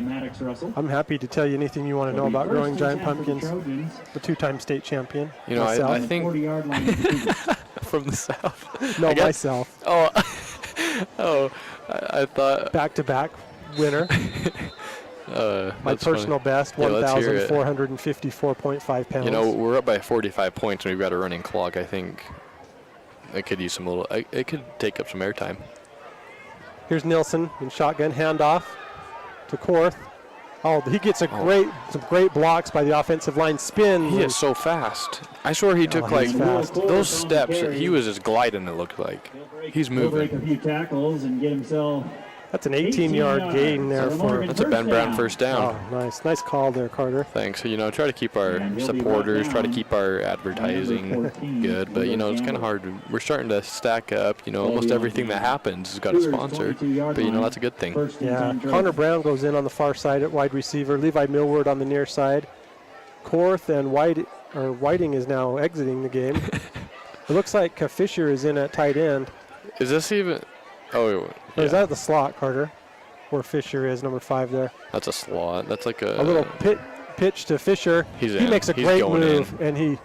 I'm happy to tell you anything you want to know about growing giant pumpkins. The 2-time state champion. You know, myself. I think 40-yard line. from the south. No, I guess- myself. Oh, I thought. Back-to-back winner. My that's funny. personal best, Yeah, let's hear it. 1,454.5 pounds. You know, we're up by 45 points and we've got a running clock. I think it could use some little. It could take up some airtime. Here's Nilsson in shotgun handoff to Korth. Oh, he gets some great blocks by the offensive line. Spins. He and- is so fast. I swear he took he's fast. those steps. He was just gliding. It looked like he's He'll break a moving. few tackles and get himself. That's an 18-yard gain there for. That's a Ben Brown first down. Oh, nice call there, Carter. Thanks. You know, try to keep our And he'll be supporters, brought try to down keep our by advertising number 14, good. But, you know, it's kind of hard. We're starting to stack up. You know, almost everything that happens has got a sponsor. But, you know, that's a good thing. First and Yeah, 10 drive. Connor Brown goes in on the far side at wide receiver. Levi Millward on the near side. Korth and Whiting is now exiting the game. It looks like Fisher is in at tight end. Is this even? Oh, Or is yeah. that the slot, Carter? Where Fisher is, number 5 there. That's a slot. That's like A little pitch to Fisher. He's He in. makes a He's great going move, and he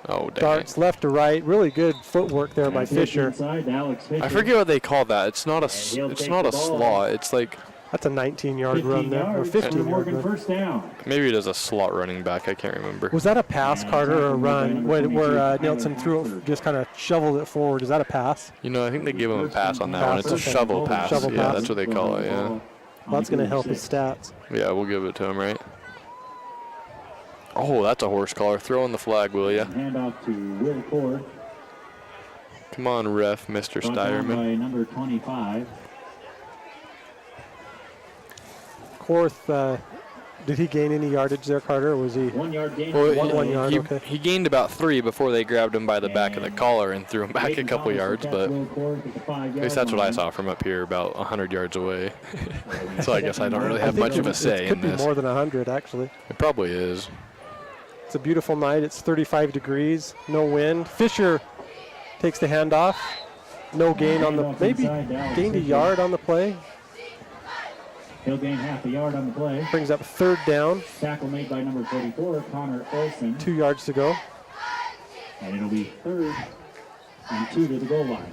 Oh, dang. darts left to right. Really good footwork there by Pitch Fisher. inside to Alex Fisher. I forget what they call that. It's not a. he'll It's take not the a ball. slot. It's like 19-yard 15 run there, or yards, 15-yard Morgan run. first down. maybe it is a slot running back. I can't remember. Was that a pass, Carter, or a run? Where Nielsen threw it, just kind of shoveled it forward. Is that a pass? You know, I think they give him a pass on that one. It's a Okay. shovel pass. Shovel Yeah, pass. that's what they call it. Yeah. Well, that's going to help his stats. Yeah, we'll give it to him, right? Oh, that's a horse collar. Throw in the flag, will ya? Handoff to Will Cord. Come on, ref, Mr. Brought down Steyerman. by number 25. Korth, did he gain any yardage there, Carter, or was he? 1 yard gain. Well, One yard, he, okay. he gained about 3 before they grabbed him by the back of the collar and threw him back a couple yards, but at least that's what I saw from up here, about 100 yards away. So I guess I don't really have much of a say It could in be this. more than 100, actually. It probably is. It's a beautiful night. It's 35 degrees, no wind. Fisher takes the handoff. No gain on the, maybe gained a yard on the play. He'll gain half a yard on the play. Brings up 3rd down, Tackle made by number 34, Connor Olson. 2 yards to go. And it'll be 3rd and 2 to the goal line.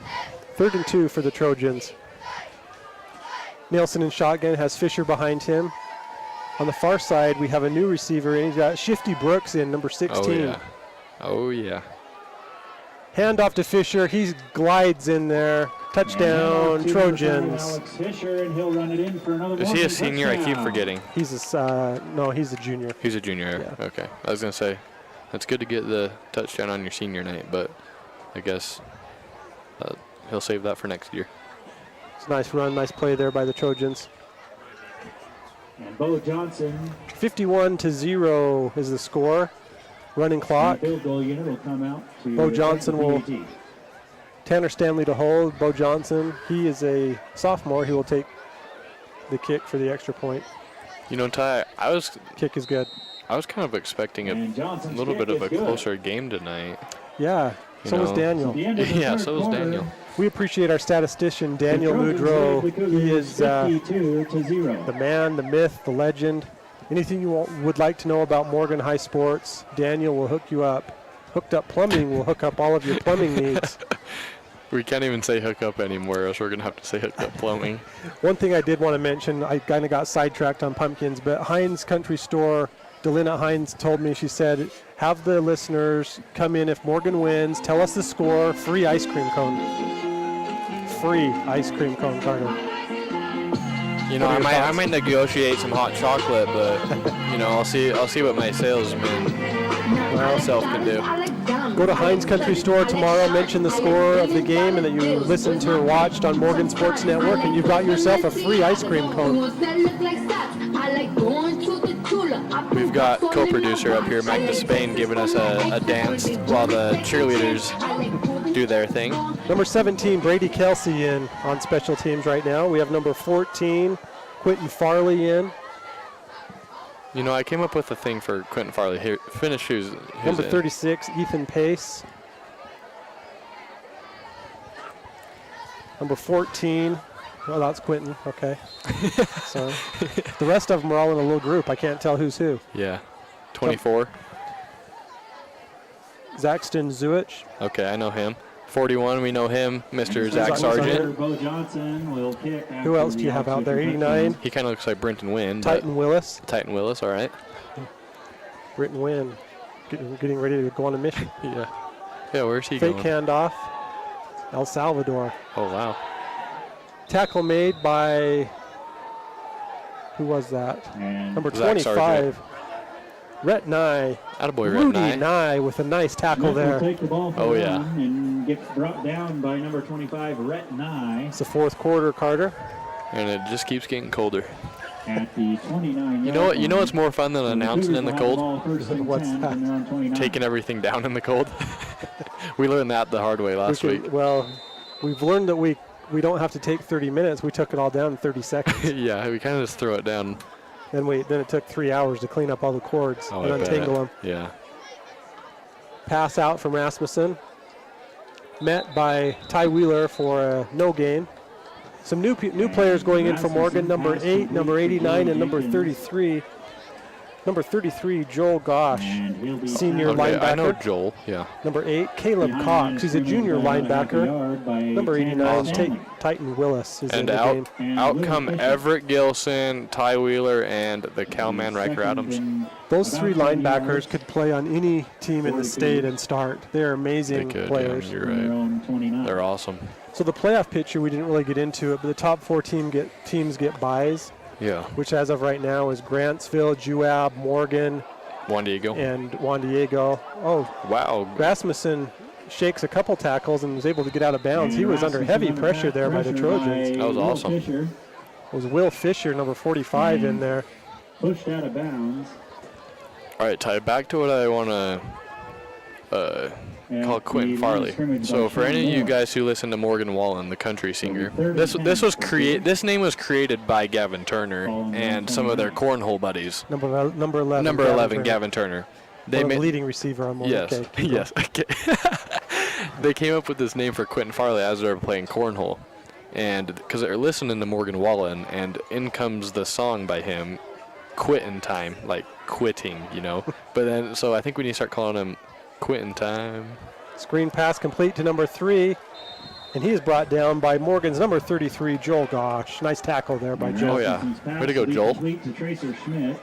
3rd and 2 for the Trojans. Nielsen in shotgun, has Fisher behind him. On the far side, we have a new receiver, and he's got Shifty Brooks in, number 16. Oh, yeah. Oh, yeah. Handoff to Fisher. He glides in there. Touchdown, Trojans. Alex Fisher, and he'll run it in for another Is he a senior? I keep touchdown. forgetting. No, he's a junior. He's a junior. Yeah. Okay. I was going to say, that's good to get the touchdown on your senior night, but I guess he'll save that for next year. It's a nice run, nice play there by the Trojans. And Bo Johnson, 51-0 is the score. Running the clock. field goal unit will come out to Bo Johnson will- PAT. Tanner Stanley to hold. Bo Johnson, he is a sophomore. He will take the kick for the extra point. You know, Ty, I was Kick is good. kind of expecting a And Johnson's little kick bit of is a good. closer game tonight. Yeah, You so was know. Daniel. The end of the Yeah, third so is quarter, Daniel. We appreciate our statistician, the Daniel Trojans Moudreau. lead the He Cougars is 52-0. the myth, the legend. Anything you would like to know about Morgan High Sports, Daniel will hook you up. Hooked Up Plumbing will hook up all of your plumbing needs. We can't even say hook up anymore, else we're going to have to say hook up plumbing. One thing I did want to mention, I kind of got sidetracked on pumpkins, but Heinz Country Store, Delina Heinz told me, she said, have the listeners come in if Morgan wins, tell us the score, free ice cream cone. Free ice cream cone, Carter. You know, What are your I thoughts? might negotiate some hot chocolate, but you know, I'll see what my salesman myself can do. Go to Heinz Country Store tomorrow, mention the score of the game and that you listened to or watched on Morgan Sports Network, and you've got yourself a free ice cream cone. We've got co-producer up here, Magda Spain, giving us a dance while the cheerleaders do their thing. Number 17, Brady Kelsey in on special teams right now. We have number 14, Quentin Farley in. You know, I came up with a thing for Quentin Farley. Here, finish who's Number in. 36, Ethan Pace. Number 14, oh, that's Quentin. Okay. Sorry. The rest of them are all in a little group. I can't tell who's who. Yeah. 24. Zaxton Zuich. Okay, I know him. 41, we know him, Mr. Zach Zach Sargent. Sargent. Bo Johnson will kick. Who else do you have out there? 89, He kind of looks like Brenton Wynn. but- Titan Willis. Titan Willis, all right. Britton Wynn. Getting ready to go on a mission. Yeah. Yeah, where's he Fake going? handoff. El Salvador. Oh, wow. Tackle made by, who was that? And Number Zach 25, Rhett Nye. Attaboy, Rudy Red Nye. Nye with a nice tackle Smith will there. take the ball for Oh, the yeah. run and gets brought down by number 25, Rhett Nye, It's the fourth quarter, Carter. And it just keeps getting colder. at the 29. You know what's more fun than announcing in the cold? What's that? Taking everything down in the cold. We learned that the hard way last week. Well, we've learned that we don't have to take 30 minutes. We took it all down in 30 seconds. Yeah, we kind of just throw it down. then it took 3 hours to clean up all the cords Oh, and I bet. untangle them. Yeah. Pass out from Rasmussen. Met by Ty Wheeler for a no gain. Some new players going in for Morgan, number 8, number 89, and number 33. Number 33, Joel Gosh, senior Okay, I know linebacker. Joel. Yeah. Number 8, Caleb Cox, he's a junior linebacker. Number 89, Titan Willis is in And the game. out come Everett Gilson, Ty Wheeler, and the Cowman Riker Adams. Those three linebackers could play on any team in the state and start. They're They amazing could. players. Yeah, you're right. They're awesome. So the playoff picture, we didn't really get into it, but the top 4 teams get byes, Yeah. which as of right now is Grantsville, Juab, Morgan, Juan Diego. and Juan Diego. Oh, Wow. Rasmussen shakes a couple tackles and was able to get out of bounds. He was under heavy pressure there by the Trojans. That was awesome. It was Will Fisher, number 45, in there. Pushed out of bounds. All right, Ty, back to what I want to call Quentin Farley. So for any of you guys who listen to Morgan Wallen, the country singer, this name was created by Gavin Turner and some of their cornhole buddies. Number 11. Number 11, Gavin Turner. They the leading receiver on Morgan. Yes, Okay, yes. Okay. They came up with this name for Quentin Farley as they were playing cornhole, and because they're listening to Morgan Wallen, and in comes the song by him, "Quittin' Time," like quitting, you know. But then, so I think we need to start calling him Quittin' Time. Screen pass complete to number 3, and he is brought down by Morgan's number 33, Joel Gosh. Nice tackle there by Joel. Oh, yeah. Way to go, Joel. To Tracer Schmidt.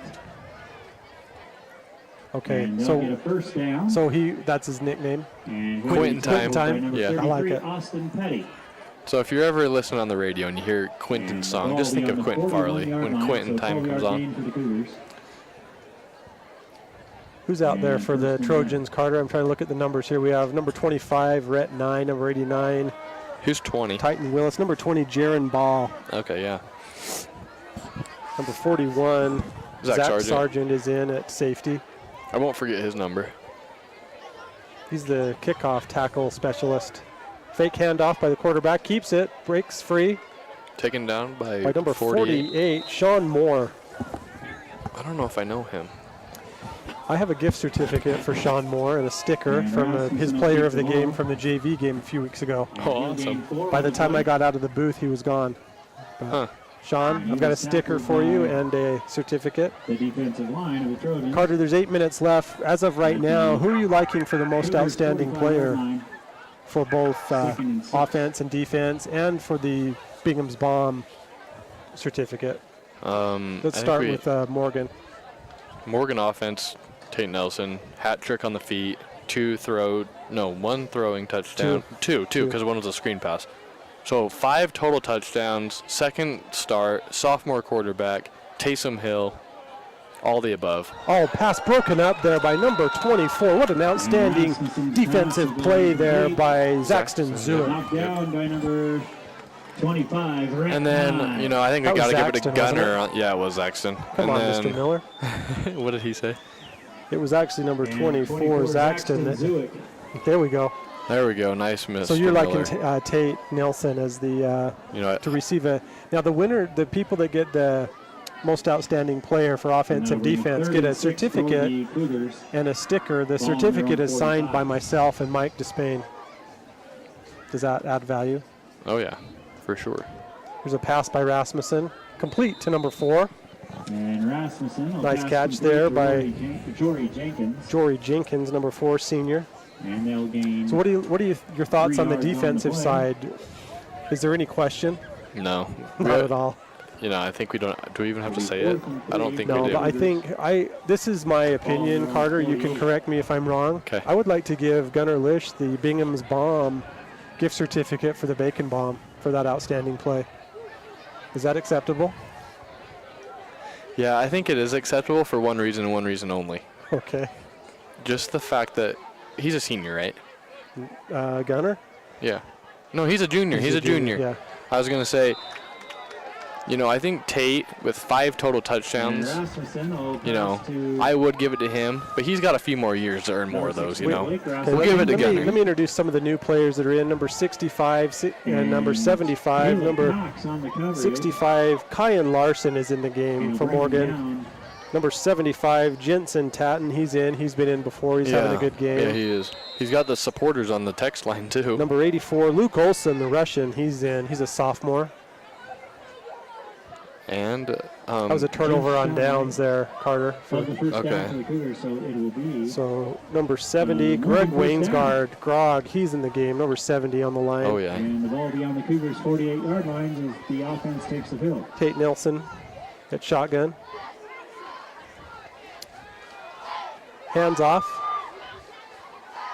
Okay, And they'll get a first down. so that's his nickname. And Quittin' Time. by number Yeah. I like 33, it. Austin Petty. So if you're ever listening on the radio and you hear Quentin's song, just think of Quentin Farley when Quentin Time comes on. Who's out there for the Trojans, Carter? I'm trying to look at the numbers here. We have number 25, Rhett 9, number 89, Who's 20? Titan Willis, number 20, Jaron Ball, Okay, yeah. number 41, Zach Sargent. Sargent is in at safety. I won't forget his number. He's the kickoff tackle specialist. Fake handoff by the quarterback, keeps it, breaks free Taken down by number 48. 48, Sean Moore. I don't know if I know him. I have a gift certificate for Sean Moore and a sticker from his player of the game from the JV game a few weeks ago. Oh, awesome. By the time I got out of the booth, he was gone. But Huh. Sean, I've got a sticker for you and a certificate. The defensive line of the Trojans. Carter, there's 8 minutes left. As of right now, who are you liking for the most outstanding player for both offense and defense and for the Bingham's Bomb certificate? Let's start with Morgan. Morgan offense, Tate Nelson, hat trick on the feet, one throwing touchdown. Two, because one was a screen pass. So 5 total touchdowns, second start, sophomore quarterback, Taysom Hill, all the above. Oh, pass broken up there by number 24. What an outstanding defensive play there by Zaxton Zuick. Knocked down by number 25. Rhett And then, 9. I think we That got was to give it Zaxton, to wasn't Gunner. Yeah, it was Zaxton. Come on, and Mr. Miller. What did he say? It was actually number And 24, 24, Zaxton. Zuick. There we go. There we go. Nice miss. So you're for liking Miller. Tate Nelson as the to receive a. Now the winner, the people that get the most outstanding player for offense and defense get a 36 certificate for the Cougars. and a sticker. The Ball on certificate their is own signed 45. by myself and Mike Despain. Does that add value? Oh, yeah, for sure. There's a pass by Rasmussen, complete to number 4. And Rasmussen. will Nice pass catch complete there to by Jory Jenkins. Jory Jenkins, number 4, senior. And they'll gain. So what are your thoughts 3 on the yards on the defensive play. side? Is there any question? No. Not at all. I think we don't. Do we even have to say it? I don't think No, we do. but I think this is my opinion, Carter. You can correct me if I'm wrong. 'Kay. I would like to give Gunnar Lish the Bingham's Bomb gift certificate for the Bacon Bomb for that outstanding play. Is that acceptable? Yeah, I think it is acceptable for one reason and one reason only. Okay. Just the fact that he's a senior, right? Gunnar? Yeah. No, he's a junior. He's a junior. Yeah. I was going to say, I think Tate with 5 total touchdowns, And Rasmussen will pass to I would give it to him, but he's got a few more years to earn more of those, Blake Okay, Rasmussen. We'll give it to let Gunnar. me introduce some of the new players that are in. Number 65 and number 75. Caleb Number Knox on the coverage. 65, Kyan Larson is in the game And for bring Morgan. down Number 75, Jensen Tatton, he's in. He's been in before. He's having a good game. Yeah, he is. He's got the supporters on the text line, too. Number 84, Luke Olson, the Russian, he's in. He's a sophomore. And That was a turnover on downs there, Carter. So the first Okay. down for the Cougars, so it will be. So number 70, Greg Wainsgard, Grog, he's in the game. Number 70 on the line. oh, yeah. And the ball beyond the Cougars' 48-yard line as the offense takes the field. Tate Nelson at shotgun. Hands off.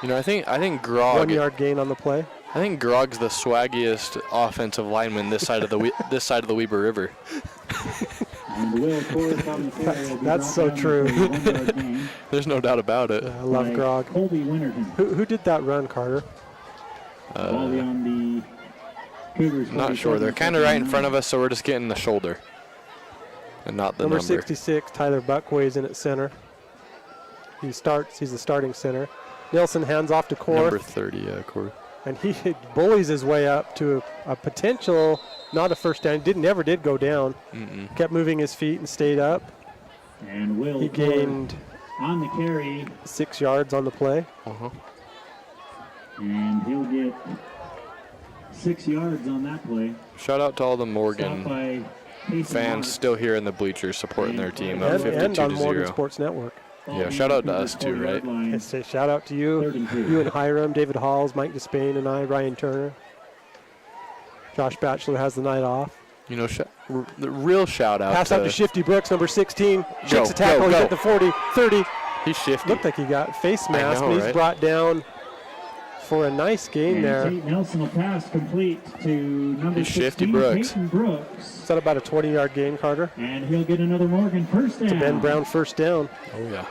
I think Grog. 1 yard gain on the play. I think Grog's the swaggiest offensive lineman this side of the Weber River. And Will Forrest on the carry will be That's brought so down true. for a 1-yard gain There's no doubt about it. I love by Grog. Colby Winterton. Who did that run, Carter? Ball beyond the Cougars' Not sure. They're kind of right in front of us, so we're just getting the shoulder and not the Number number. 66, Tyler Buckway's in at center. He's the starting center. Nelson hands off to Core. Number 30, Corey. And he bullies his way up to a potential, not a first down. Never did go down. Kept moving his feet and stayed up. And Will He Forrest gained on the carry, 6 yards on the play. and he'll get 6 yards on that play. Shout out to all the Stopped Morgan by Casey fans Mark. still here in the bleachers supporting their team up And on 52-0. Morgan Sports Network. Yeah, shout out to us too, right? I say shout out to you, 32. you and Hiram, David Halls, Mike Despain, and I, Ryan Turner. Josh Batchelor has the night off. The real shout out Pass out to Shifty Brooks, number 16. Shakes a tackle, he's go. at the 40, 30. He's shifty. Looked like he got face mask, know, and he's right? brought down for a nice gain And there. Tate Nelson will pass complete to number He's 16, Shifty Brooks. Peyton Brooks. Is that about a 20-yard gain, Carter? And he'll get another Morgan first down. To Ben Brown first down. Oh, yeah.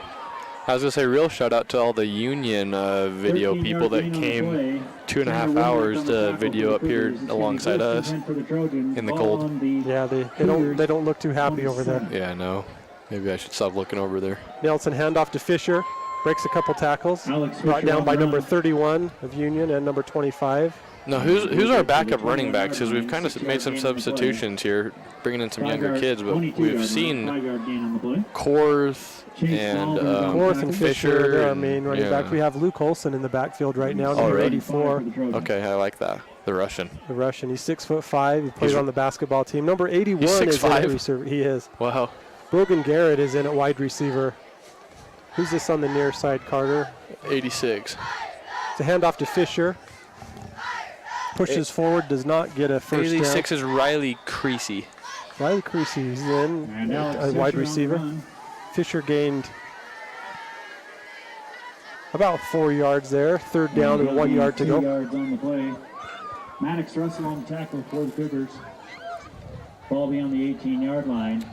I was going to say, real shout out to all the Union video people that came 2.5 hours to video up here alongside us in the cold. Yeah, they don't look too happy over there. Yeah, I know. Maybe I should stop looking over there. Nelson handoff to Fisher, breaks a couple tackles, Alex brought Fisher down on by the number run. 31 of Union and number 25. Now, who's our backup running backs? Because we've kind of made some substitutions here, bringing in some younger kids, but we've seen Korth and Korth and Fisher, they're our main running yeah. back. We have Luke Olson in the backfield right now, Oh, number really? 84. Okay, I like that. The Russian. The Russian. He's 6'5". He plays He's- on the basketball team. Number 81 He's is in 6'5"? at receiver. He is. Wow. Brogan Garrett is in at wide receiver. Who's this on the near side, Carter? 86. It's a handoff to Fisher. Pushes forward, does not get a first 86 down. is Riley Creasy. Riley Creasy is in, And Alex a wide Fisher on the receiver. run. Fisher gained about 4 yards there. Third down and 1 yard to 2 go. yards on the play. Maddox Russell on the tackle for the Cougars. Ball beyond the 18-yard line.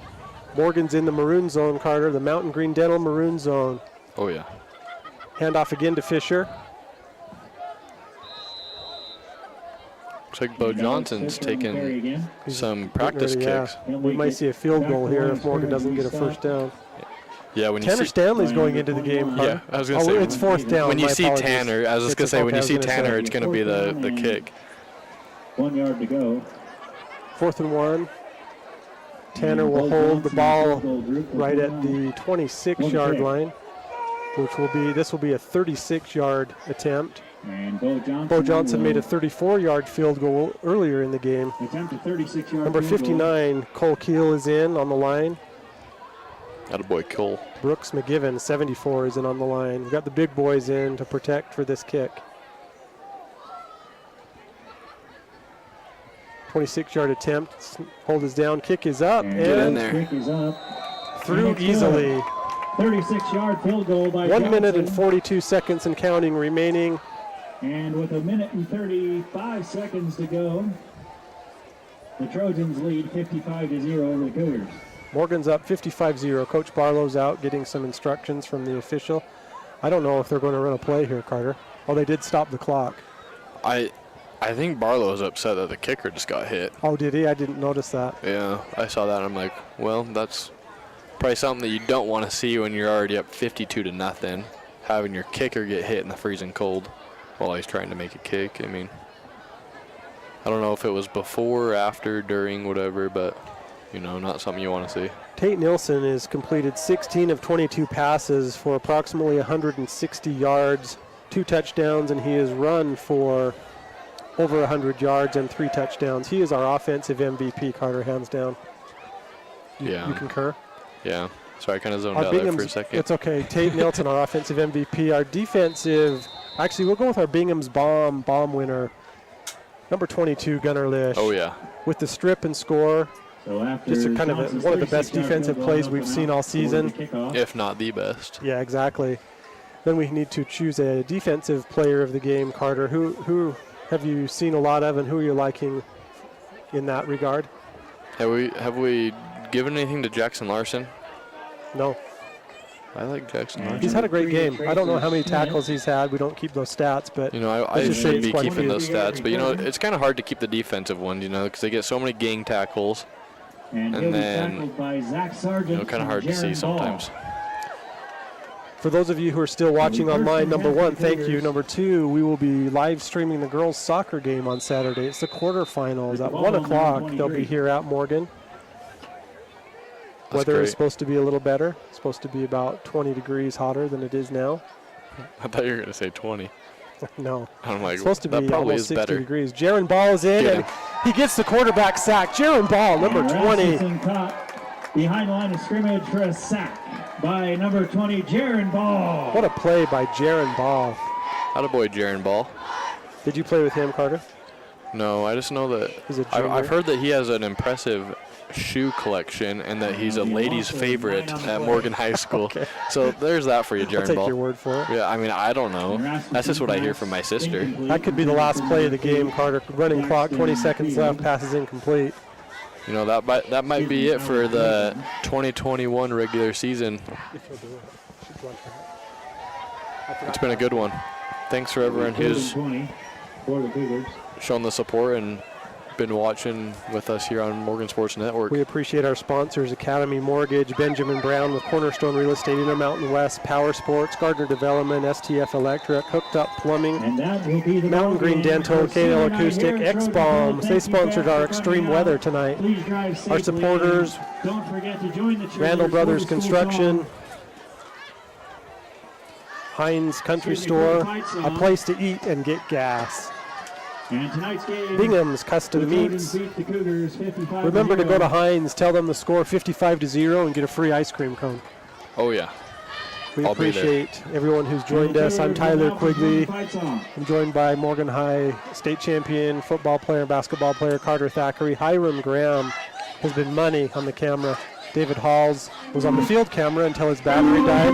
Morgan's in the maroon zone, Carter, the Mountain Green Dental maroon zone. Oh, yeah. Handoff again to Fisher. Looks like Bo And Alex Johnson's Fisher on the carry taking again. some practice Getting ready, kicks. We might see a field goal here if Morgan doesn't get a first down. Yeah, when you Tanner see Stanley's going into the game. Yeah, Carter. I was gonna say, it's fourth down. when you my see apologies. Tanner, I was just It's gonna say, when okay, you I see was gonna Tanner, say. it's gonna be the kick. 1 yard to go. 4th and 1. Tanner And will Bo hold the Johnson, ball field goal group will right go at on. the 26-yard Okay. line, this will be a 36-yard attempt. And Bo Johnson. Bo Johnson made a will 34-yard field goal earlier in the game. attempt a 36-yard Number field goal. 59, Cole Keel, is in on the line. Attaboy Cole. Brooks McGivern, 74, is in on the line. We've got the big boys in to protect for this kick. 26-yard attempt. Hold is down. Kick is up. And Get in And there. kick is up. through And it's easily. 36-yard field goal by 1 minute and Johnson. 42 seconds and counting remaining. And with 1 minute and 35 seconds to go, the Trojans lead 55-0 over the Cougars. Morgan's up 55-0. Coach Barlow's out getting some instructions from the official. I don't know if they're going to run a play here, Carter. Oh, they did stop the clock. I think Barlow's upset that the kicker just got hit. Oh, did he? I didn't notice that. Yeah, I saw that. I'm like, well, that's probably something that you don't want to see when you're already up 52-0. Having your kicker get hit in the freezing cold while he's trying to make a kick. I mean, I don't know if it was before, after, during, whatever, but, you know, not something you want to see. Tate Nilsson has completed 16 of 22 passes for approximately 160 yards, 2 touchdowns, and he has run for over 100 yards and 3 touchdowns. He is our offensive MVP, Carter, hands down. Yeah. You concur? Yeah. Sorry, I kind of zoned Our out there for a Bingham's, second. it's okay. Tate Nilsson, our offensive MVP. Our defensive, actually, we'll go with our Bingham's bomb winner, number 22, Gunnar Lish. Oh, yeah. With the strip and score. So after Just one of the best 36-yard defensive field goal, plays up we've and seen out all for season. the kickoff. If not the best. Yeah, exactly. Then we need to choose a defensive player of the game, Carter. Who have you seen a lot of, and who are you liking in that regard? Have we given anything to Jackson Larson? No. I like Jackson Larson. He's had a great game. I don't know how many tackles he's had. We don't keep those stats, but You know, I Let's just say should it's be quite a keeping few. those stats, but you know, it's kind of hard to keep the defensive ones, you know, because they get so many gang tackles. And And he'll be then, tackled by Zach Sargent. You know, kind of hard to see sometimes. for those of you who are still watching online, number 1, thank you. Number 2, we will be live streaming the girls' soccer game on Saturday. It's the quarterfinals at 1 o'clock. They'll be here at Morgan. That's Weather is great. supposed to be a little better. It's supposed to be about 20 degrees hotter than it is now. I thought you were going to say 20. No. I'm like, It's supposed to that be probably almost is 60 better. degrees. Jaron Ball is in, Get and him. he gets the quarterback sack. Jaron Ball, number And 20. Rasmussen caught behind the line of scrimmage for a sack by number 20, Jaron Ball. What a play by Jaron Ball. Attaboy, Jaron Ball. Did you play with him, Carter? No, I just know that He's a junior. I've heard that he has an impressive shoe collection and that he's a ladies' favorite at Morgan High School. Okay. So there's that for you, I'll Jaron take Ball. your word for it. Yeah, I mean, I don't know. That's just what I hear from my sister. That could be the last play of the game, Carter. Running clock, 20 seconds left, passes incomplete. You know, that might be it for the 2021 regular season. If you'll do it. Should run for it. It's been a good one. Thanks for everyone who's 20 for the Cougars. shown the support and been watching with us here on Morgan Sports Network. We appreciate our sponsors, Academy Mortgage, Benjamin Brown with Cornerstone Real Estate, Intermountain West, Power Sports, Gardner Development, STF Electric, Hooked Up Plumbing, And that will be the Mountain ball Green game Dental, for senior KL night Acoustic, here at Trophy X-Bombs. Bowl. They Thank you, sponsored Pat, our for extreme coming weather out. tonight. Please drive safely. Our supporters, Don't forget to join the cheerleaders Randall for Brothers the school Construction, song. Heinz Country Excuse me, Store, for the fight a song. place to eat and get gas. And tonight's game, Bingham's the Custom Trojans Meats. beat the Cougars 55 Remember to go to 0. Heinz, tell them the score 55-0 and get a free ice cream cone. Oh, yeah. We I'll be there. appreciate everyone who's joined And the us. I'm Cougars will Tyler now perform Quigley. the fight song. I'm joined by Morgan High state champion, football player, basketball player Carter Thackeray. Hiram Graham has been money on the camera. David Halls was on the field camera until his battery died.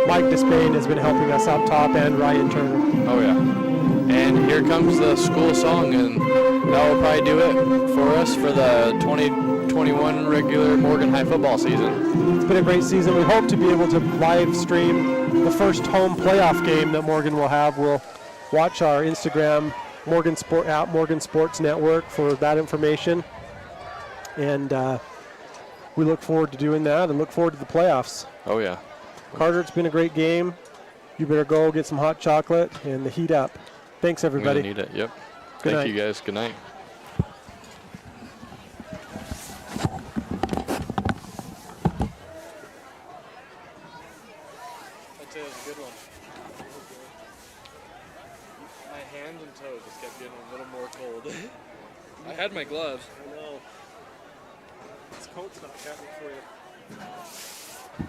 Mike Despain has been helping us up top, and Ryan Turner. Oh, yeah. And here comes the school song, and that will probably do it for us for the 2021 regular Morgan High football season. It's been a great season. We hope to be able to live stream the first home playoff game that Morgan will have. We'll watch our Instagram, Morgan Sports Network, for that information. And we look forward to doing that and look forward to the playoffs. Oh, yeah. Carter, it's been a great game. You better go get some hot chocolate and the heat up. Thanks, We're going everybody. to need it. Yep. Good Thank night. you, guys. Good night. That was a good one. My hands and toes just kept getting a little more cold. I had my gloves. I know. This coat's not cutting for you.